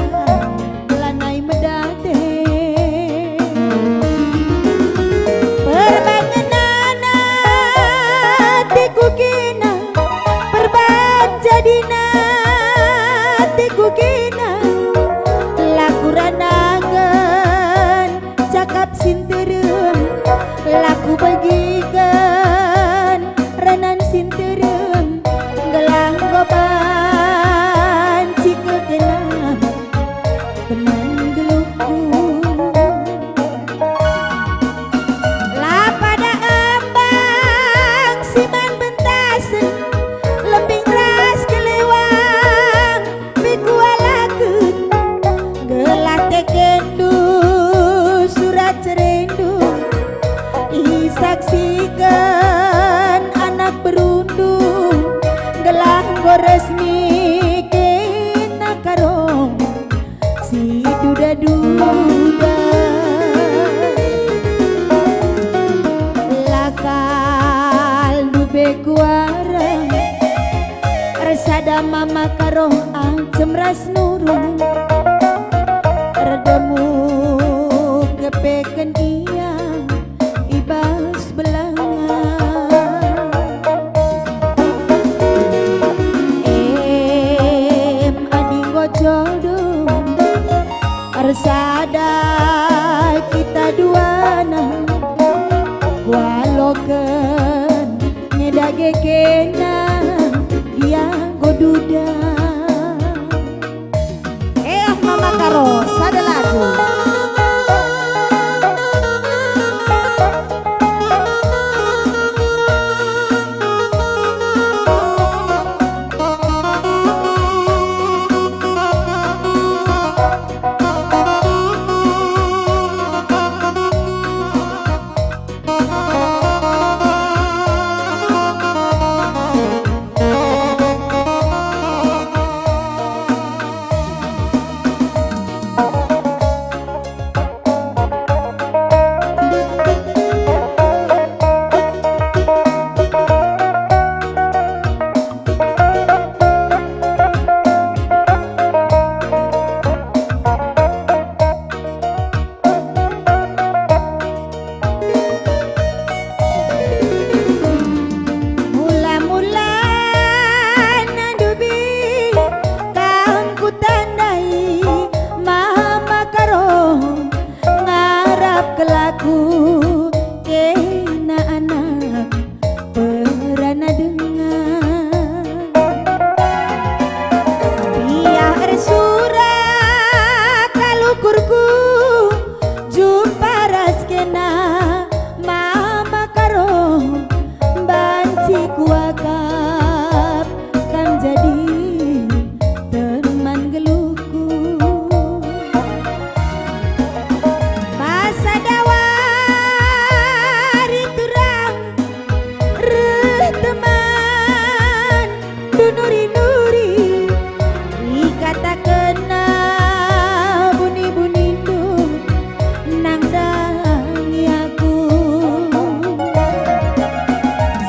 lanai medade perbangenana tiku kina perban jadina tiku kina laku ranagan cakap sinterem laku bagikan ranan sinterem gelah goban cikal kenang teman geluhku lah pada ambang siman bentasen lembing ras kelewang bikualakeun gelah tekendu surat cerendu isaksikan anak berundung gelah resmi kena karong si duda-duda lakal dube kuarang resada mama karo ancem ras nurung redemu kepeken iya ibas belanga adinggo jodoh resada kita duana kualoken nyedage kena yang goduda mama karo sada lagu kelaku kena anak perana dengar biar surat kalukurku jumpa ras kena mama karo banci kuakap kan jadi teman geluhku nuri-nuri ikata kena buni-bunindu nang dangi aku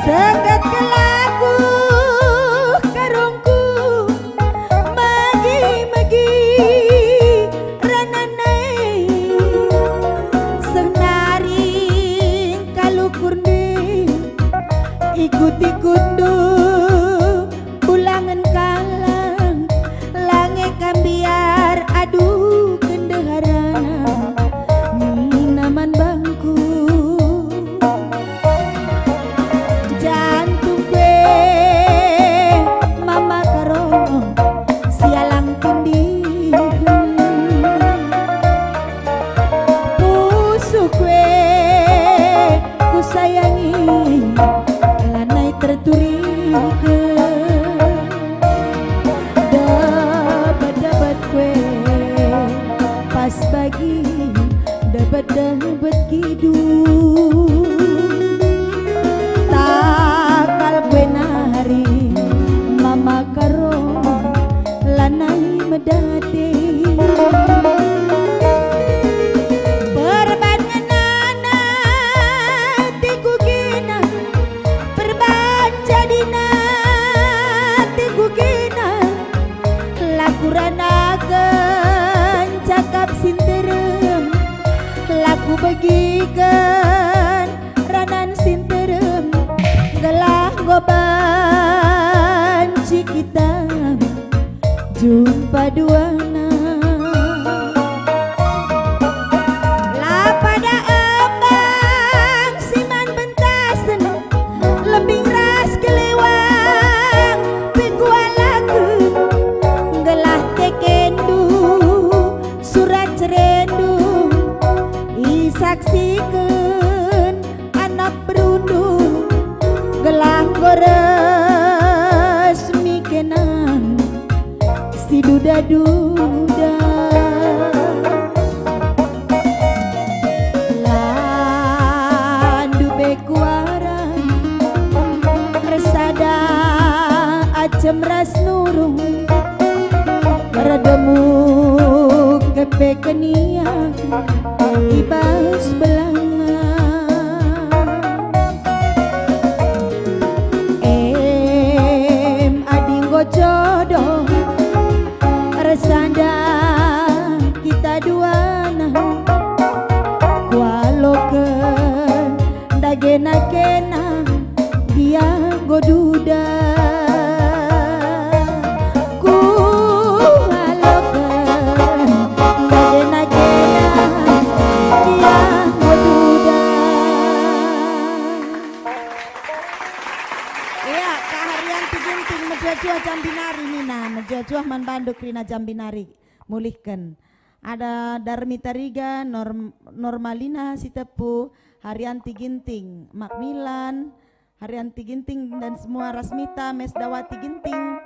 sekat kelaku karongku magi-magi rananai senaring kalukurni ikuti kundu ulangan kalang lange kambiar aduh kendeharana minaman bangku jantung gue mama karo sialang pendihan pusuk gue ku sayangi lanai terturikan pas bagi dapat kidul takal kue nari mama duana lah pada abang siman bentasen lebing ras kelewang pekualakeun gelah tekendu surat cerendu isaksikeun anak berundung gelah gores mikenan si duda-duda landu bekuaran resada acem ras nurung redemu kepe keniang ibas belanga adinggo jodoh resanda kita duana kualokeun dagena kena dia goduda kualokeun dagena kena dia goduda. Iya, Kak Haryanti Ginting Mejuah Jambinari Nina, Mejuah Man Bandung Krina Jambinari mulihkan. Ada Darmita Riga, Normalina Sitepu, Haryanti Ginting, Makmilan, Haryanti Ginting dan semua Rasmita, Mesdawati Ginting,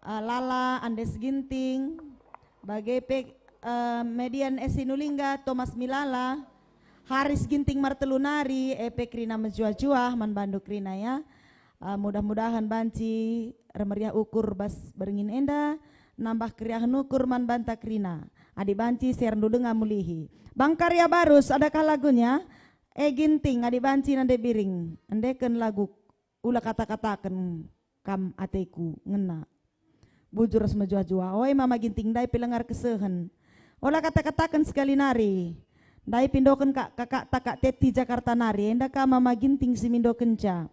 Lala, Andes Ginting, Bagepe, Median Esinulingga, Thomas Milala, Haris Ginting Martelunari, Epe Krina Mejuah Man Bandung Krina ya. Mudah-mudahan banci remeriah ukur bas beringin enda nambah kriahan ukur man banta krina adi banci serdu denga mulihi Bang Karya Barus adakah lagunya Ginting adi banci nande biring andeken lagu ulah kata-katakan kam ateku ngena bujur semejua-jua oi mama Ginting dai pilengar kesehen ulah kata-katakan sekali nari dai pindoken kakak takak teti Jakarta nari enda ka mama Ginting simindo kenca.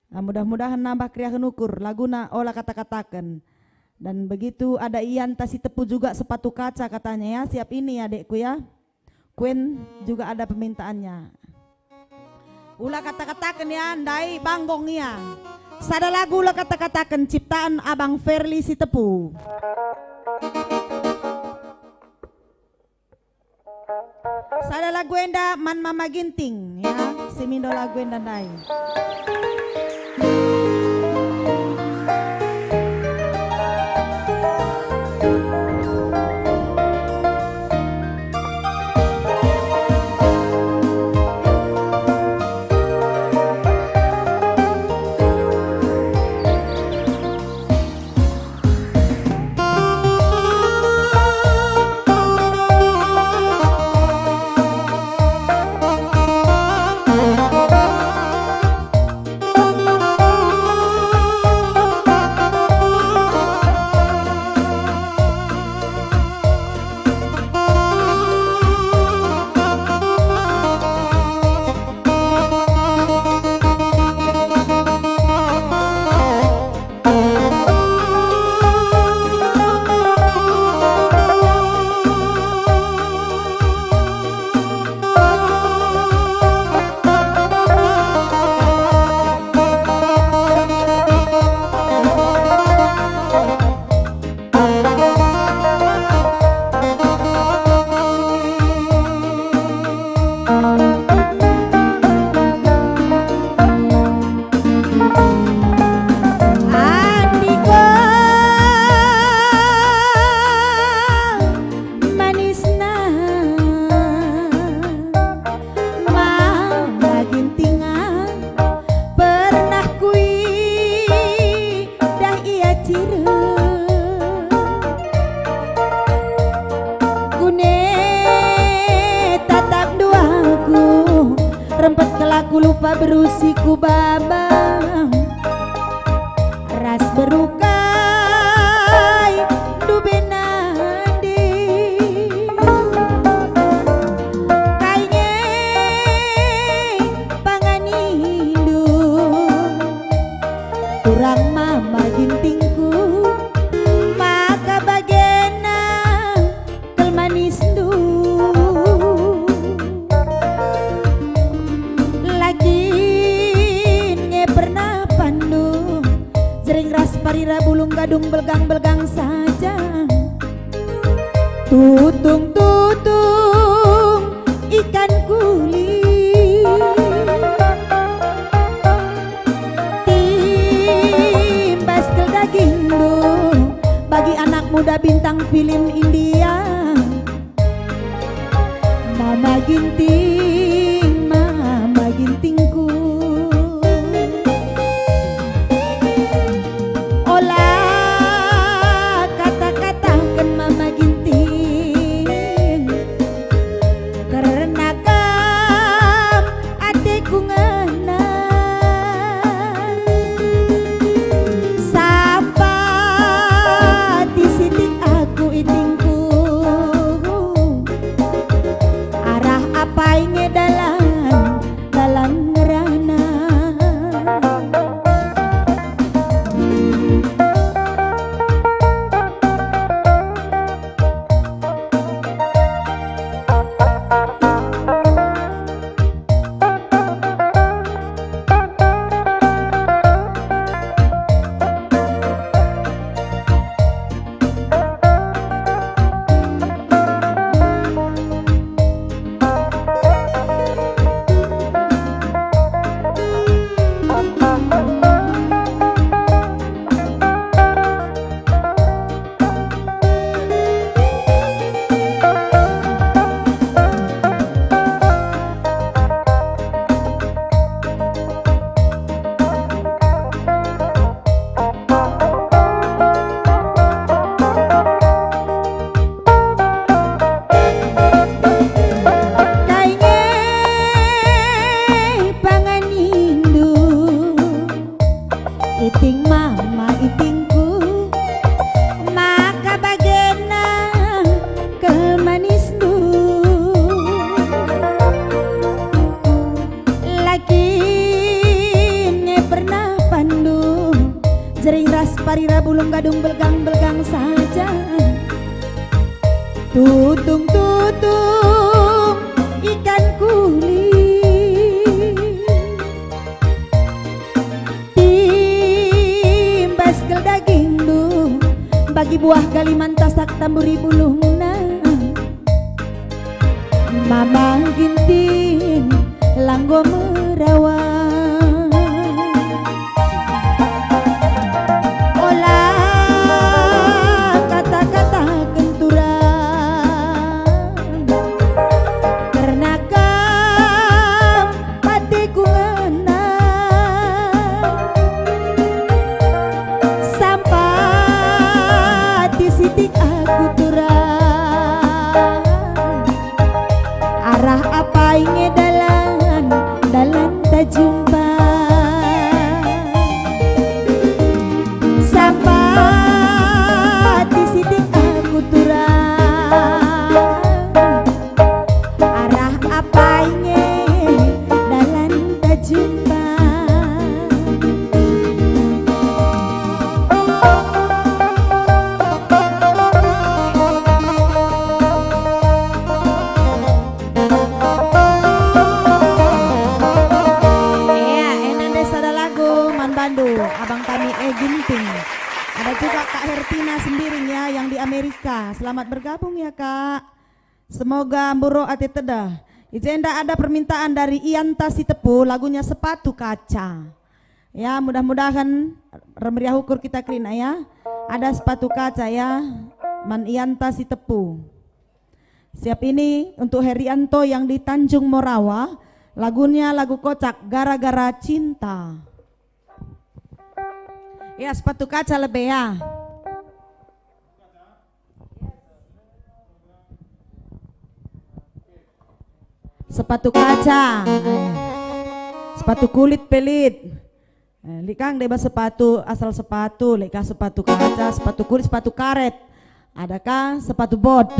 Nah, mudah-mudahan nambah kriahan ukur laguna olah kata-katakan dan begitu ada Ian Tasi Tepu juga sepatu kaca katanya ya siap ini adekku ya Queen juga ada permintaannya ulah kata-katakan ya ndai banggong ya sada lagu ulah kata-katakan ciptaan Abang Ferli Si Tepu sada lagu enda man mama Ginting ya simindo lagu enda ndai. Ku lupa berusiku babang ras berukai dubenandi kayaknya panganilu kurang mama gintingku maka bagai parira bulung gadung belgang-belgang saja. Tutung-tutung ikan kuli, timbas ke daging lu bagi anak muda bintang film India. Mama gintingku, olah kata-katakan mama ginting, karena kam adekku ngana sampai di sitik aku itingku. Arah apa inge dalan ngerana. Iting mama itingku, maka bagena ke manis du. Lagi ne pernah pandu, jering ras parira bulung gadung belgang-belgang saja. Tutung-tutung ikan kuli, daging lu bagi buah Kalimantan sak tamburi bulungna. Mama ginting langgo merawat, olah kata-kata kenturan, karena kam hatiku ngena sitik aku turang. Arah apa inge dalan tak jumpa. Sampai di sitik aku turang. Arah apa inge dalan tak jumpa. Abang kami Ginting. Ada juga Kak Hertina sendiri ya yang di Amerika. Selamat bergabung ya Kak. Semoga mburo ati tedah. Ijenda ada permintaan dari Ianta Sitepu, lagunya Sepatu Kaca. Ya mudah-mudahan remeriah ukur kita krina ya. Ada Sepatu Kaca ya, Man Ianta Sitepu. Siap ini untuk Herianto yang di Tanjung Morawa. Lagunya lagu kocak Gara-Gara Cinta. Ya sepatu kaca lebih ya. Sepatu kaca, sepatu kulit pelit. Likang deba sepatu asal sepatu, lika sepatu kaca, sepatu kulit, sepatu karet. Adakah sepatu bot?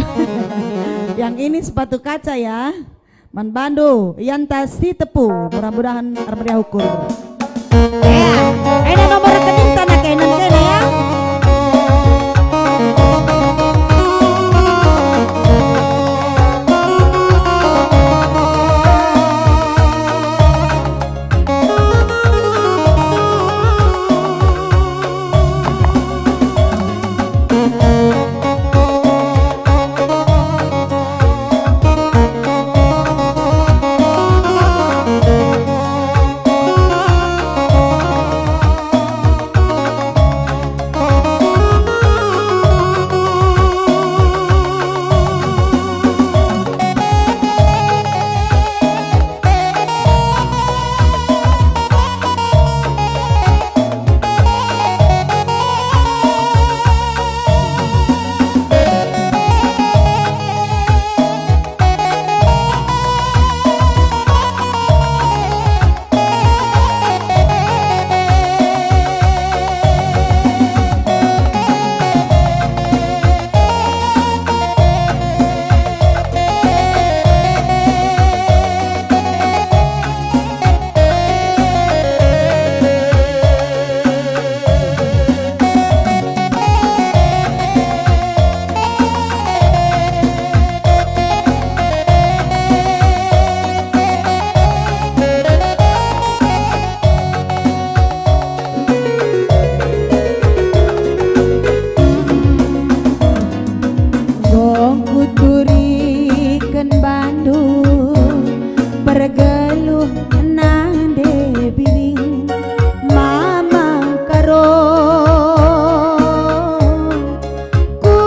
Yang ini sepatu kaca ya. Man Bandu, Ianta Sitepu, mudah-mudahan meriah ukur. Ya, ada nomor rekening tanah kenan kene ya. nande biring mamang karo ku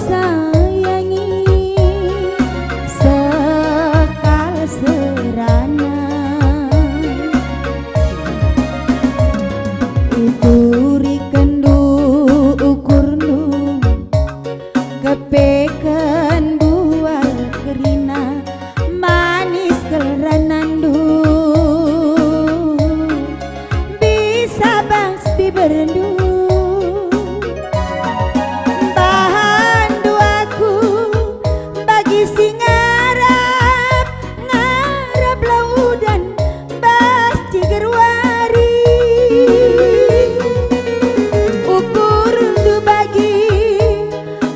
sayangi sekal serana ituri kendu ukurnu kepeken bual kerina manis keranandu bisa bangs biberendu bahan duaku bagi si ngarap ngarap laudan bas cigerwari ukur du bagi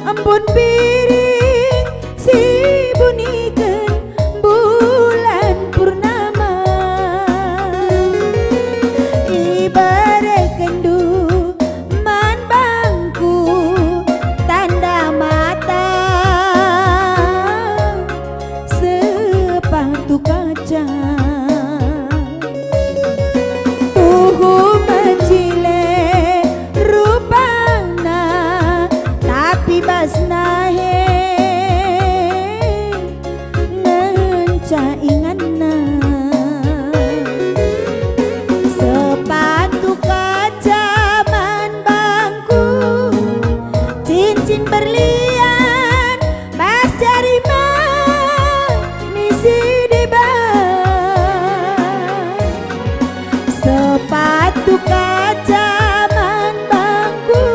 ampun piring si bunikeun bulan purnama ibarekeun du man bangku tanda mata sepatu kaca mencile rupana tapi basnahe ngenca inganna sepatu kaca man bangku cincin berlian bas jarima misi debat sepatu kaca man bangku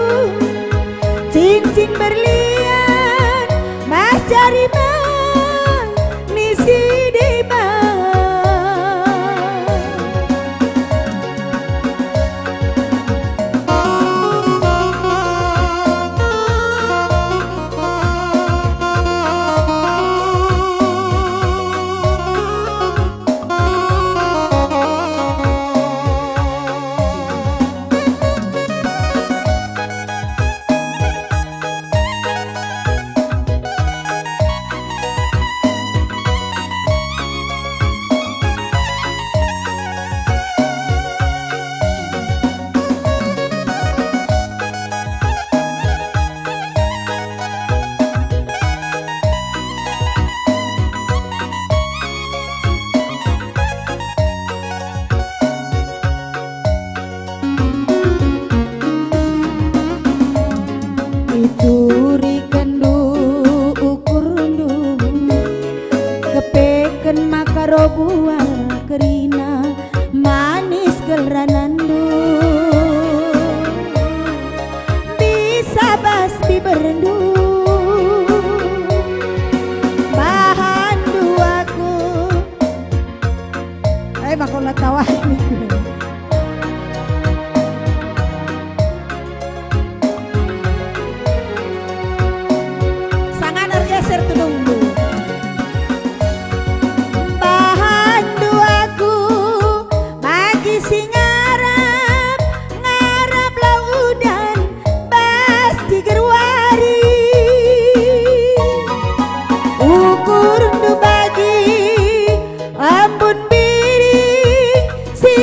cincin berlian mas jarima misi debat ituri kendu ukurundu kepeken makaro bual kerina manis geranandu bisa bas biberendu bahan duaku makola tawa geser tudungmu bahan duaku bagi si ngarap ngarap laudan bas cigerwari ukur du bagi ampun biring si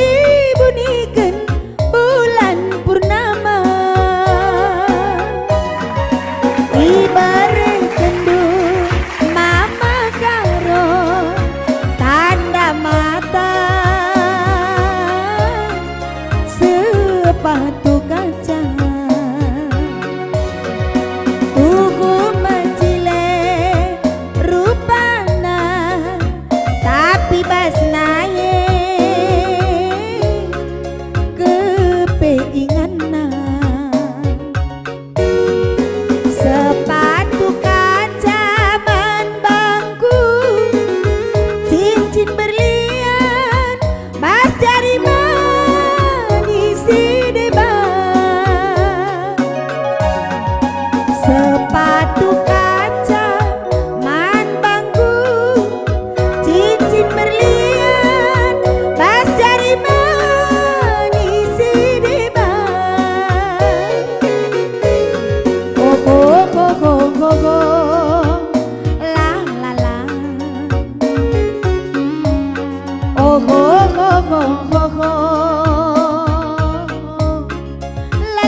La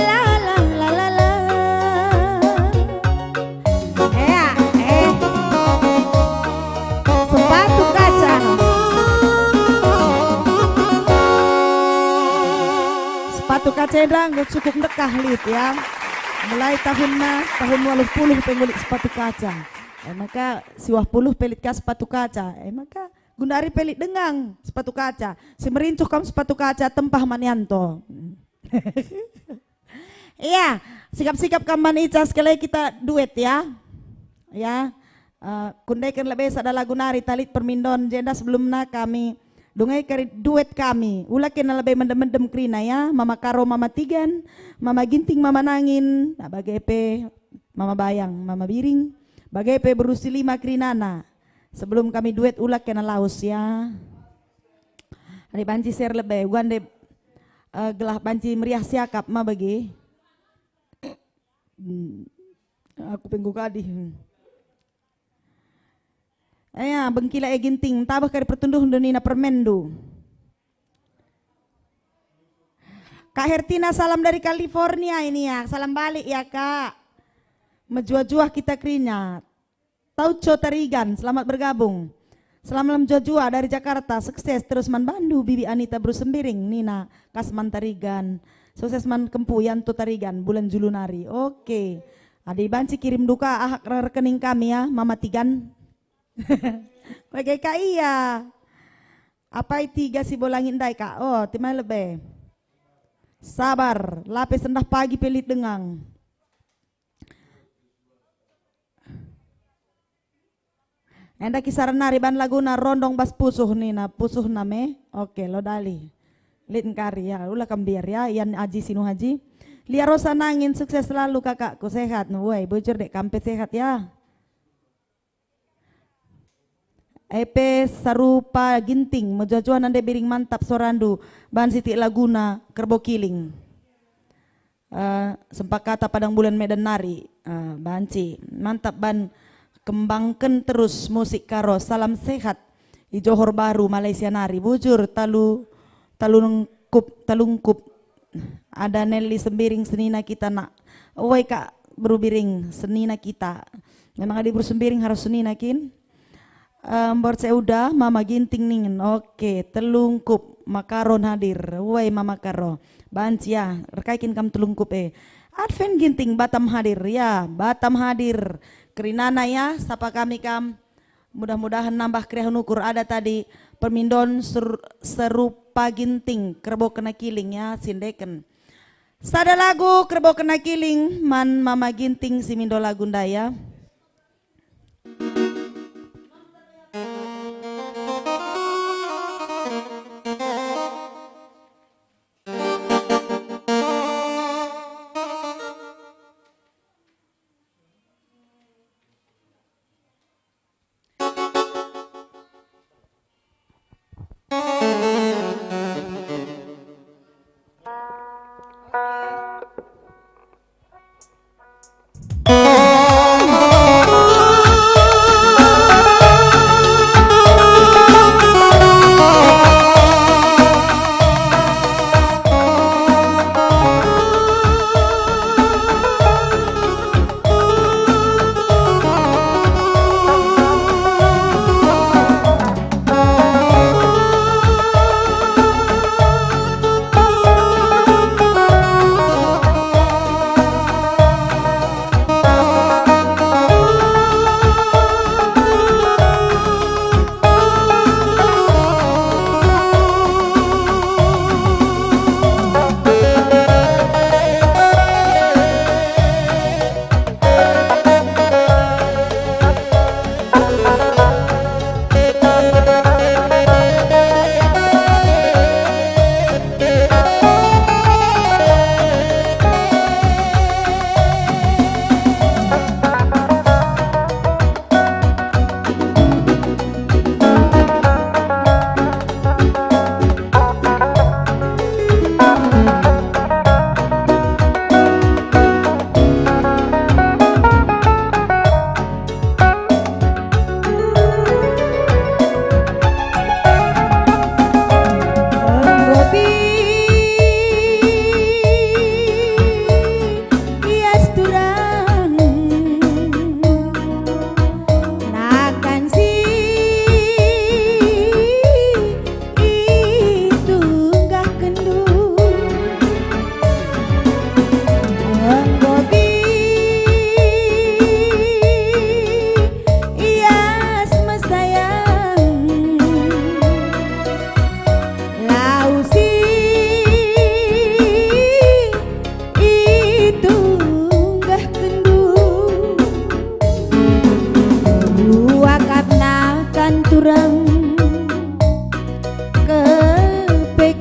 la la la la la. Sepatu kaca. Sepatu kaca dah nggak cukup dekah lit ya. Mulai tahun 80 pengulik sepatu kaca. Maka siwah puluh pelit ka sepatu kaca. Maka Gundari pelit dengang sepatu kaca. Si merincuh kam sepatu kaca tempah manianto. Iya, sikap-sikap kaman Ica sekali kita duet ya. Ya. Kundaikan lebih sadala Gunari talit permindon jenda sebelumnya kami dungai kari duet kami. Ulakin lebih mendem-mendem krina ya. Mama Karo, Mama Tigan, Mama Ginting, Mama Nangin, nah bagai pe, Mama Bayang, Mama Biring, bagai pe berusi 5 krinana. Sebelum kami duet ulak kena laus ya. Hari banci share lebih, gande gelah banci meriah siakap ma bagi. Aku penggu kadi. Bengkila ginting, tabah kari pertunduh donina permendu. Kak Hertina salam dari California ini ya, salam balik ya Kak. Menjuah-juah kita krinya. Tauco Tarigan, selamat bergabung. Selamat menjuah-juah dari Jakarta, sukses terus man Bandu, Bibi Anita Brusembiring, Nina Kasman Tarigan. Sukses man Kempu Yanto Tarigan, bulan Julunari. Oke. Adi banci kirim duka ahak rekening kami ya, Mama Tigan. Bagai Kak iya. Apa tiga si bolangin dai Kak? Oh, timai lebih. Sabar, lapis sendah pagi pelit dengang. Enda kisaran nari ban laguna rondong bas pusuh nina pusuh name. Oke lo dali. Lin kari ya, ulah kambiar ya, Yan Aji Sinu Haji. Lia Rosa Nangin sukses selalu kakakku sehat. Woi, bocor dek kampe sehat ya. Epe Sarupa Ginting, mojojoan ande biring mantap sorandu, ban Siti Laguna, Kerbo Kiling. Sempakata Padang Bulan Medan Nari, banci, mantap ban, kembangkan terus musik karo, salam sehat, di Johor Baru, Malaysia Nari, bujur, talungkup, ada Nelly Sembiring, senina kita nak, oi Kak, berubiring, senina kita, memang ada bersembiring harus senina kin. Mbor udah Mama Ginting ningin. Oke, telungkup makaron hadir. Woi Mama Karo. Banci ya, rekaikin kam telungkup Advent Ginting Batam hadir ya, Batam hadir. Kerinana ya, sapa kami kam. Mudah-mudahan nambah kriahun ukur ada tadi permindon serupa Ginting Kerbo kena kiling ya, sindeken. Sada lagu Kerbo kena kiling man Mama Ginting si mindo lagu ndaya.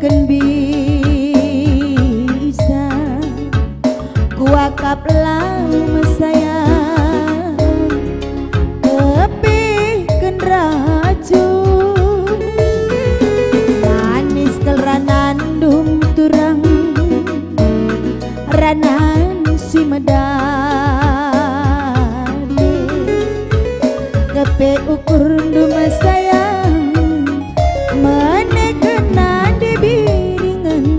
kan bisa kuakap lama sayang tapi kan racun manis kelranan dum turang ranan si medade kepe ukur duma sayang menekena di biringan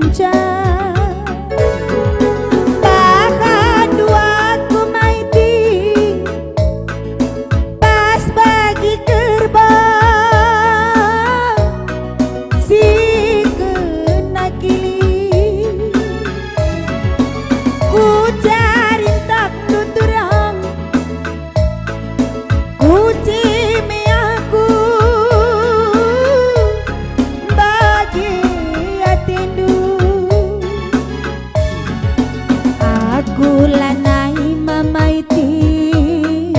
bahkan dua ku maiting pas bagi kerbau si kena kili ku cari tak tuturang ku cime aku bagi atindu aku lanai mamaiting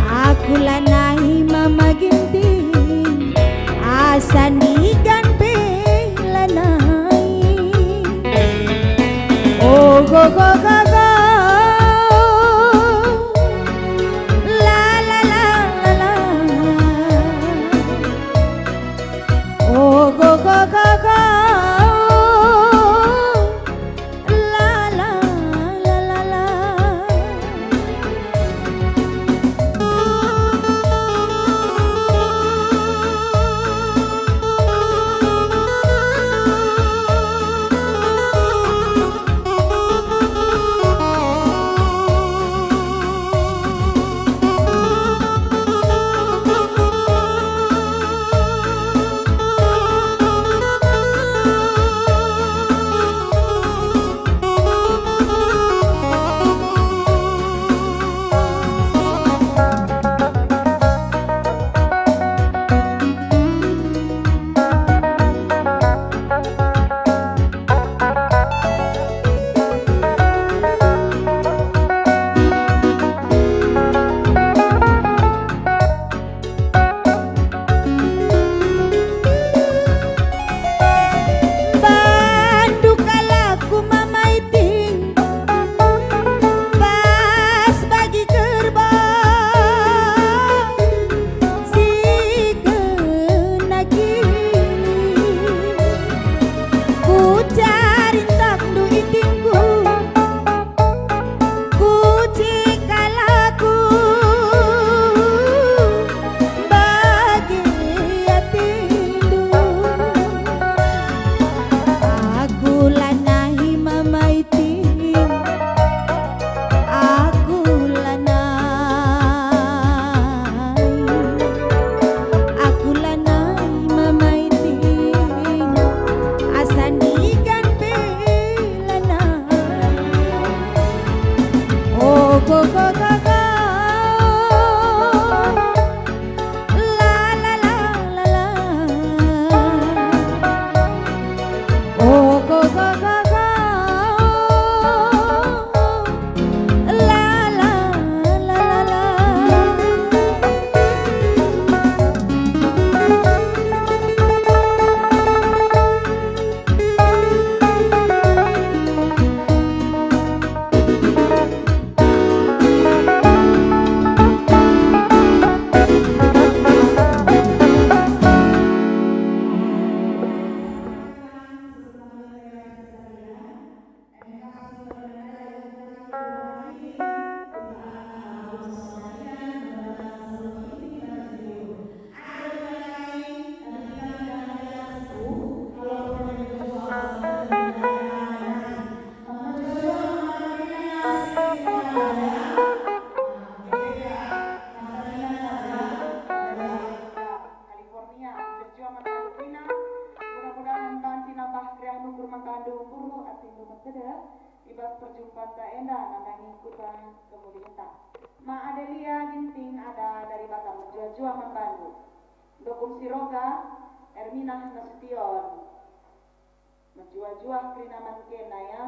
aku lanai mama ginting asanigan belanai oh go go go go la la la la la oh go go go go la la la la la go go go go la la la la la oh go go go go la la la la la Ibas perjumpaan tak enak nandangi kutan kemudian tak. Ma Adelia Ginting ada dari Batam menjua-jua membantu. Dokum Siroga Ermina Nasution menjua-jua Krina Mankena ya.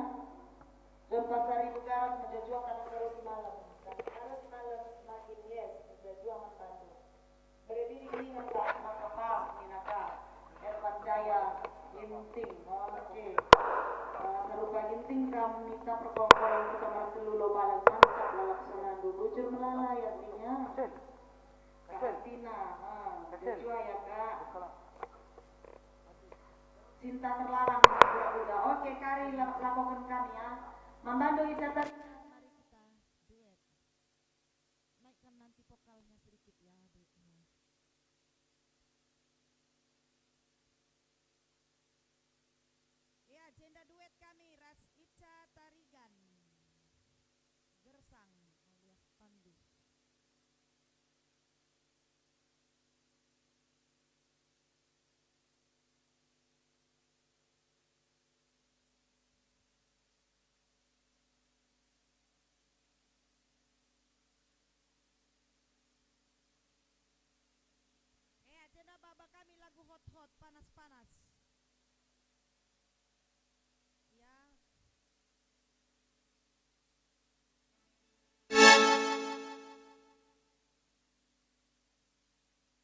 John Pasari Bugarat menjua-jua karena terus malam. Dan terus malam semakin yes menjua membantu. ginting. Oke. Sarupa ginting kam minta perkongkolan kita marselulo balang mantap lalaksanaan bujur melalai artinya. Karantina. Tujuh ya kak. Cinta terlarang budak-budak. Oke, Kari laporkan kami ya. Membantu wisata. Mari kita duet. Naikkan nanti vokalnya sedikit ya, duetnya. Ya, jenda duet kami Ras Ica Tarigan. Gersang alias Pandu. Jenda baba kami lagu hot-hot panas-panas. Ya.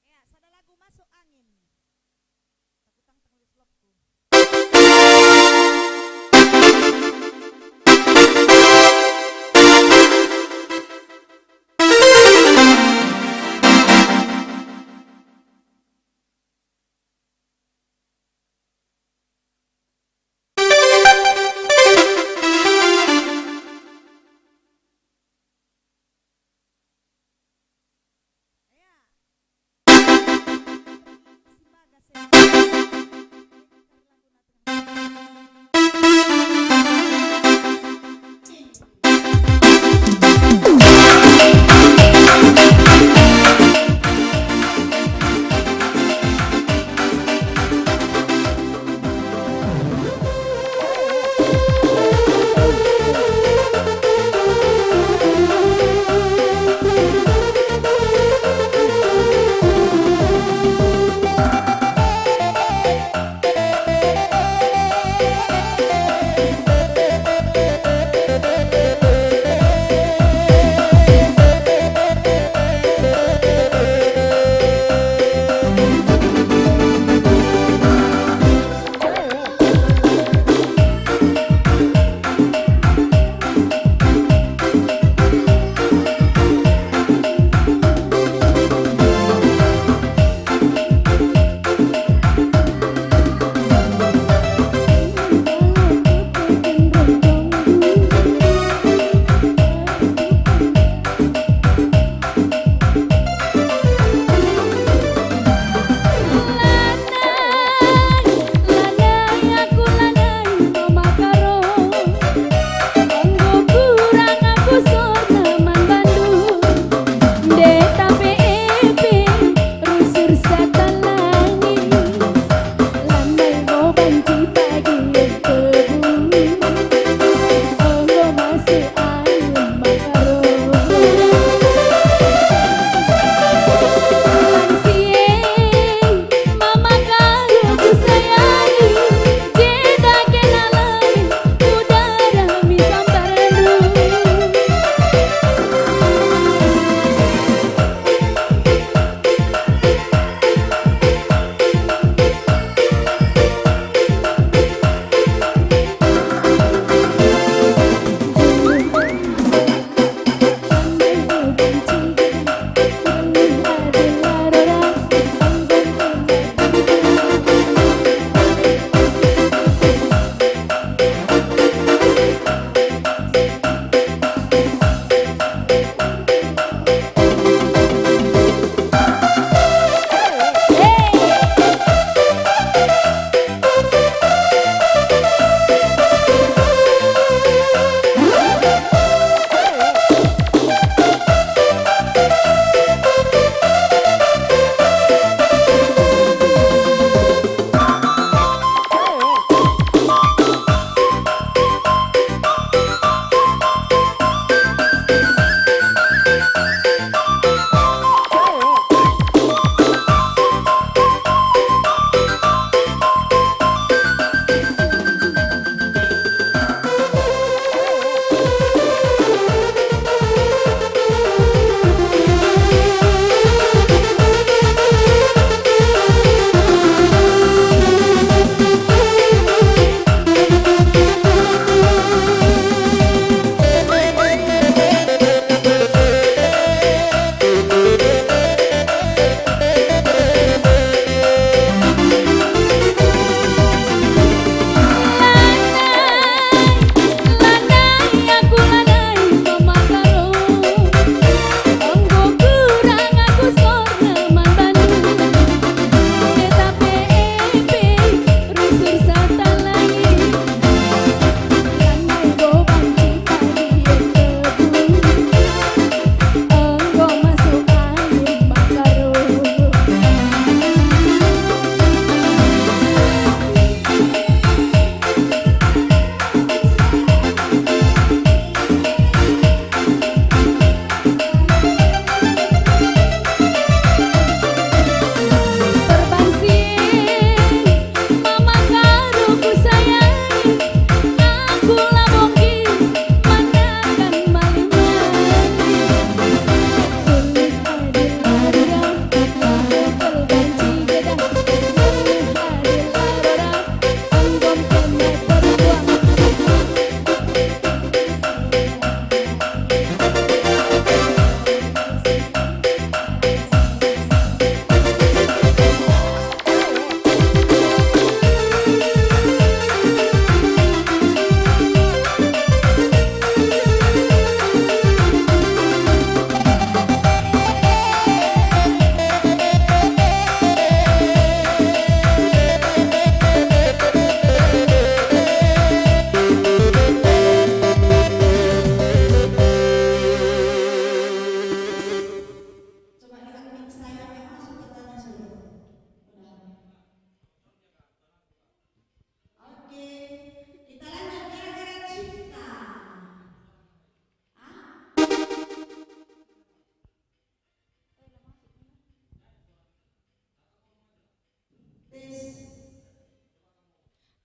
Ya, sada lagu masuk angin. Takutang tenglis lopku. Ya. Simbaga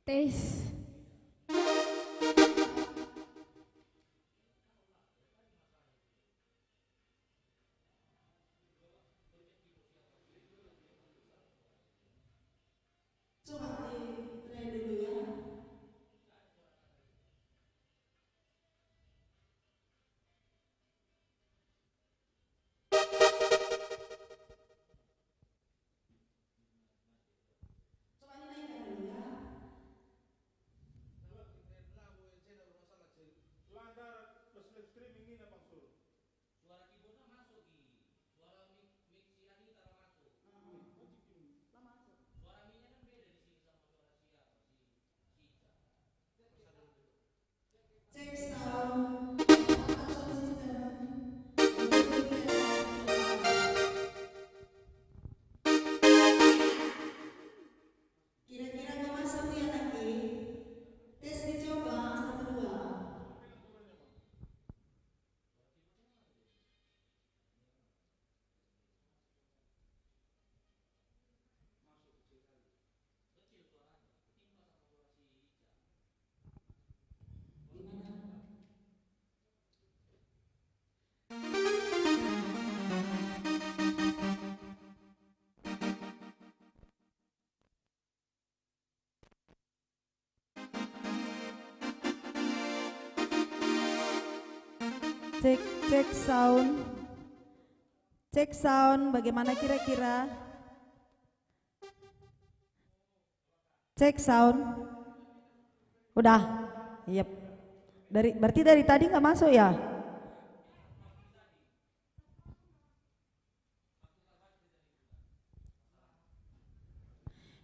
Tes. Cek sound. Cek sound, bagaimana kira-kira? Cek sound. Udah? Yep. Berarti dari tadi nggak masuk ya?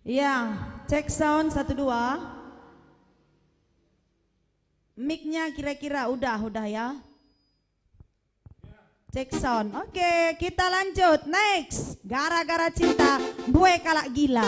Iya, cek sound 1 2. Mic-nya kira-kira udah ya. Cek sound. Oke, kita lanjut. Next. Gara-gara cinta, gue kalak gila.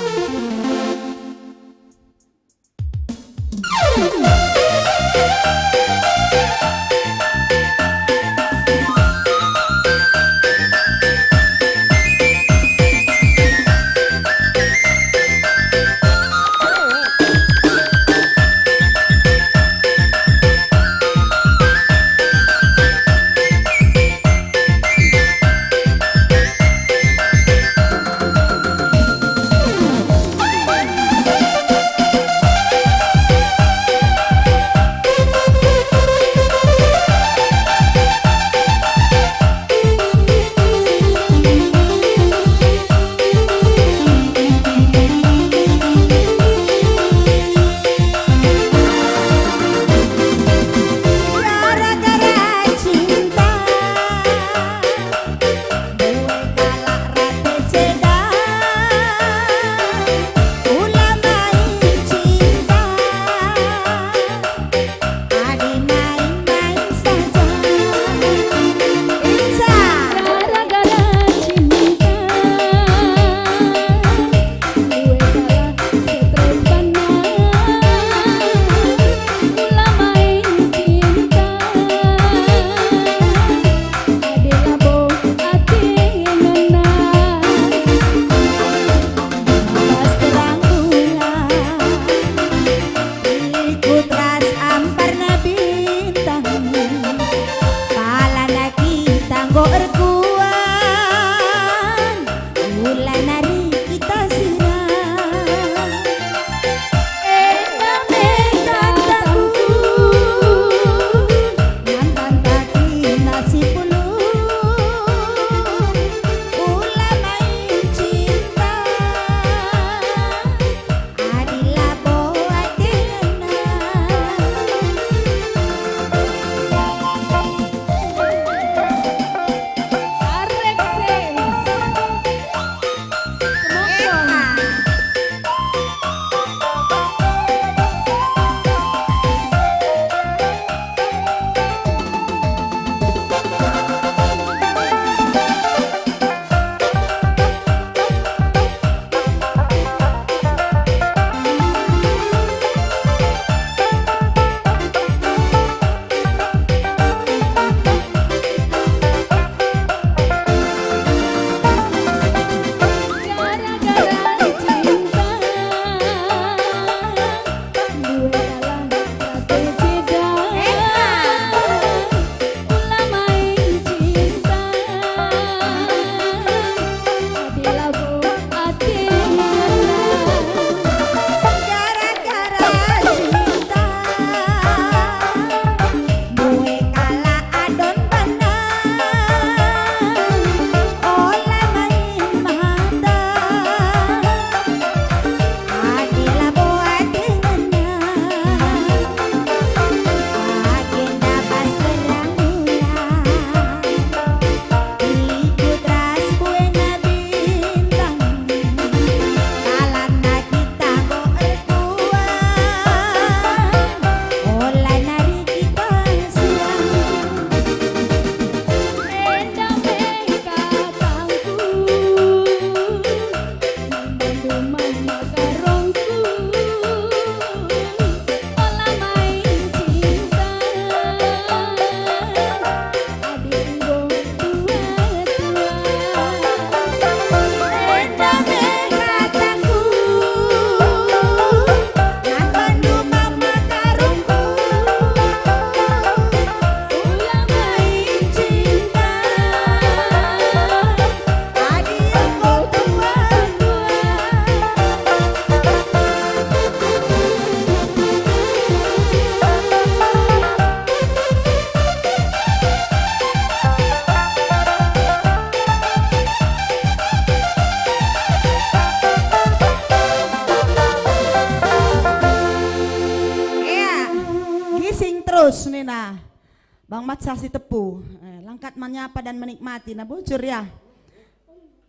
Bang Mat sasi tepu. Langkat menyapa dan menikmati. Nah bocor ya.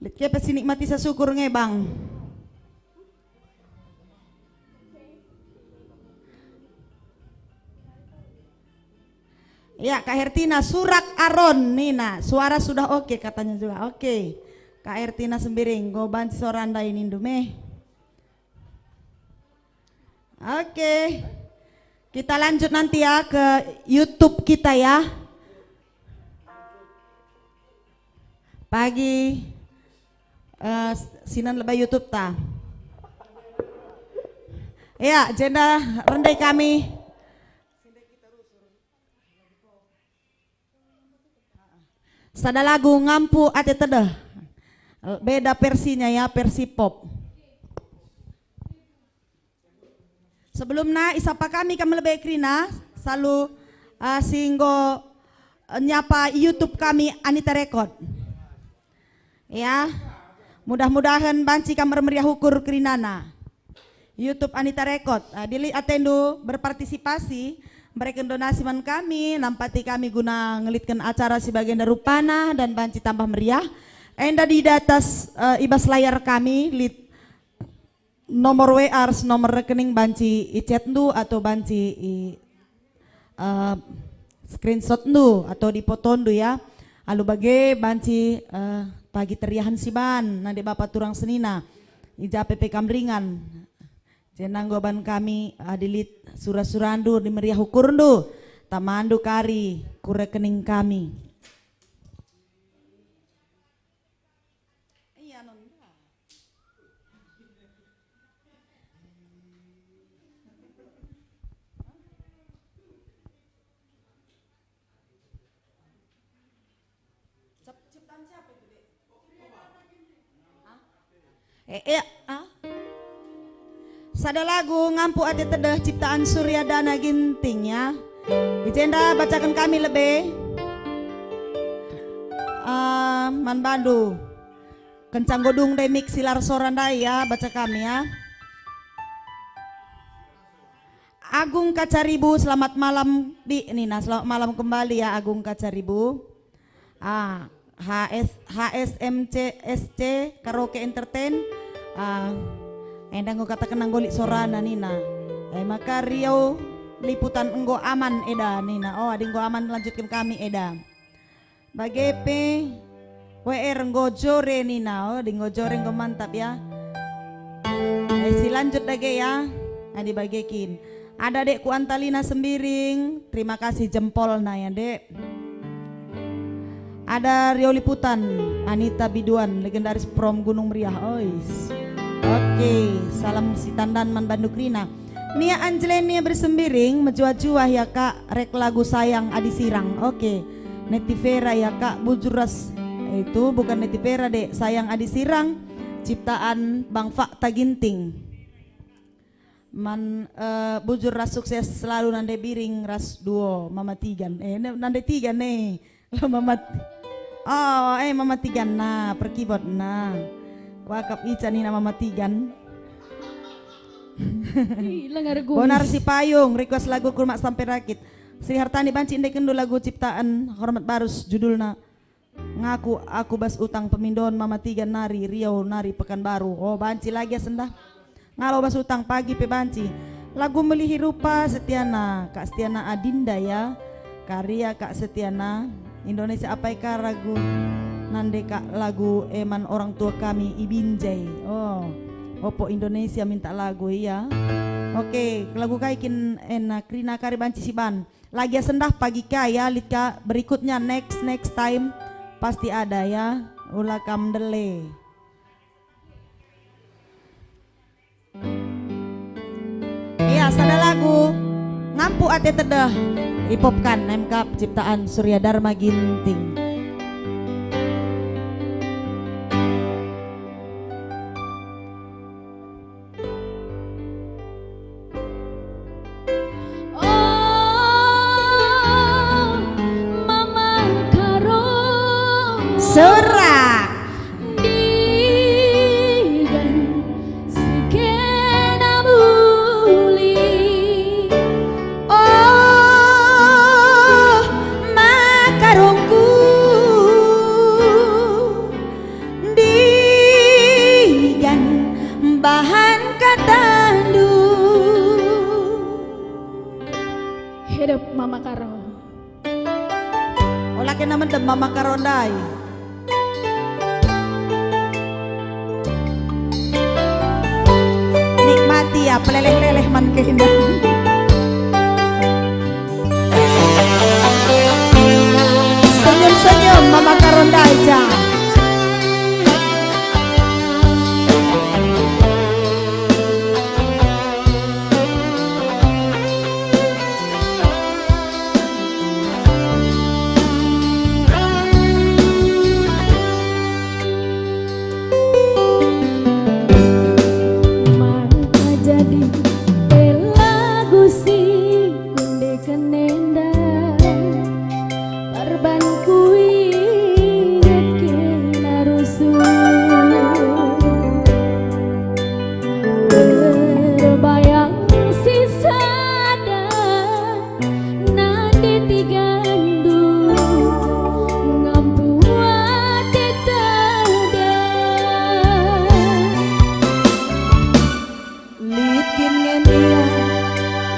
Lihat kepa si nikmati sesyukur nge bang. Ya Kak Hertina Surak Aron Nina. Suara sudah oke katanya juga. Oke. Kak Hertina Sembiring. Go banci soranda ini dume. Oke. Kita lanjut nanti ya ke YouTube kita ya. Pagi sinan lebay YouTube ta. Ya, agenda rendai kami. Sada lagu ngampu ate tedeh. Beda versinya ya, versi pop. Sebelumnya isapa kami lebih krina selalu singgo nyapa YouTube kami Anita Record. Ya, mudah-mudahan banci kamar meriah ukur krinana. YouTube Anita Record. Dili atendu berpartisipasi, mereka donasi man kami, nampati kami guna ngelitkan acara sebagian darupana dan banci tambah meriah. Enda di atas ibas layar kami lit nomor WA, nomor rekening banci i-chat nu atau banci screenshot nu atau di foto nu ya. Alu bage banci pagi teriahan siban nade bapak turang senina ija PP Kamringan. Jenang goban kami adilit surah-surandu di meriah hukurndu tamandu kari ku rekening kami. Sada lagu ngampu ate tedeh ciptaan Suryadana Ginting ya. Ijenda bacakan kami lebih. Man Bandu. Kencang godung demik silar sorandai ya, baca kami ya. Agung Kacaribu, selamat malam di Nina, selamat malam kembali ya Agung Kacaribu. HSMC SC Karaoke Entertain. Endang go katakan nanggolik sorana Nina. Maka Riau liputan enggo aman eda Nina. Oh ading go aman lanjutkan kami eda. Bagepe WR enggo jore Nina. Oh dinggo jore enggo mantap ya. Si lanjut lagi ya. Adi bagekin. Ada dek ku Antalina Sembiring. Terima kasih jempol na ya dek. Ada Rio Liputan, Anita Biduan, legendaris prom Gunung Meriah. Ois. Oke, salam si Tandan Man Bandung Krina. Nia Angelenia Bersembiring, menjua-jua ya kak, rek lagu sayang Adi Sirang. Oke, Netivera ya kak, bujuras itu bukan Netivera dek, sayang Adi Sirang, ciptaan Bang Fakta Ginting. Bujur ras sukses selalu nande biring ras duo mama tigan. Nande tiga nih, mama. Oh, mama tigan nah per keyboard nah. Wakap ica nih nama matigan. Bonar si payung request lagu kurma sampai rakit. Sri Hartani banci indai kendo lagu ciptaan Hormat Barus judulna Ngaku Aku Bas Utang Pemindon Mama Tigan Nari Riau Nari Pekanbaru. Oh banci lagi ya sendah. Ngalau bas utang pagi pe banci. Lagu Melihi Rupa Setiana Kak Setiana Adinda ya. Karya Kak Setiana. Indonesia apa ika lagu nande kak lagu eman orang tua kami Ibinjay. Oh, opo Indonesia minta lagu ya. Oke, lagu kaikin enak Krina Kari Banci Siban. Lagi sendah pagi kaya litka berikutnya next time pasti ada ya. Ulah kamdele. Iya, sada lagu ngampu ate tedah hipopkan MK ciptaan Surya Dharma Ginting. Surak Digan Sekena Muli oh Mama Karo. Ola kena mendem Mama Karondai. Nikmati ya peleleh-leleh man kena. Senyum-senyum Mama Karondai ja. Maka jadi pelagu si kunde kenenda parban kui kena rusuh berbayang sisa nanti tigandu ngampuat tada Likin ngendia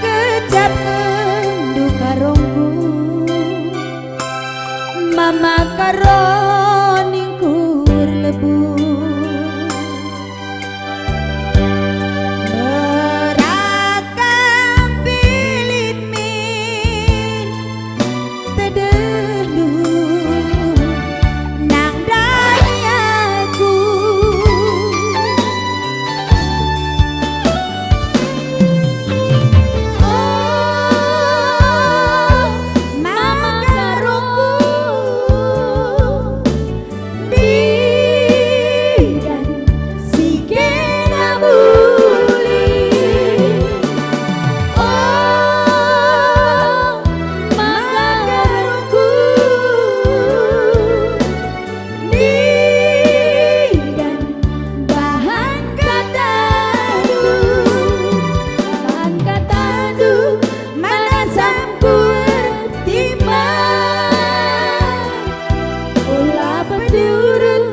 kecap kendu karongku Mama karoningku lebu Merakam bilit min tedenu nang dayaku Mama karungku digan si kena buli Mama karungku digan bahan katadu mana samku timbang ulah pedurun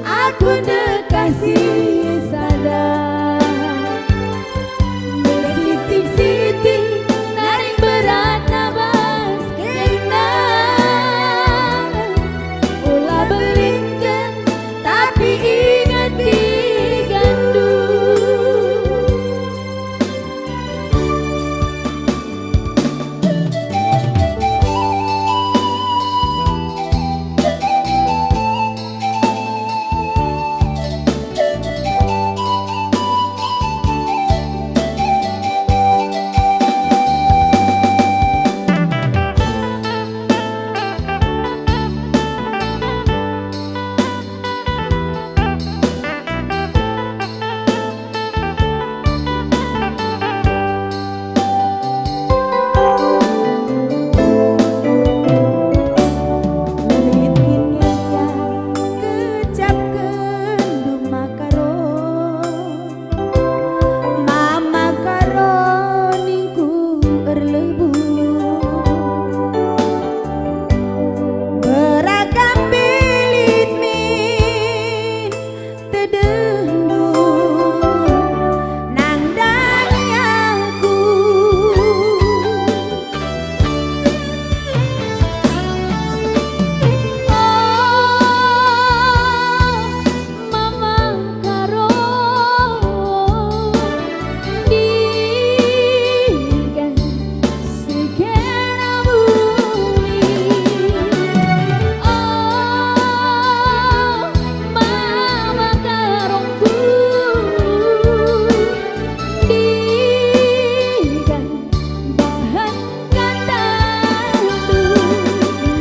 aku dekasih sadar bersitik-sitik narik berat nabas kena ulah belinkan tapi ingat digandu Likin ngendia kecap kendu makaron Mama karoningku erlebu Beragam bilit min tedendu nang dayaku Mama Karo digan si kena buli Mama karongku digan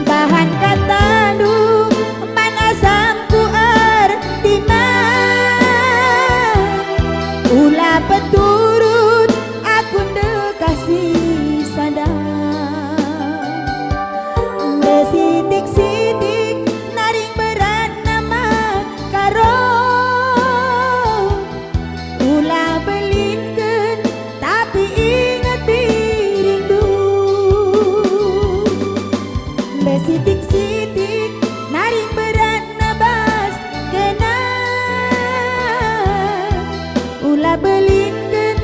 bahan katadu mana samku ertiman ulah peturut aku dekasih sadar bersitik-sitik naring berat nama karo ulah belinken tapi ingat birindu bersitik-sitik naring berat nabas kena ulah belinken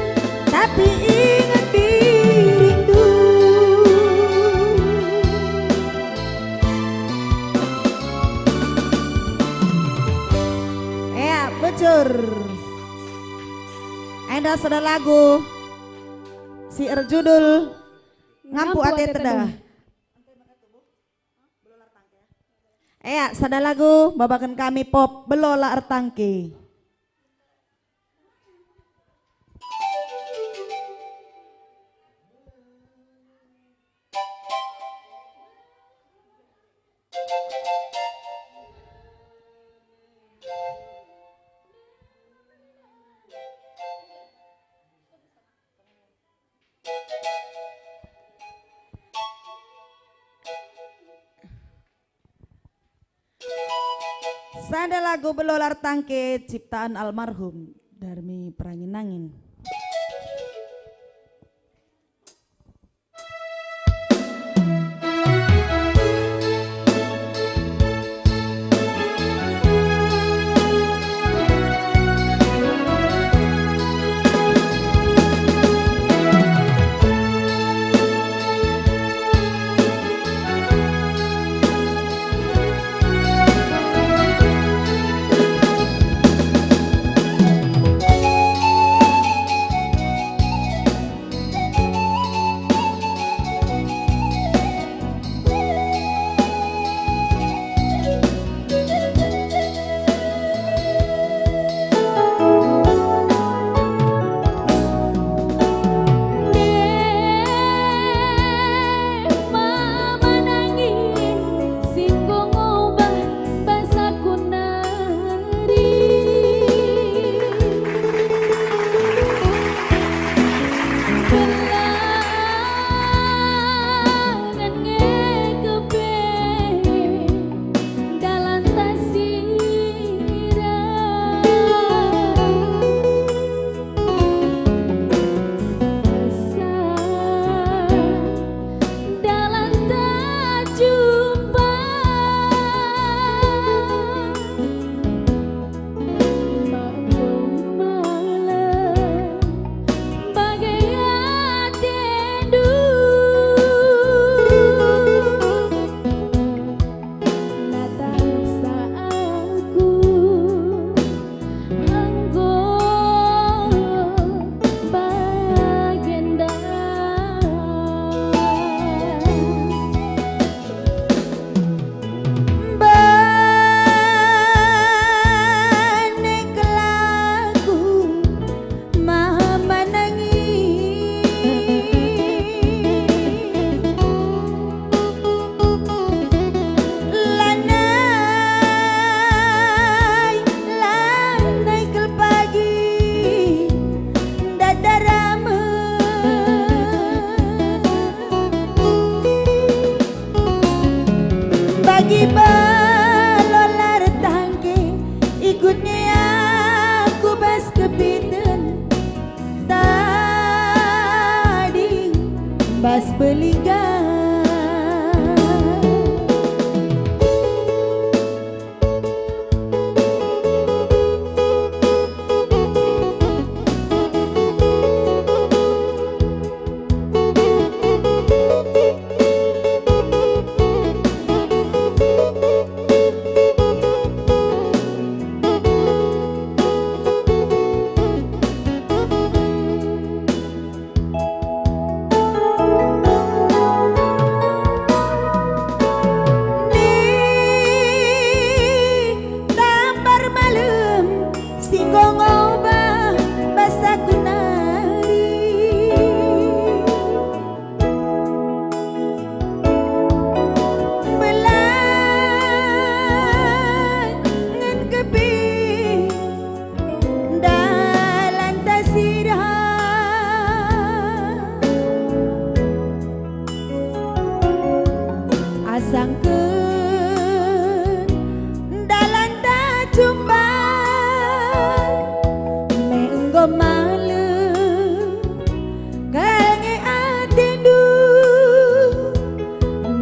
tapi ingat birindu Acur. Enda sudah lagu si erjudul ngampu ate tedah. Sada lagu babakan kami pop belola ertangke. Sada lagu belolar tangke ciptaan almarhum Darmi Pranginangin. Bagi belolar tangke ikutnya aku bas kepiten tadi bas beliga. Asangkeun dalan tak jumpa menggo malem kange atindu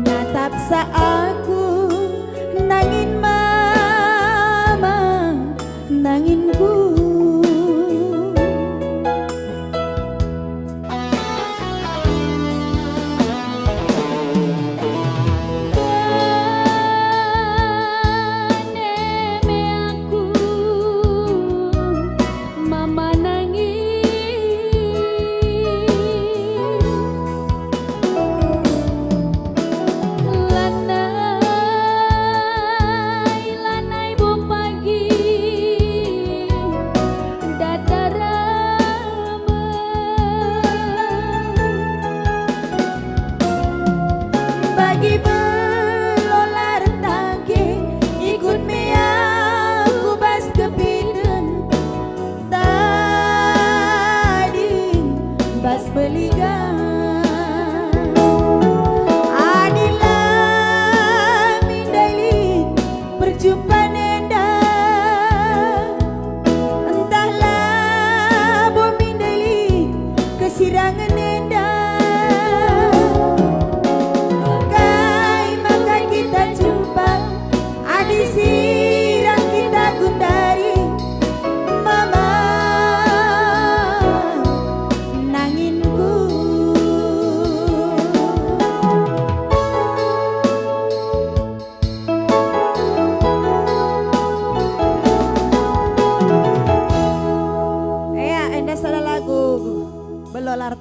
natap sa aku nangin mama nanginku.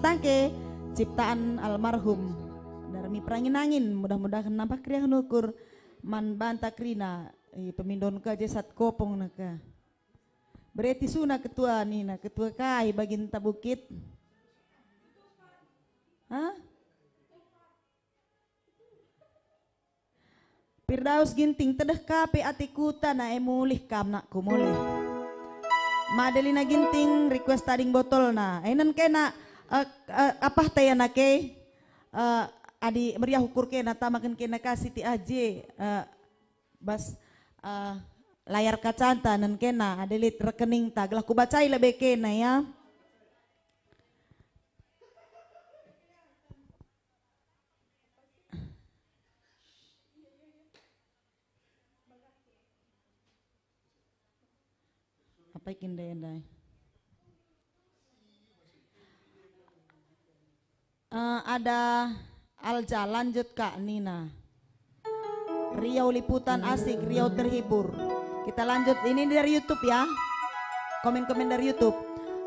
tangke ciptaan almarhum Darmi Prangin-angin, mudah-mudahan nampak kriang nukur man banta krina pemindon ka jesat kopong naka. Berarti suna ketua nina, ketua kai bagin tabukit. Hah? Firdaus ginting tedah kape atikuta na emulih kam nak kumulih. Madelina ginting request tading botol na. Ainan kena apa taya na ke adi meriah ukur kena tamakan kena kasih ti aje bas layar kacanta nan kena adelit rekening tag lah ku bacai lebih kena ya. Apa ikin dayandai? Ada Alja lanjut Kak Nina. Riau liputan asik, Riau terhibur. Kita lanjut ini dari YouTube ya. Komen-komen dari YouTube.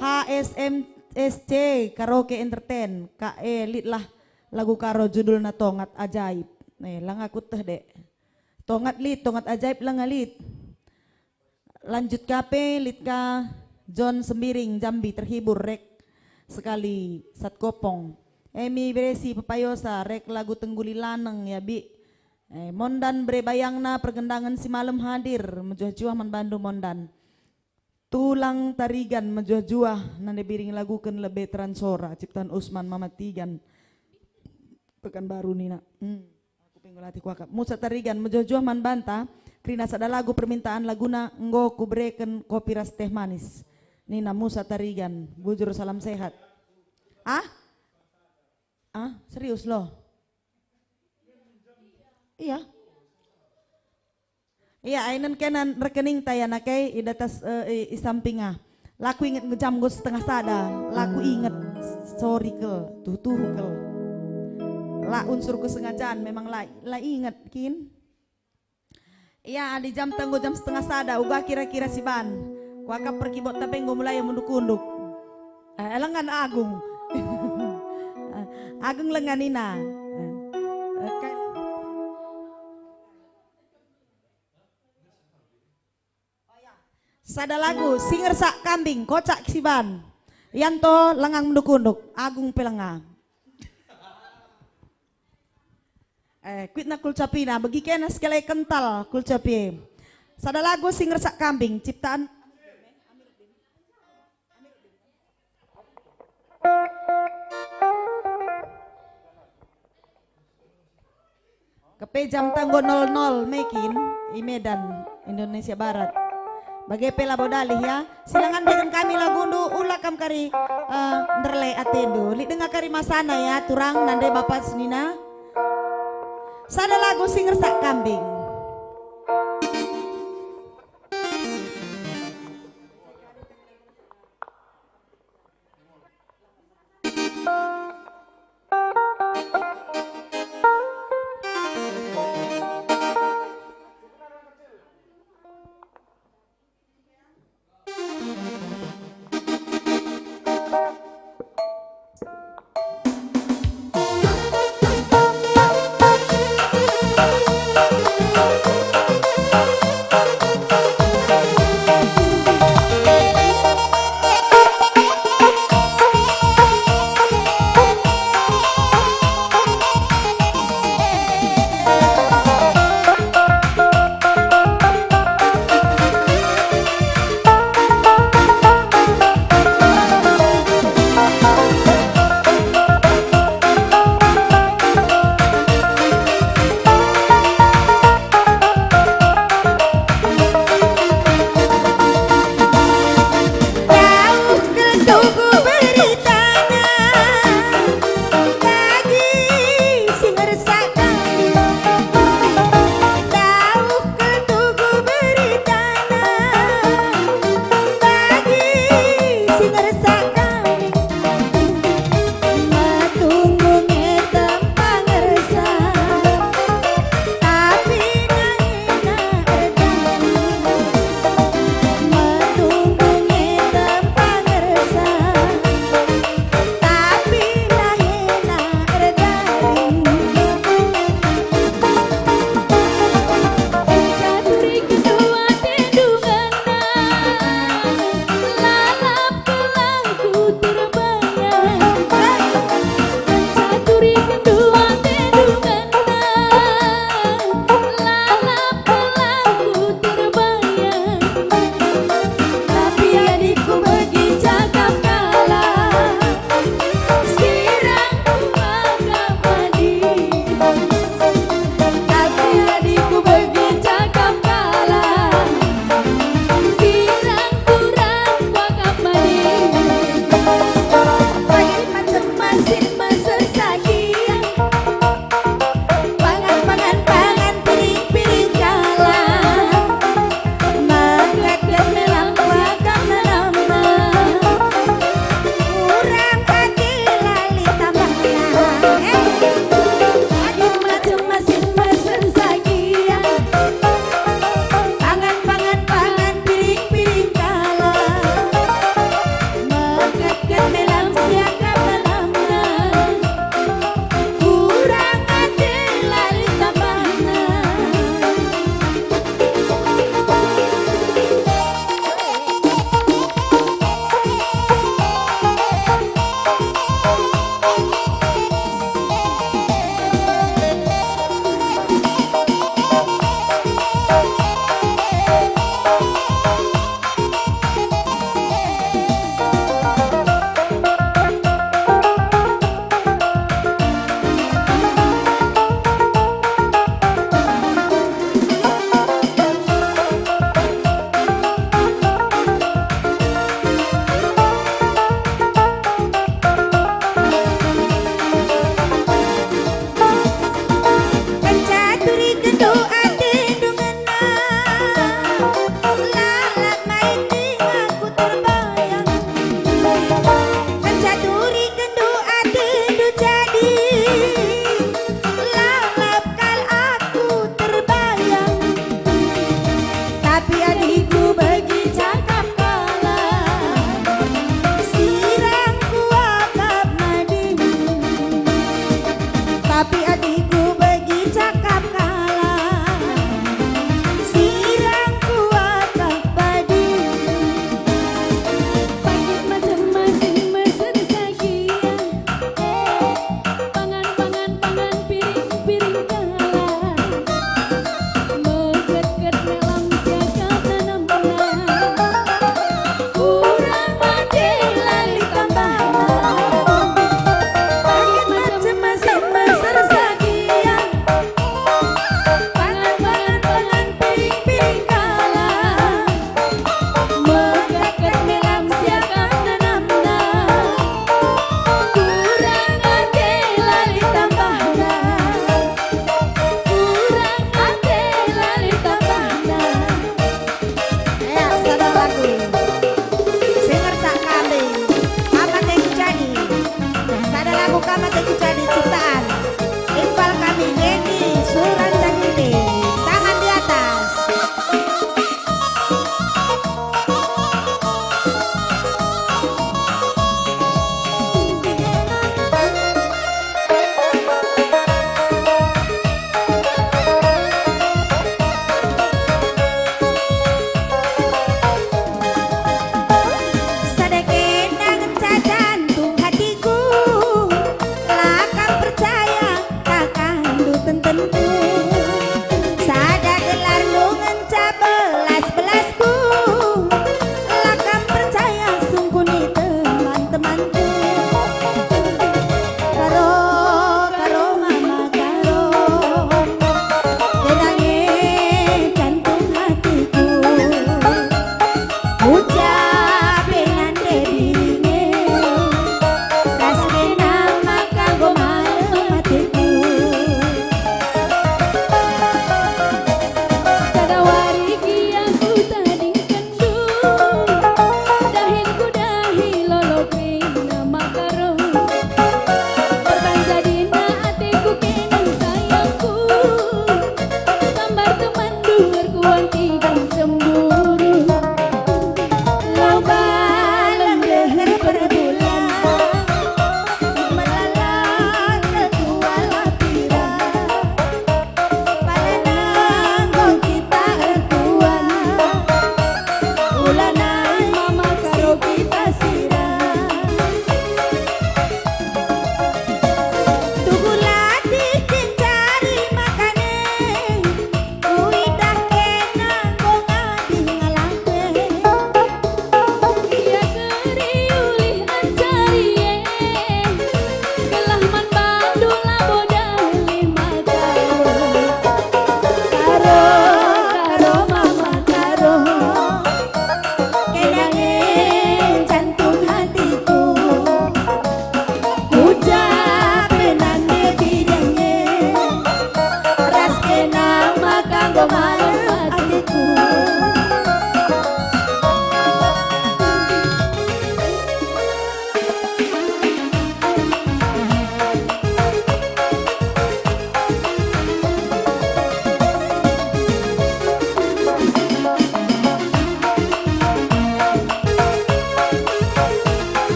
HSMSC Karaoke Entertain. KE lit lah lagu karo judulna Tongat Ajaib. Nih lang aku teh dek. Tongat ajaib lang lit. Lanjut KP litka John Sembiring Jambi terhibur rek sekali sat kopong. Emi beresi pepayosa rek lagu tengguli laneng ya bi. Mondan bre bayangna pergendangan si malam hadir menjuah-juah man Bandu mondan. Tulang tarigan menjuah-juah nande biring lagu ken lebe transora ciptaan Usman Mamatigan. Pekan baru nina. Aku pengen latih kuakap. Musa tarigan menjuah-juah man banta. Krina sada lagu permintaan laguna nggo kubreken kopi ras teh manis. Nina Musa tarigan, bujur salam sehat. Serius loh? Iya. Iya, ainan kenan rekening tayana kay idatas isampinga. Laku inget ngejam gue setengah sada, laku inget sorry kel, tuh kel. La unsur kesengajaan memang la inget kin. Iya di jam tenggo jam setengah sada uga kira-kira si ban kuaka pergi bot tapeng gue mulai munduk-unduk elangan Agung Agung lengan Nina sada lagu singer sak kambing kocak si ban yanto lengang munduk-unduk Agung pelenga quit na kulcapina bagi kena sekali kental kulcapi. Sada lagu singer sak kambing ciptaan Kepe jam tanggo 00 mekin i Medan Indonesia Barat. Bagi pela bodalih ya. Silangan dengan kami lagundu ulakam kari nderle atendo. Li dengar kari masana ya turang nande bapak senina. Sada lagu singer sak kambing.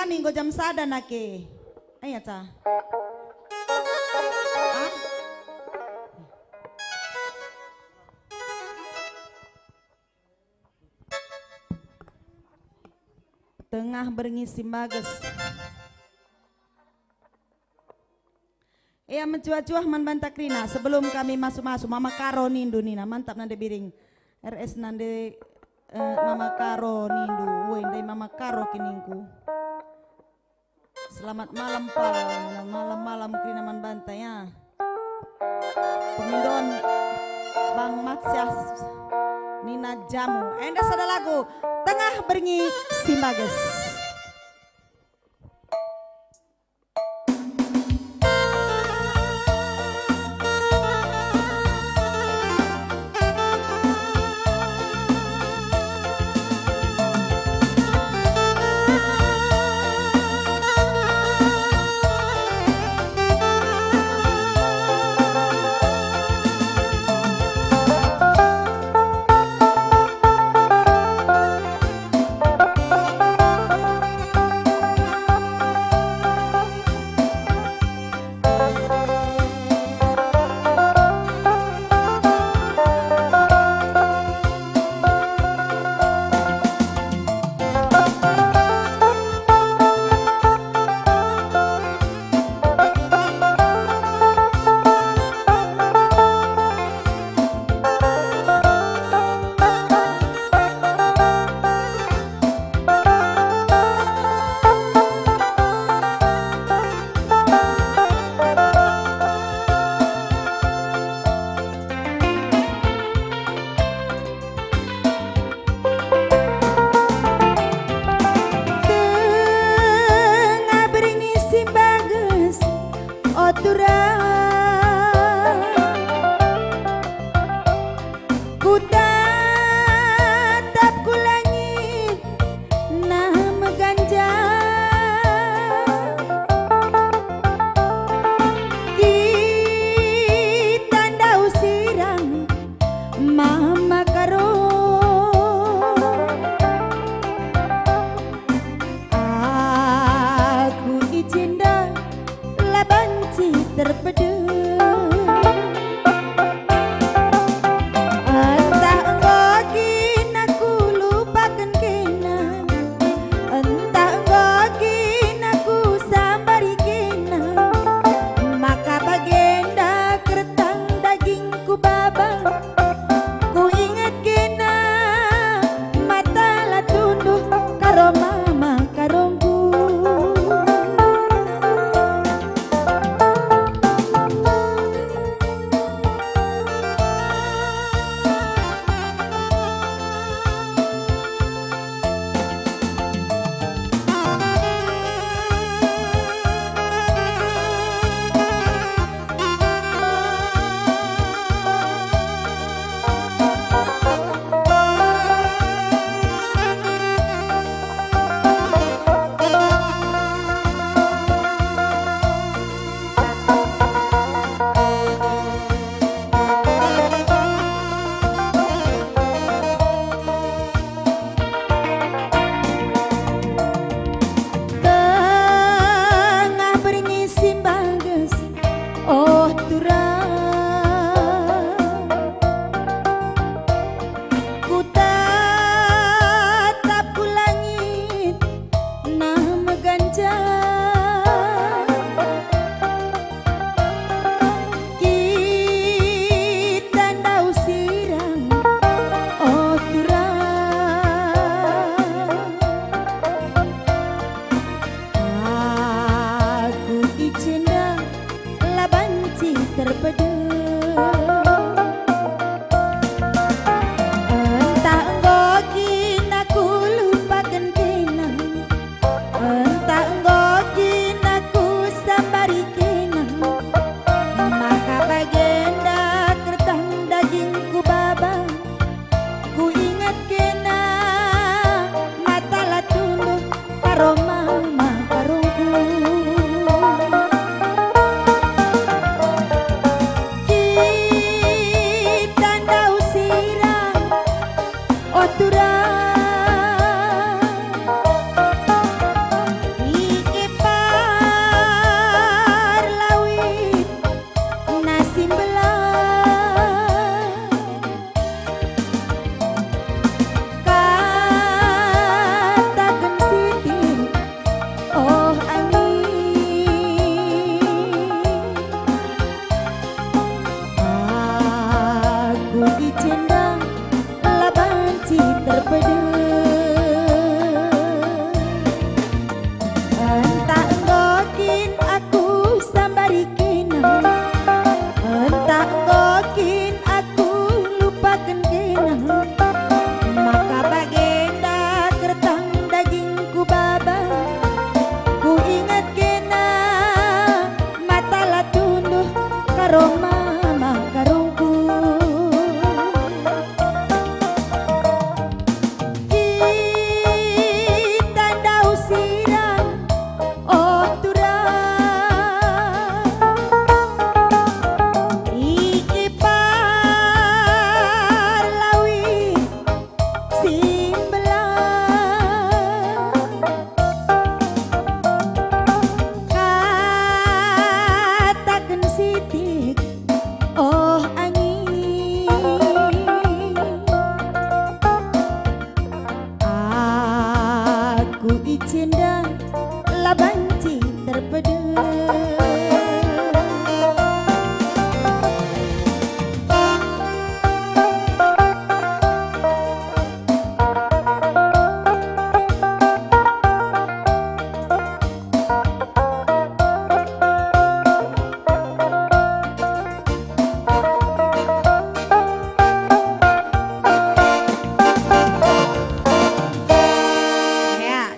kami go jam sada nake. Ayo ta. Ah? Tengah berngisi bagus. Ya mencuah-cuah man banta krina sebelum kami masuk-masuk Mama Karo nindu nina mantap nande biring RS nande Mama Karo nindu woi Mama Karo kiningku. Selamat malam Pak, malam-malam krina man banta ya. Pemindon Bang Matsyas Nina Jamu. Enda sada lagu tengah bernyi simbages. karong mama karongku kita ndau sirang oh turang iki parlawi simbelang katakan sitik oh angin aku izin dan labanci terpedih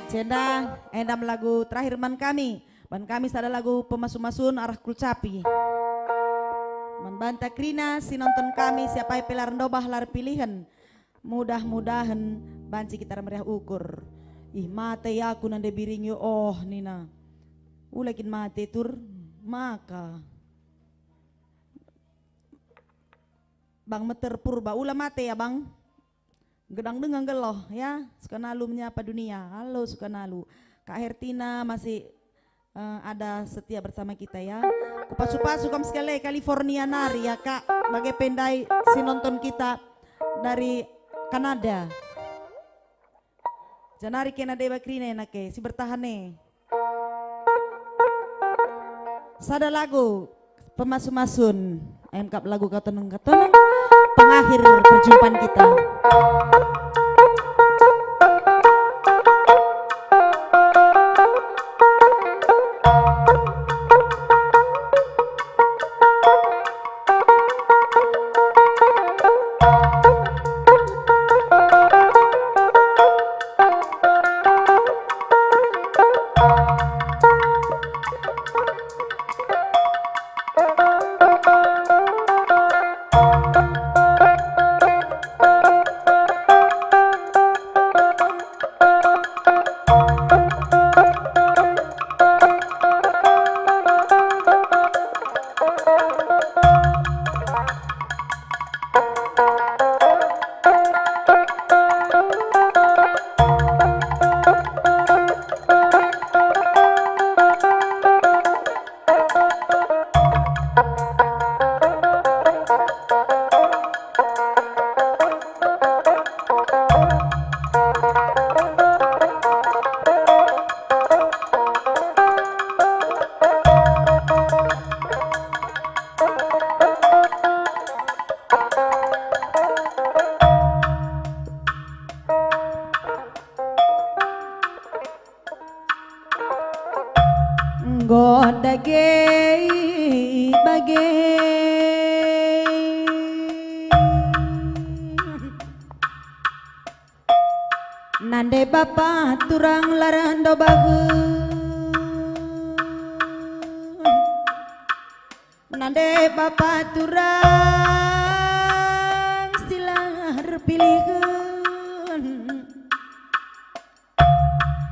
Cendang, endam lagu terakhir man kami sada lagu pemasu-masun arah kulcapi. Man banta krina si nonton kami siapa pelar dobah lar pilihan. Mudah-mudahan banci kita meriah ukur. Ih mate ya aku nande biring yo oh nina. Ulakin mate tur maka. Bang meter purba ula mate ya bang. Gedang dengan geloh ya, Sukanalu menyapa dunia. Halo Sukanalu. Kak Hertina masih ada setia bersama kita ya. Kupasu-pasu kam sekali California nari ya Kak. Bagai pendai si nonton kita dari Kanada. Janari kena deba krine nake si bertahan nih. Sada lagu pemasu-masun. Ayam kap lagu katoneng pengakhir perjumpaan kita. Gondage bagay nande bapa turang larando bagun nande bapa turang silar pilihun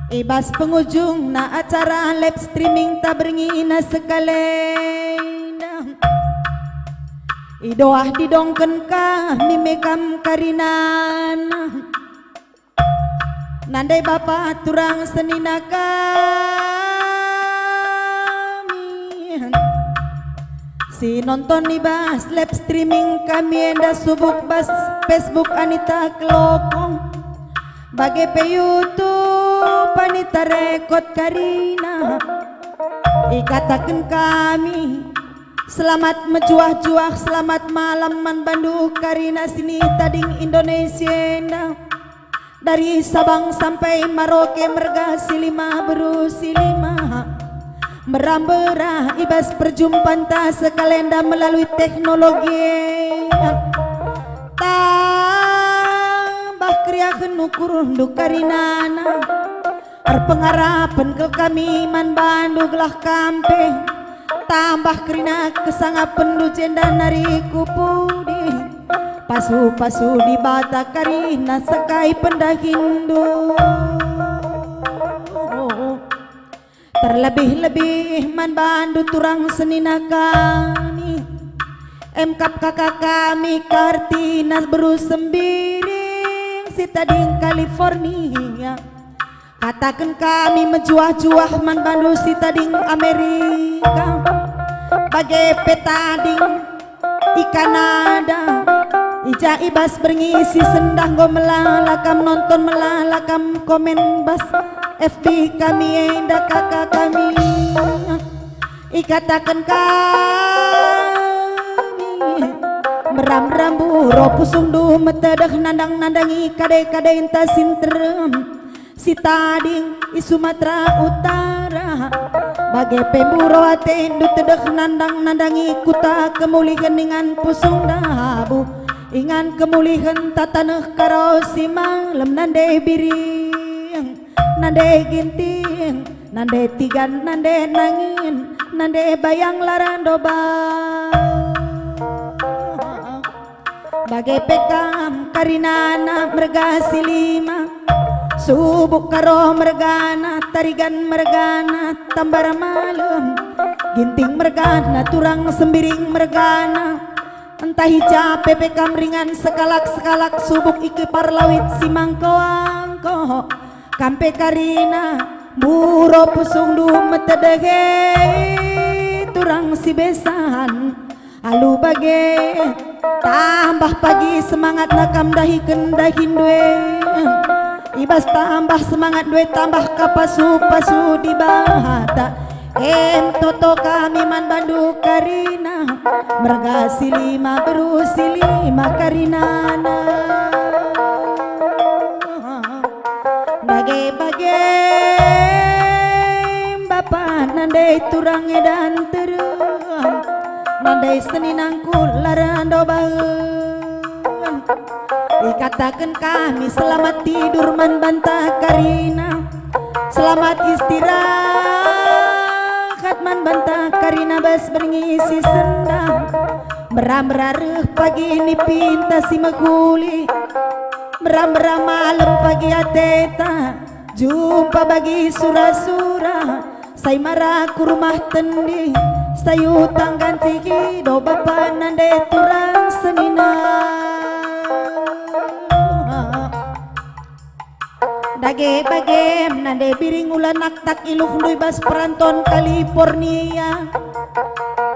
ibas penghujung na acara live streaming tabringi na sekali idoah didongken ka mimekam karinan nandai bapak turang senina kami si nonton ibas live streaming kami enda subuk bas Facebook Anita Kloko bagai pe YouTube Anita rekod Karina ikatakan kami selamat menjuah-juah selamat malam man Bandung Karina sini tading Indonesia dari Sabang sampai Maroke merga silima berusilima merambera ibas perjumpaan ta sekalenda melalui teknologi kriakeun ukur nduk karinana ar pengarapan ke kami man Bandung gelah kampe tambah kerina kesanga pendu jenda nari kupudi pasu-pasu di bata karina sekai pendahindu terlebih-lebih man bandu turang senina kami emkap kakak kami Kartina beru sembiring si tading California katakan kami menjuah-juah man bandu si tading Amerika bagai petading di Kanada ija ibas berngisi sendang go melalakam nonton melalakam komen bas FB kami enda kakak kami ikatakan kami meram-ram buro pusung du metedah nandang-nandangi kadai-kadai enta sinterem si tading di Sumatera Utara bagai pemburo aten du tedah nandang-nandangi kuta kemulihan dengan pusung dabu ingan kemulihan tatanah karo si malam nandai biring nandai ginting nandai tigan nandai nangin nandai bayang larando bagai pekam karinana merga silima subuk karo mergana tarigan mergana tambar malam ginting mergana turang sembiring mergana entah hijab pepekam ringan sekalak-sekalak subuk iki parlawit si mangko-angko kampe karina buro pusung du metedege turang si besan alu bage tambah pagi semangat nakam dahi kendahin due ibas tambah semangat due tambah kapasu-pasu di bahata toto kami man bandu karina merga silima beru silima karinana bagai-bagai bapak nandai turang edan terang nandai seninangku larando bahan ikatakan kami selamat tidur man bantah karina selamat istirahat man bantah karina bas berngisi sendang meram-rareh pagi ini pinta si meguli meram-ram malam pagi ateta jumpa bagi sura-sura say marah ku rumah tendi sayu tanggan ciki do bapa nande turang senina dage-bage nande biring ulan naktak iluh dui bas peranton California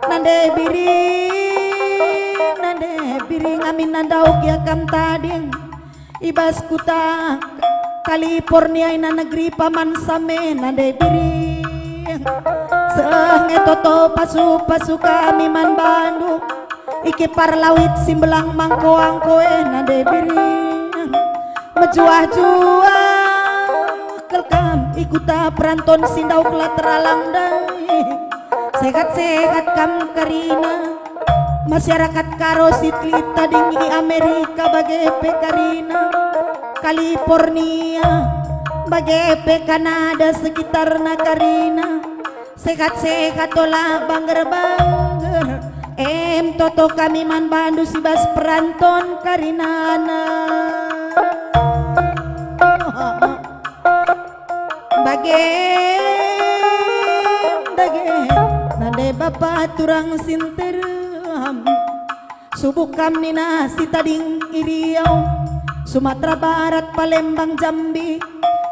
nande biring amin nandauk ya kam tading ibas kuta California ina negeri paman same nande biring senge toto pasu-pasu kami man Bandung iki parlawit simbelang mangko-angko nande biring mejuah-juah kelkam ikuta peranton sindau kelatralang dai sehat-sehat kam karina masyarakat karo sitli tading i Amerika bagai pekarina California bagai pe Kanada sekitar nakarina sehat-sehat olah bangger-bangger toto kami man bandu sibas peranton karinana bagai nande bapak turang sinteram subuk kam nina si tading iriau Sumatera Barat Palembang Jambi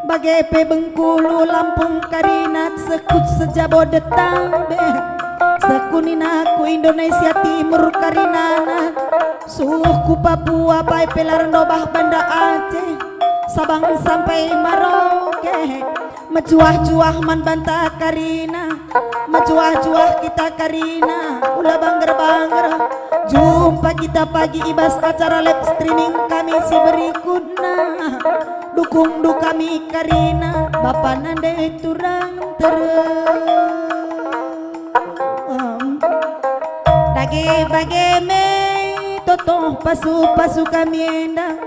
bagai pe Bengkulu Lampung Karinat sekut sejabodetabek sekunina ku Indonesia Timur karinana suku Papua pai pelarno bah Banda Aceh Sabang sampai Maroke mejuah-juah man bantah karina mejuah-juah kita karina ulah bangger-bangger jumpa kita pagi ibas acara live streaming kami si berikutna dukung du kami karina bapak nande turang dage-bage me toto pasu-pasu kami endang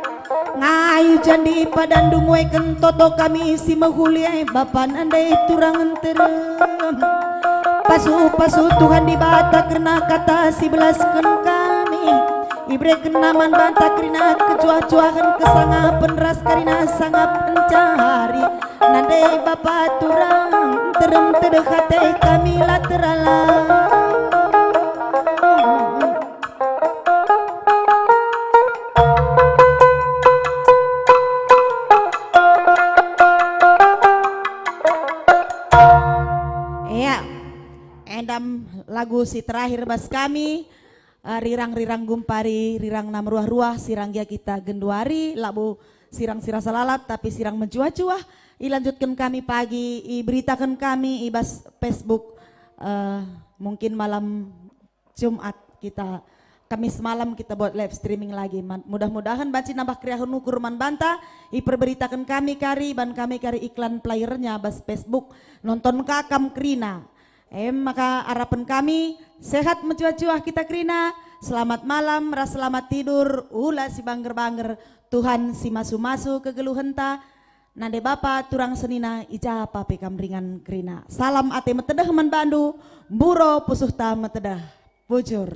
ngayu jandi padan dumuekeun toto kami si mahuliai bapak nandai turang terem pasu Tuhan dibata karena kata si belaskan kami ibre kenaman banta krina kecuah-cuahan kesanga penras karina sangat pencari nande bapa turang terem terdekate kami laterala. Endam lagu si terakhir bas kami rirang-rirang gumpari rirang nam ruah-ruah sirang gia kita genduari labu sirang sirasa lalat tapi sirang mencuah-cuah ilanjutkan kami pagi iberitakan kami ibas Facebook mungkin malam Jumat kita Kamis malam kita buat live streaming lagi. Mudah-mudahan banci nambah kriahun ukur man banta iperberitakan kami kari ban kami kari iklan playernya bas Facebook nonton kakam Krina. Maka harapan kami sehat mencuah-cuah kita Krina, selamat malam, ras selamat tidur, ulah si bangger-bangger, Tuhan si masu-masu kegeluhenta, nade bapa turang senina ija pape kamringan Krina. Salam ate metedah man bandu, buro pusuh ta metedah, bujur.